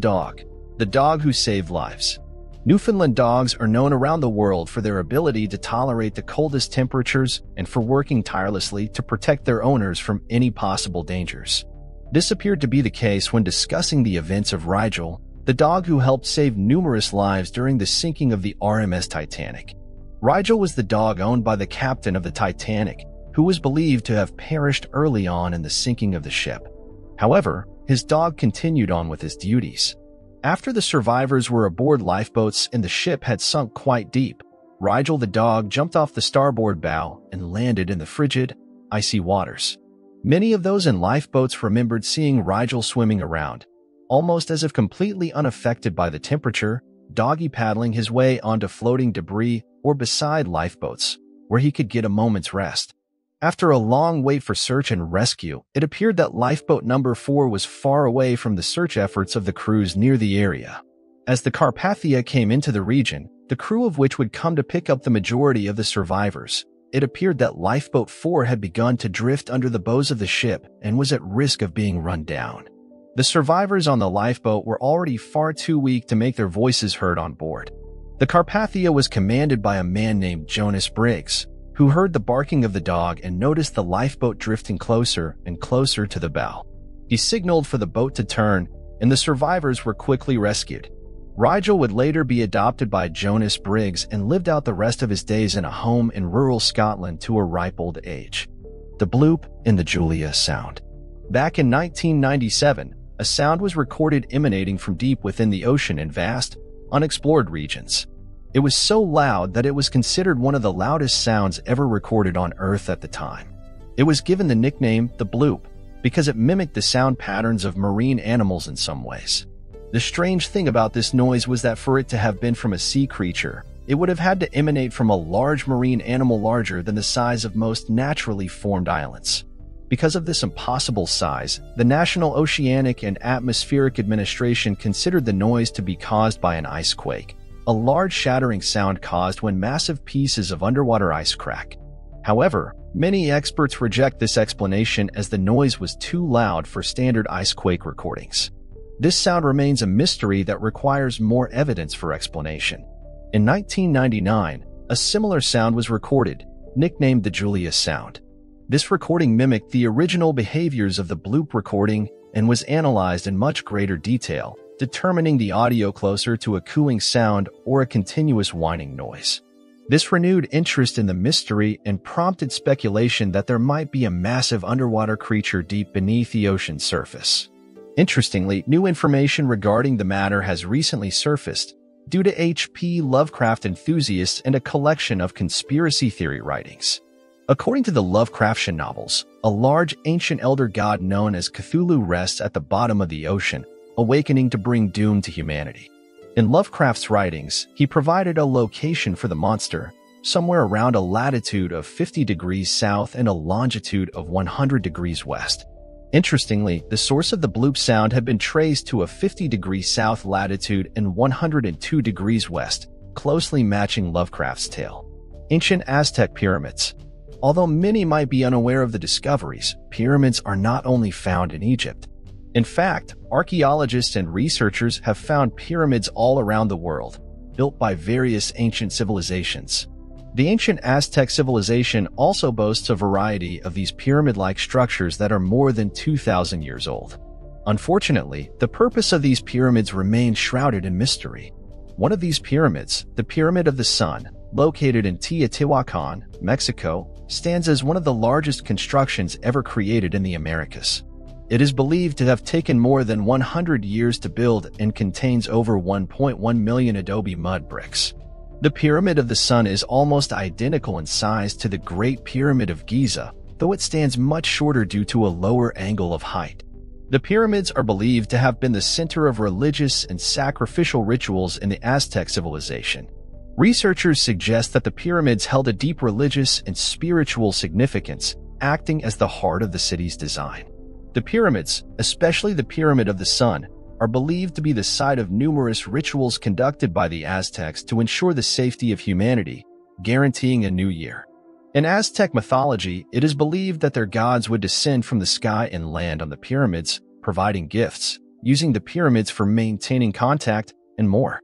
A: dog who saved lives. Newfoundland dogs are known around the world for their ability to tolerate the coldest temperatures and for working tirelessly to protect their owners from any possible dangers. This appeared to be the case when discussing the events of Rigel, the dog who helped save numerous lives during the sinking of the RMS Titanic. Rigel was the dog owned by the captain of the Titanic, who was believed to have perished early on in the sinking of the ship. However, his dog continued on with his duties. After the survivors were aboard lifeboats and the ship had sunk quite deep, Rigel the dog jumped off the starboard bow and landed in the frigid, icy waters. Many of those in lifeboats remembered seeing Rigel swimming around, almost as if completely unaffected by the temperature, doggy paddling his way onto floating debris or beside lifeboats, where he could get a moment's rest. After a long wait for search and rescue, it appeared that lifeboat number 4 was far away from the search efforts of the crews near the area. As the Carpathia came into the region, the crew of which would come to pick up the majority of the survivors, it appeared that lifeboat 4 had begun to drift under the bows of the ship and was at risk of being run down. The survivors on the lifeboat were already far too weak to make their voices heard on board. The Carpathia was commanded by a man named Jonas Briggs, who heard the barking of the dog and noticed the lifeboat drifting closer and closer to the bow. He signaled for the boat to turn, and the survivors were quickly rescued. Rigel would later be adopted by Jonas Briggs and lived out the rest of his days in a home in rural Scotland to a ripe old age. The bloop in the Julia Sound. Back in 1997, a sound was recorded emanating from deep within the ocean in vast, unexplored regions. It was so loud that it was considered one of the loudest sounds ever recorded on Earth at the time. It was given the nickname the bloop because it mimicked the sound patterns of marine animals in some ways. The strange thing about this noise was that for it to have been from a sea creature, it would have had to emanate from a large marine animal larger than the size of most naturally formed islands. Because of this impossible size, the National Oceanic and Atmospheric Administration considered the noise to be caused by an ice quake, a large shattering sound caused when massive pieces of underwater ice crack. However, many experts reject this explanation as the noise was too loud for standard ice quake recordings. This sound remains a mystery that requires more evidence for explanation. In 1999, a similar sound was recorded, nicknamed the Julia Sound. This recording mimicked the original behaviors of the bloop recording and was analyzed in much greater detail, determining the audio closer to a cooing sound or a continuous whining noise. This renewed interest in the mystery and prompted speculation that there might be a massive underwater creature deep beneath the ocean's surface. Interestingly, new information regarding the matter has recently surfaced due to H.P. Lovecraft enthusiasts and a collection of conspiracy theory writings. According to the Lovecraftian novels, a large ancient elder god known as Cthulhu rests at the bottom of the ocean, awakening to bring doom to humanity. In Lovecraft's writings, he provided a location for the monster, somewhere around a latitude of 50 degrees south and a longitude of 100 degrees west. Interestingly, the source of the bloop sound had been traced to a 50 degrees south latitude and 102 degrees west, closely matching Lovecraft's tale. Ancient Aztec pyramids. Although many might be unaware of the discoveries, pyramids are not only found in Egypt. In fact, archaeologists and researchers have found pyramids all around the world, built by various ancient civilizations. The ancient Aztec civilization also boasts a variety of these pyramid-like structures that are more than 2,000 years old. Unfortunately, the purpose of these pyramids remains shrouded in mystery. One of these pyramids, the Pyramid of the Sun, located in Teotihuacan, Mexico, stands as one of the largest constructions ever created in the Americas. It is believed to have taken more than 100 years to build and contains over 1.1 million adobe mud bricks. The Pyramid of the Sun is almost identical in size to the Great Pyramid of Giza, though it stands much shorter due to a lower angle of height. The pyramids are believed to have been the center of religious and sacrificial rituals in the Aztec civilization. Researchers suggest that the pyramids held a deep religious and spiritual significance, acting as the heart of the city's design. The pyramids, especially the Pyramid of the Sun, are believed to be the site of numerous rituals conducted by the Aztecs to ensure the safety of humanity, guaranteeing a new year. In Aztec mythology, it is believed that their gods would descend from the sky and land on the pyramids, providing gifts, using the pyramids for maintaining contact, and more.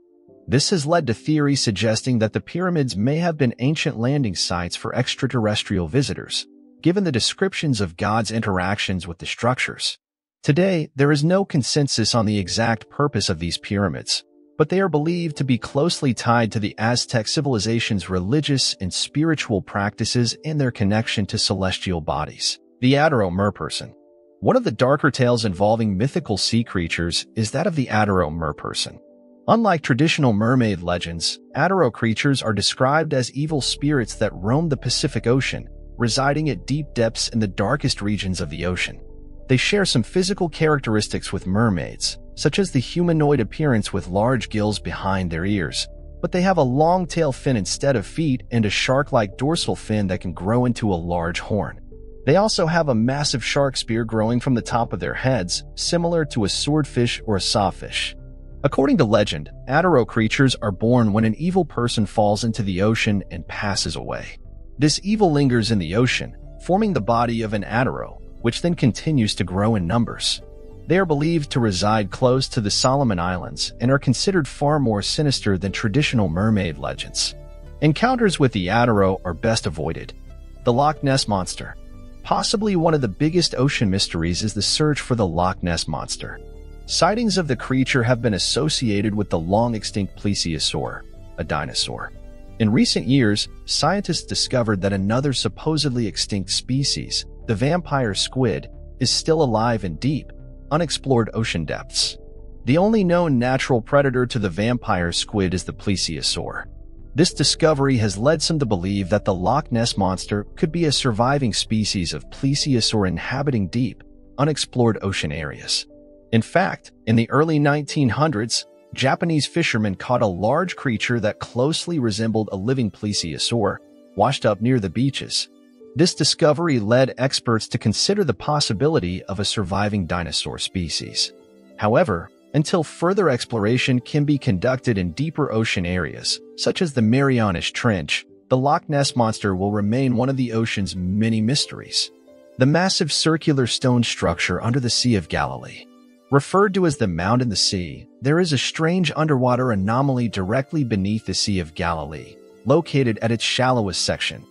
A: This has led to theories suggesting that the pyramids may have been ancient landing sites for extraterrestrial visitors, given the descriptions of God's interactions with the structures. Today, there is no consensus on the exact purpose of these pyramids, but they are believed to be closely tied to the Aztec civilization's religious and spiritual practices and their connection to celestial bodies. The Adaro Merperson. One of the darker tales involving mythical sea creatures is that of the Adaro Merperson. Unlike traditional mermaid legends, Adaro creatures are described as evil spirits that roam the Pacific Ocean, residing at deep depths in the darkest regions of the ocean. They share some physical characteristics with mermaids, such as the humanoid appearance with large gills behind their ears, but they have a long tail fin instead of feet and a shark-like dorsal fin that can grow into a large horn. They also have a massive shark spear growing from the top of their heads, similar to a swordfish or a sawfish. According to legend, Adaro creatures are born when an evil person falls into the ocean and passes away. This evil lingers in the ocean, forming the body of an Adaro, which then continues to grow in numbers. They are believed to reside close to the Solomon Islands and are considered far more sinister than traditional mermaid legends. Encounters with the Adaro are best avoided. The Loch Ness Monster. Possibly one of the biggest ocean mysteries is the search for the Loch Ness Monster. Sightings of the creature have been associated with the long-extinct plesiosaur, a dinosaur. In recent years, scientists discovered that another supposedly extinct species, the vampire squid, is still alive in deep, unexplored ocean depths. The only known natural predator to the vampire squid is the plesiosaur. This discovery has led some to believe that the Loch Ness Monster could be a surviving species of plesiosaur inhabiting deep, unexplored ocean areas. In fact, in the early 1900s, Japanese fishermen caught a large creature that closely resembled a living plesiosaur, washed up near the beaches. This discovery led experts to consider the possibility of a surviving dinosaur species. However, until further exploration can be conducted in deeper ocean areas, such as the Marianas Trench, the Loch Ness Monster will remain one of the ocean's many mysteries. The massive circular stone structure under the Sea of Galilee. Referred to as the Mound in the Sea, there is a strange underwater anomaly directly beneath the Sea of Galilee, located at its shallowest section.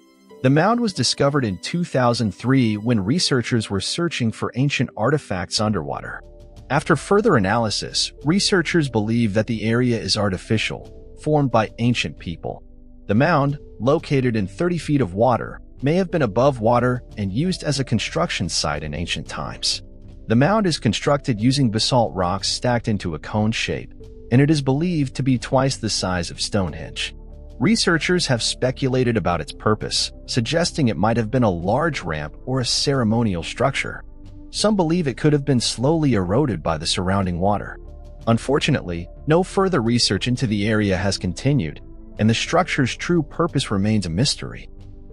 A: The mound was discovered in 2003 when researchers were searching for ancient artifacts underwater. After further analysis, researchers believe that the area is artificial, formed by ancient people. The mound, located in 30 feet of water, may have been above water and used as a construction site in ancient times. The mound is constructed using basalt rocks stacked into a cone shape, and it is believed to be twice the size of Stonehenge. Researchers have speculated about its purpose, suggesting it might have been a large ramp or a ceremonial structure. Some believe it could have been slowly eroded by the surrounding water. Unfortunately, no further research into the area has continued, and the structure's true purpose remains a mystery.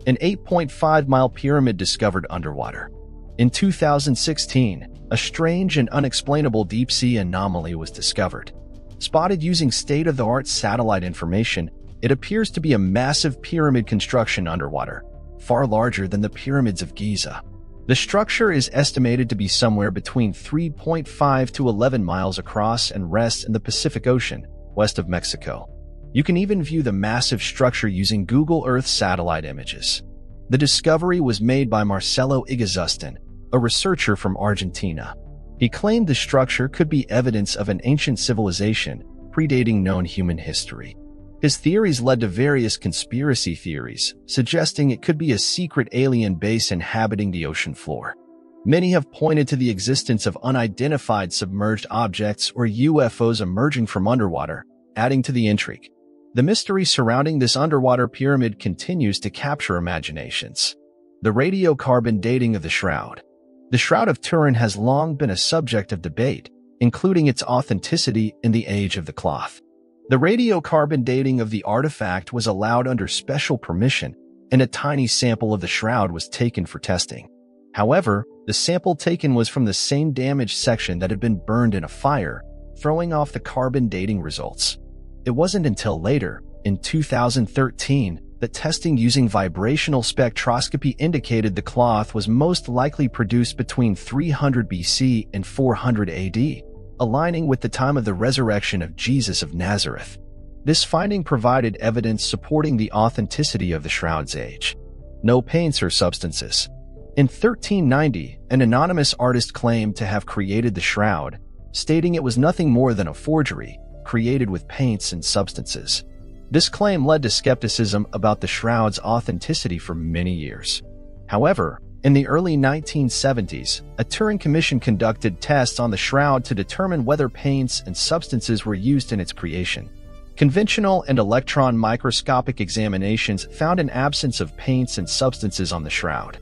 A: An 8.5-mile pyramid discovered underwater. In 2016, a strange and unexplainable deep-sea anomaly was discovered. Spotted using state-of-the-art satellite information, it appears to be a massive pyramid construction underwater, far larger than the pyramids of Giza. The structure is estimated to be somewhere between 3.5 to 11 miles across and rests in the Pacific Ocean, west of Mexico. You can even view the massive structure using Google Earth satellite images. The discovery was made by Marcelo Igazustin, a researcher from Argentina. He claimed the structure could be evidence of an ancient civilization predating known human history. His theories led to various conspiracy theories, suggesting it could be a secret alien base inhabiting the ocean floor. Many have pointed to the existence of unidentified submerged objects or UFOs emerging from underwater, adding to the intrigue. The mystery surrounding this underwater pyramid continues to capture imaginations. The radiocarbon dating of the shroud. The Shroud of Turin has long been a subject of debate, including its authenticity in the age of the cloth. The radiocarbon dating of the artifact was allowed under special permission, and a tiny sample of the shroud was taken for testing. However, the sample taken was from the same damaged section that had been burned in a fire, throwing off the carbon dating results. It wasn't until later, in 2013, that testing using vibrational spectroscopy indicated the cloth was most likely produced between 300 BC and 400 AD, aligning with the time of the resurrection of Jesus of Nazareth. This finding provided evidence supporting the authenticity of the shroud's age. No paints or substances. In 1390, an anonymous artist claimed to have created the shroud, stating it was nothing more than a forgery, created with paints and substances. This claim led to skepticism about the shroud's authenticity for many years. However, in the early 1970s, a Turing Commission conducted tests on the shroud to determine whether paints and substances were used in its creation. Conventional and electron microscopic examinations found an absence of paints and substances on the shroud.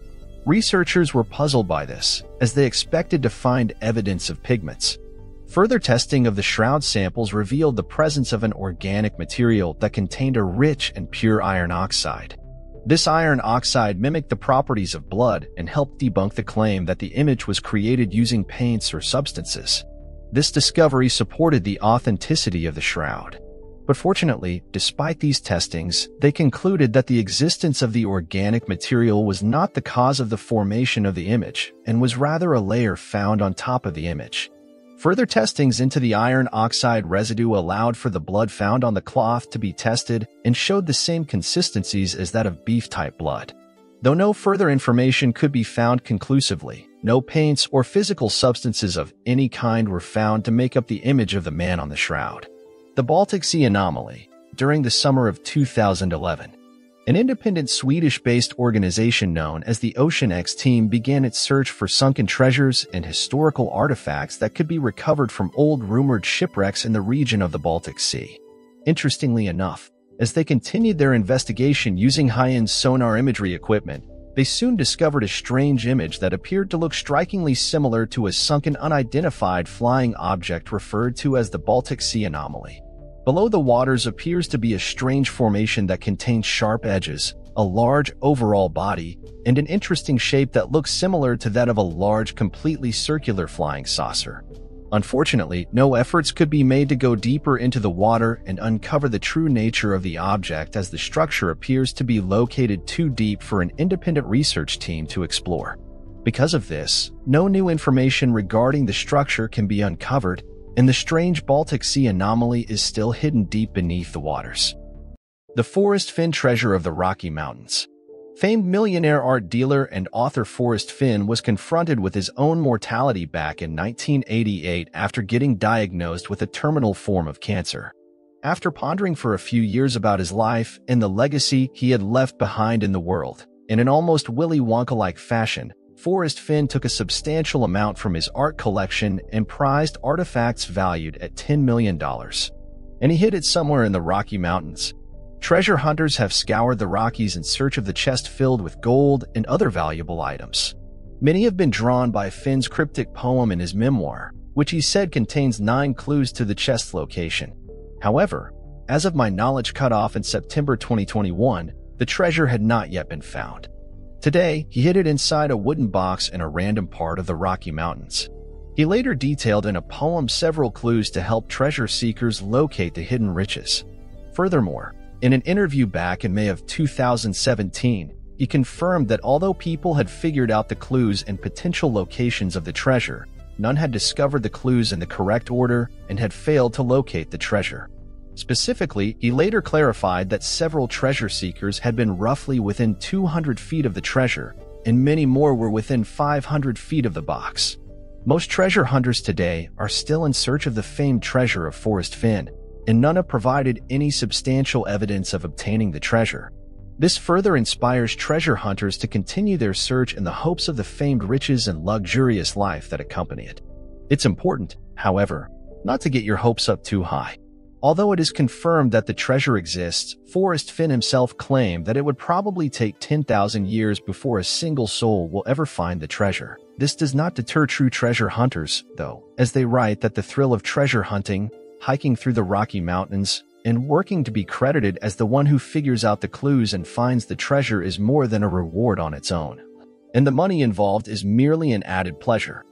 A: Researchers were puzzled by this, as they expected to find evidence of pigments. Further testing of the shroud samples revealed the presence of an organic material that contained a rich and pure iron oxide. This iron oxide mimicked the properties of blood and helped debunk the claim that the image was created using paints or substances. This discovery supported the authenticity of the shroud. But fortunately, despite these testings, they concluded that the existence of the organic material was not the cause of the formation of the image and was rather a layer found on top of the image. Further testings into the iron oxide residue allowed for the blood found on the cloth to be tested and showed the same consistencies as that of beef-type blood. Though no further information could be found conclusively, no paints or physical substances of any kind were found to make up the image of the man on the shroud. The Baltic Sea anomaly. During the summer of 2011, an independent Swedish-based organization known as the Ocean X Team began its search for sunken treasures and historical artifacts that could be recovered from old rumored shipwrecks in the region of the Baltic Sea. Interestingly enough, as they continued their investigation using high-end sonar imagery equipment, they soon discovered a strange image that appeared to look strikingly similar to a sunken unidentified flying object referred to as the Baltic Sea anomaly. Below the waters appears to be a strange formation that contains sharp edges, a large overall body, and an interesting shape that looks similar to that of a large, completely circular flying saucer. Unfortunately, no efforts could be made to go deeper into the water and uncover the true nature of the object, as the structure appears to be located too deep for an independent research team to explore. Because of this, no new information regarding the structure can be uncovered, and the strange Baltic Sea anomaly is still hidden deep beneath the waters. The Forrest Fenn treasure of the Rocky Mountains. Famed millionaire art dealer and author Forrest Fenn was confronted with his own mortality back in 1988 after getting diagnosed with a terminal form of cancer. After pondering for a few years about his life and the legacy he had left behind in the world, in an almost Willy Wonka-like fashion, Forrest Fenn took a substantial amount from his art collection and prized artifacts valued at $10 million. And he hid it somewhere in the Rocky Mountains. Treasure hunters have scoured the Rockies in search of the chest filled with gold and other valuable items. Many have been drawn by Fenn's cryptic poem in his memoir, which he said contains 9 clues to the chest's location. However, as of my knowledge cutoff in September 2021, the treasure had not yet been found. Today, he hid it inside a wooden box in a random part of the Rocky Mountains. He later detailed in a poem several clues to help treasure seekers locate the hidden riches. Furthermore, in an interview back in May of 2017, he confirmed that although people had figured out the clues and potential locations of the treasure, none had discovered the clues in the correct order and had failed to locate the treasure. Specifically, he later clarified that several treasure seekers had been roughly within 200 feet of the treasure, and many more were within 500 feet of the box. Most treasure hunters today are still in search of the famed treasure of Forrest Fenn, and none have provided any substantial evidence of obtaining the treasure. This further inspires treasure hunters to continue their search in the hopes of the famed riches and luxurious life that accompany it. It's important, however, not to get your hopes up too high. Although it is confirmed that the treasure exists, Forrest Fenn himself claimed that it would probably take 10,000 years before a single soul will ever find the treasure. This does not deter true treasure hunters, though, as they write that the thrill of treasure hunting, hiking through the Rocky Mountains, and working to be credited as the one who figures out the clues and finds the treasure is more than a reward on its own. And the money involved is merely an added pleasure.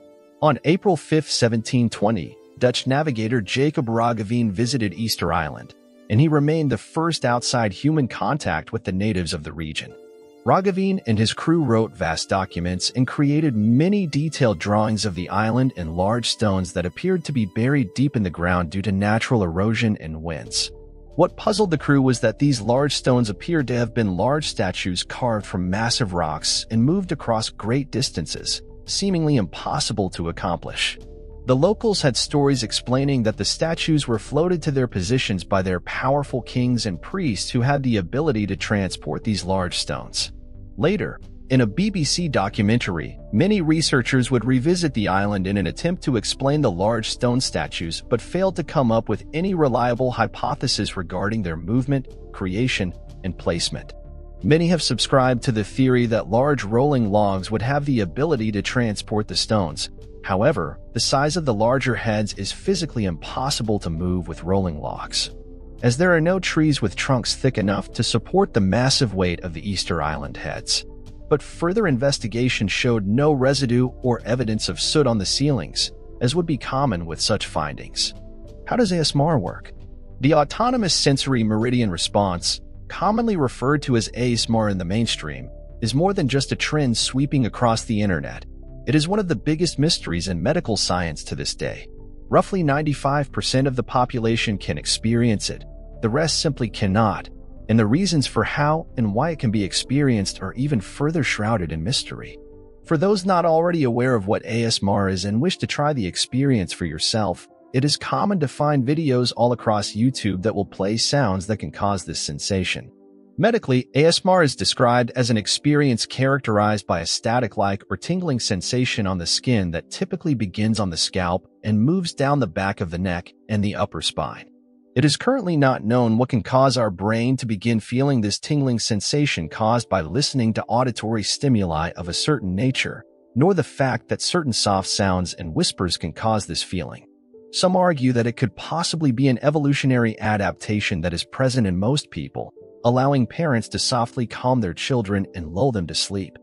A: On April 5, 1720, Dutch navigator Jacob Roggeveen visited Easter Island, and he remained the first outside human contact with the natives of the region. Roggeveen and his crew wrote vast documents and created many detailed drawings of the island and large stones that appeared to be buried deep in the ground due to natural erosion and winds. What puzzled the crew was that these large stones appeared to have been large statues carved from massive rocks and moved across great distances, seemingly impossible to accomplish. The locals had stories explaining that the statues were floated to their positions by their powerful kings and priests who had the ability to transport these large stones. Later, in a BBC documentary, many researchers would revisit the island in an attempt to explain the large stone statues but failed to come up with any reliable hypothesis regarding their movement, creation, and placement. Many have subscribed to the theory that large rolling logs would have the ability to transport the stones. However, the size of the larger heads is physically impossible to move with rolling logs, as there are no trees with trunks thick enough to support the massive weight of the Easter Island heads. But further investigation showed no residue or evidence of soot on the ceilings, as would be common with such findings. How does ASMR work? The Autonomous Sensory Meridian Response, commonly referred to as ASMR in the mainstream, is more than just a trend sweeping across the internet. It is one of the biggest mysteries in medical science to this day. Roughly 95% of the population can experience it. The rest simply cannot, and the reasons for how and why it can be experienced are even further shrouded in mystery. For those not already aware of what ASMR is and wish to try the experience for yourself, it is common to find videos all across YouTube that will play sounds that can cause this sensation. Medically, ASMR is described as an experience characterized by a static-like or tingling sensation on the skin that typically begins on the scalp and moves down the back of the neck and the upper spine. It is currently not known what can cause our brain to begin feeling this tingling sensation caused by listening to auditory stimuli of a certain nature, nor the fact that certain soft sounds and whispers can cause this feeling. Some argue that it could possibly be an evolutionary adaptation that is present in most people, allowing parents to softly calm their children and lull them to sleep,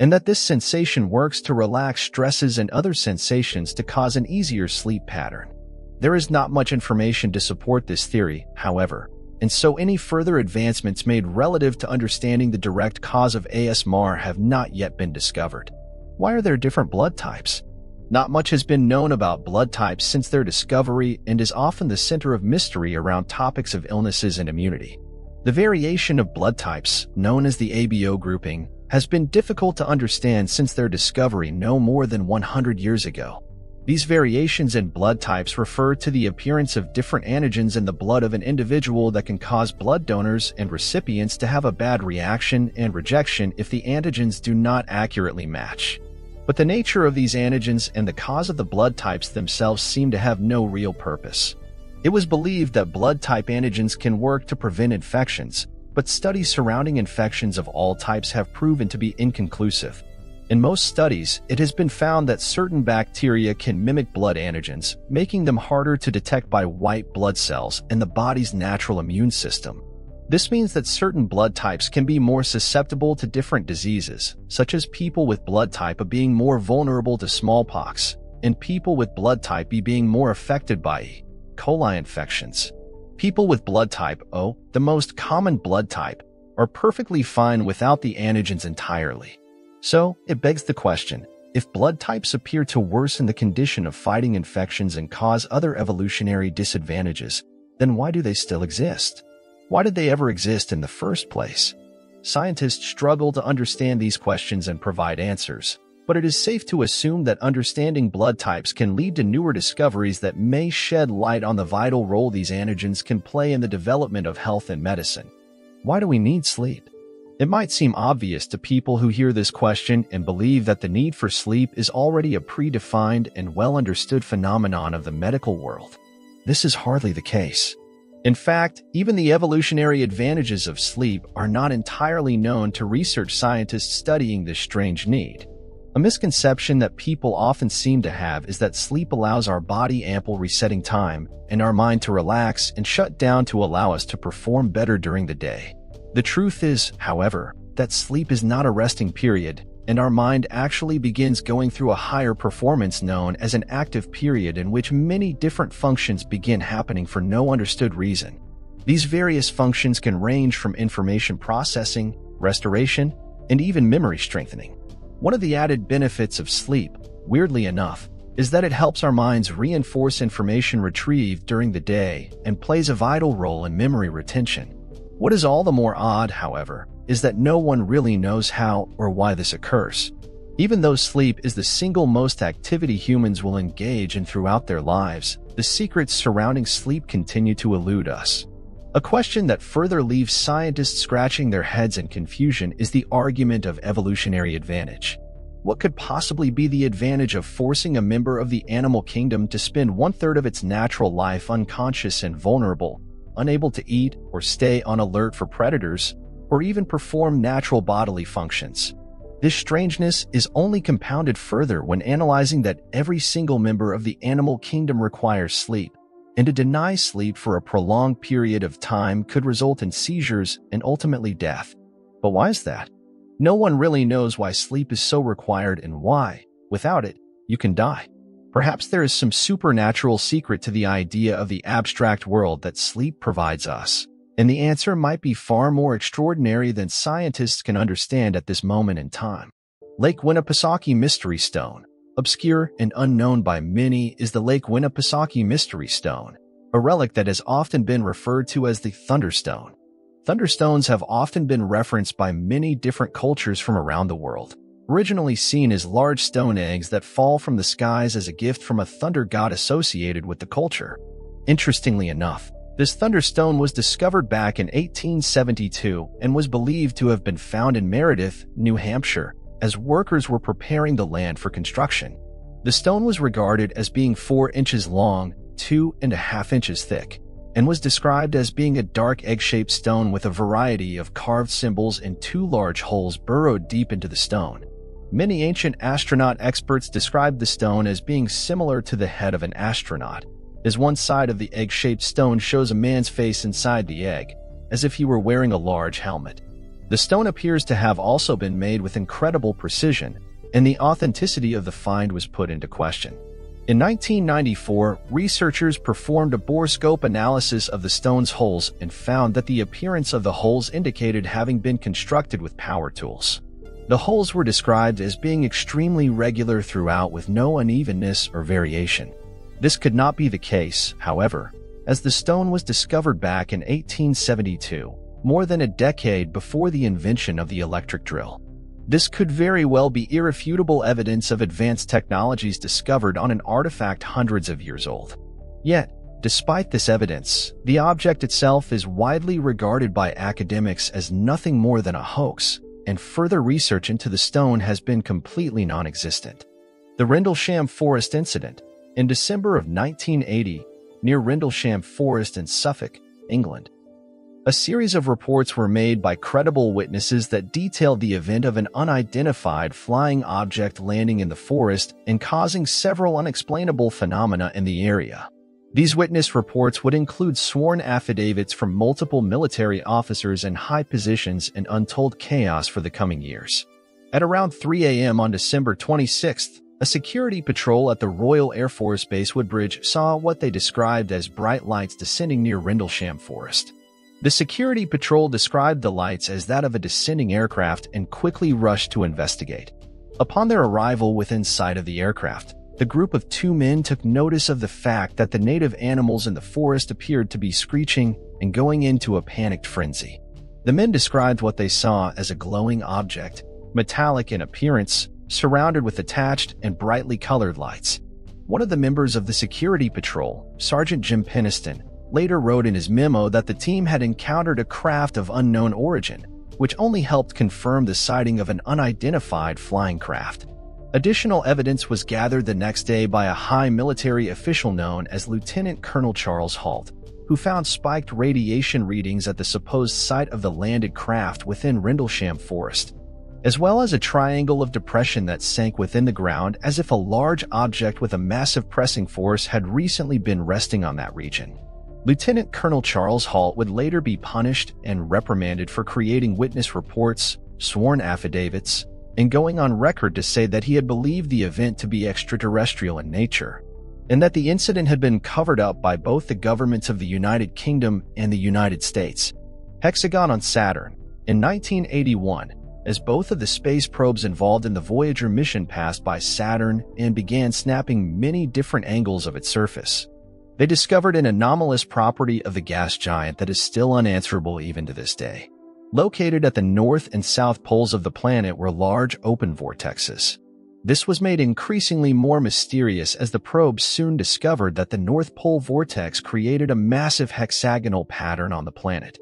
A: and that this sensation works to relax stresses and other sensations to cause an easier sleep pattern. There is not much information to support this theory, however, and so any further advancements made relative to understanding the direct cause of ASMR have not yet been discovered. Why are there different blood types? Not much has been known about blood types since their discovery and is often the center of mystery around topics of illnesses and immunity. The variation of blood types, known as the ABO grouping, has been difficult to understand since their discovery no more than 100 years ago. These variations in blood types refer to the appearance of different antigens in the blood of an individual that can cause blood donors and recipients to have a bad reaction and rejection if the antigens do not accurately match. But the nature of these antigens and the cause of the blood types themselves seem to have no real purpose. It was believed that blood type antigens can work to prevent infections, but studies surrounding infections of all types have proven to be inconclusive. In most studies, it has been found that certain bacteria can mimic blood antigens, making them harder to detect by white blood cells and the body's natural immune system. This means that certain blood types can be more susceptible to different diseases, such as people with blood type A being more vulnerable to smallpox, and people with blood type B being more affected by E. coli infections. People with blood type O, the most common blood type, are perfectly fine without the antigens entirely. So, it begs the question, if blood types appear to worsen the condition of fighting infections and cause other evolutionary disadvantages, then why do they still exist? Why did they ever exist in the first place? Scientists struggle to understand these questions and provide answers, but it is safe to assume that understanding blood types can lead to newer discoveries that may shed light on the vital role these antigens can play in the development of health and medicine. Why do we need sleep? It might seem obvious to people who hear this question and believe that the need for sleep is already a predefined and well-understood phenomenon of the medical world. This is hardly the case. In fact, even the evolutionary advantages of sleep are not entirely known to research scientists studying this strange need. A misconception that people often seem to have is that sleep allows our body ample resetting time and our mind to relax and shut down to allow us to perform better during the day. The truth is, however, that sleep is not a resting period, and our mind actually begins going through a higher performance known as an active period in which many different functions begin happening for no understood reason. These various functions can range from information processing, restoration, and even memory strengthening. One of the added benefits of sleep, weirdly enough, is that it helps our minds reinforce information retrieved during the day and plays a vital role in memory retention. What is all the more odd, however, is that no one really knows how or why this occurs. Even though sleep is the single most activity humans will engage in throughout their lives, the secrets surrounding sleep continue to elude us. A question that further leaves scientists scratching their heads in confusion is the argument of evolutionary advantage. What could possibly be the advantage of forcing a member of the animal kingdom to spend one-third of its natural life unconscious and vulnerable, unable to eat or stay on alert for predators, or even perform natural bodily functions? This strangeness is only compounded further when analyzing that every single member of the animal kingdom requires sleep, and to deny sleep for a prolonged period of time could result in seizures and ultimately death. But why is that? No one really knows why sleep is so required and why, without it, you can die. Perhaps there is some supernatural secret to the idea of the abstract world that sleep provides us, and the answer might be far more extraordinary than scientists can understand at this moment in time. Lake Winnipesaukee Mystery Stone. Obscure and unknown by many is the Lake Winnipesaukee Mystery Stone, a relic that has often been referred to as the Thunderstone. Thunderstones have often been referenced by many different cultures from around the world, originally seen as large stone eggs that fall from the skies as a gift from a thunder god associated with the culture. Interestingly enough, this thunderstone was discovered back in 1872 and was believed to have been found in Meredith, New Hampshire, as workers were preparing the land for construction. The stone was regarded as being 4 inches long, 2.5 inches thick, and was described as being a dark egg-shaped stone with a variety of carved symbols and 2 large holes burrowed deep into the stone. Many ancient astronaut experts described the stone as being similar to the head of an astronaut, as one side of the egg-shaped stone shows a man's face inside the egg, as if he were wearing a large helmet. The stone appears to have also been made with incredible precision, and the authenticity of the find was put into question. In 1994, researchers performed a borescope analysis of the stone's holes and found that the appearance of the holes indicated having been constructed with power tools. The holes were described as being extremely regular throughout with no unevenness or variation. This could not be the case, however, as the stone was discovered back in 1872, more than a decade before the invention of the electric drill. This could very well be irrefutable evidence of advanced technologies discovered on an artifact hundreds of years old. Yet, despite this evidence, the object itself is widely regarded by academics as nothing more than a hoax, and further research into the stone has been completely non-existent. The Rendlesham Forest Incident. In December of 1980, near Rendlesham Forest in Suffolk, England, a series of reports were made by credible witnesses that detailed the event of an unidentified flying object landing in the forest and causing several unexplainable phenomena in the area. These witness reports would include sworn affidavits from multiple military officers in high positions and untold chaos for the coming years. At around 3 a.m. on December 26th, a security patrol at the Royal Air Force Base Woodbridge saw what they described as bright lights descending near Rendlesham Forest. The security patrol described the lights as that of a descending aircraft and quickly rushed to investigate. Upon their arrival within sight of the aircraft, the group of 2 men took notice of the fact that the native animals in the forest appeared to be screeching and going into a panicked frenzy. The men described what they saw as a glowing object, metallic in appearance, surrounded with attached and brightly colored lights. One of the members of the security patrol, Sergeant Jim Peniston, later wrote in his memo that the team had encountered a craft of unknown origin, which only helped confirm the sighting of an unidentified flying craft. Additional evidence was gathered the next day by a high military official known as Lieutenant Colonel Charles Halt, who found spiked radiation readings at the supposed site of the landed craft within Rendlesham Forest, as well as a triangle of depression that sank within the ground as if a large object with a massive pressing force had recently been resting on that region. Lieutenant Colonel Charles Halt would later be punished and reprimanded for creating witness reports, sworn affidavits, and going on record to say that he had believed the event to be extraterrestrial in nature, and that the incident had been covered up by both the governments of the United Kingdom and the United States. Hexagon on Saturn. In 1981, as both of the space probes involved in the Voyager mission passed by Saturn and began snapping many different angles of its surface. They discovered an anomalous property of the gas giant that is still unanswerable even to this day. Located at the north and south poles of the planet were large open vortexes. This was made increasingly more mysterious as the probes soon discovered that the North Pole vortex created a massive hexagonal pattern on the planet.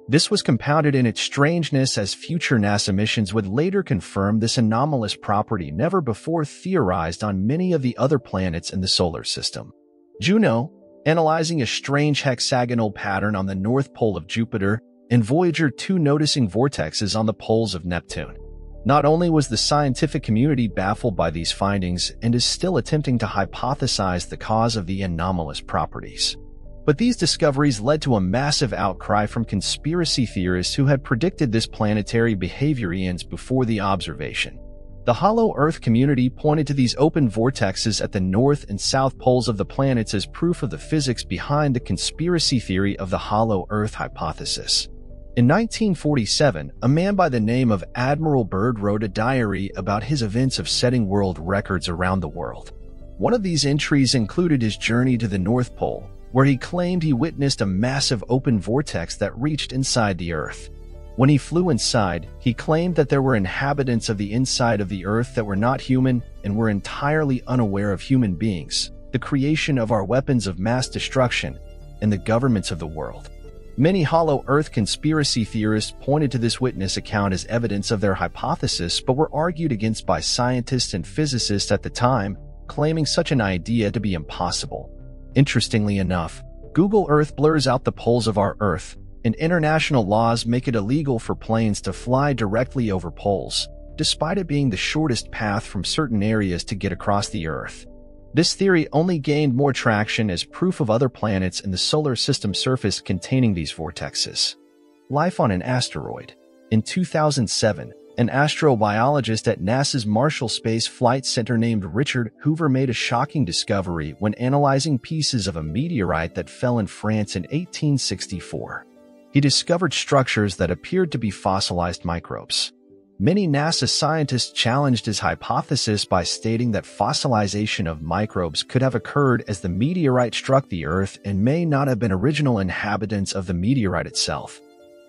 A: This was compounded in its strangeness as future NASA missions would later confirm this anomalous property never before theorized on many of the other planets in the solar system. Juno, analyzing a strange hexagonal pattern on the North Pole of Jupiter, and Voyager 2 noticing vortexes on the poles of Neptune. Not only was the scientific community baffled by these findings and is still attempting to hypothesize the cause of the anomalous properties, but these discoveries led to a massive outcry from conspiracy theorists who had predicted this planetary behavior eons before the observation. The Hollow Earth community pointed to these open vortexes at the north and south poles of the planets as proof of the physics behind the conspiracy theory of the Hollow Earth hypothesis. In 1947, a man by the name of Admiral Byrd wrote a diary about his events of setting world records around the world. One of these entries included his journey to the North Pole, where he claimed he witnessed a massive open vortex that reached inside the Earth. When he flew inside, he claimed that there were inhabitants of the inside of the Earth that were not human and were entirely unaware of human beings, the creation of our weapons of mass destruction, and the governments of the world. Many Hollow Earth conspiracy theorists pointed to this witness account as evidence of their hypothesis but were argued against by scientists and physicists at the time, claiming such an idea to be impossible. Interestingly enough, Google Earth blurs out the poles of our Earth, and international laws make it illegal for planes to fly directly over poles, despite it being the shortest path from certain areas to get across the Earth. This theory only gained more traction as proof of other planets in the solar system surface containing these vortexes. Life on an asteroid. In 2007, an astrobiologist at NASA's Marshall Space Flight Center named Richard Hoover made a shocking discovery when analyzing pieces of a meteorite that fell in France in 1864. He discovered structures that appeared to be fossilized microbes. Many NASA scientists challenged his hypothesis by stating that fossilization of microbes could have occurred as the meteorite struck the Earth and may not have been original inhabitants of the meteorite itself.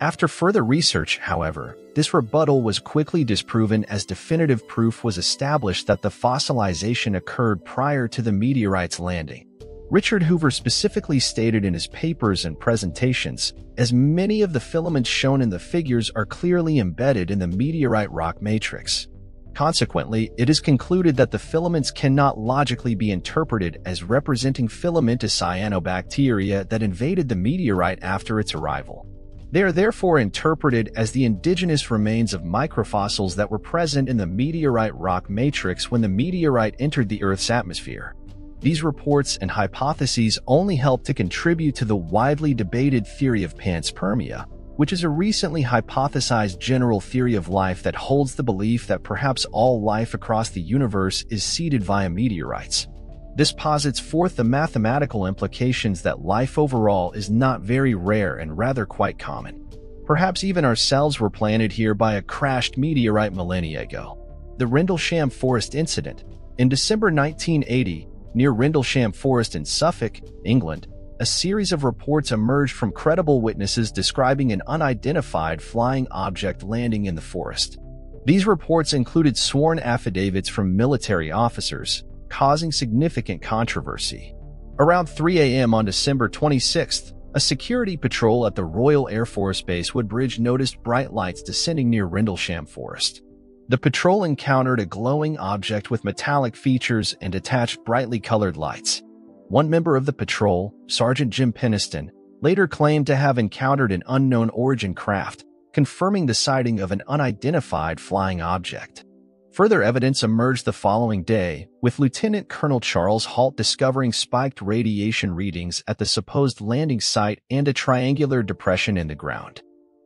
A: After further research, however, this rebuttal was quickly disproven as definitive proof was established that the fossilization occurred prior to the meteorite's landing. Richard Hoover specifically stated in his papers and presentations, as many of the filaments shown in the figures are clearly embedded in the meteorite rock matrix. Consequently, it is concluded that the filaments cannot logically be interpreted as representing filamentous cyanobacteria that invaded the meteorite after its arrival. They are therefore interpreted as the indigenous remains of microfossils that were present in the meteorite rock matrix when the meteorite entered the Earth's atmosphere. These reports and hypotheses only help to contribute to the widely debated theory of panspermia, which is a recently hypothesized general theory of life that holds the belief that perhaps all life across the universe is seeded via meteorites. This posits forth the mathematical implications that life overall is not very rare and rather quite common. Perhaps even ourselves were planted here by a crashed meteorite millennia ago. The Rendlesham Forest Incident. In December 1980, near Rendlesham Forest in Suffolk, England, a series of reports emerged from credible witnesses describing an unidentified flying object landing in the forest. These reports included sworn affidavits from military officers, causing significant controversy. Around 3 a.m. on December 26th, a security patrol at the Royal Air Force Base Woodbridge noticed bright lights descending near Rendlesham Forest. The patrol encountered a glowing object with metallic features and attached brightly colored lights. One member of the patrol, Sergeant Jim Peniston, later claimed to have encountered an unknown origin craft, confirming the sighting of an unidentified flying object. Further evidence emerged the following day, with Lieutenant Colonel Charles Halt discovering spiked radiation readings at the supposed landing site and a triangular depression in the ground.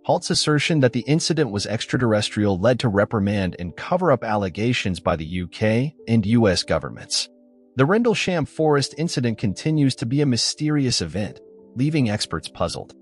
A: Halt's assertion that the incident was extraterrestrial led to reprimand and cover-up allegations by the UK and US governments. The Rendlesham Forest incident continues to be a mysterious event, leaving experts puzzled.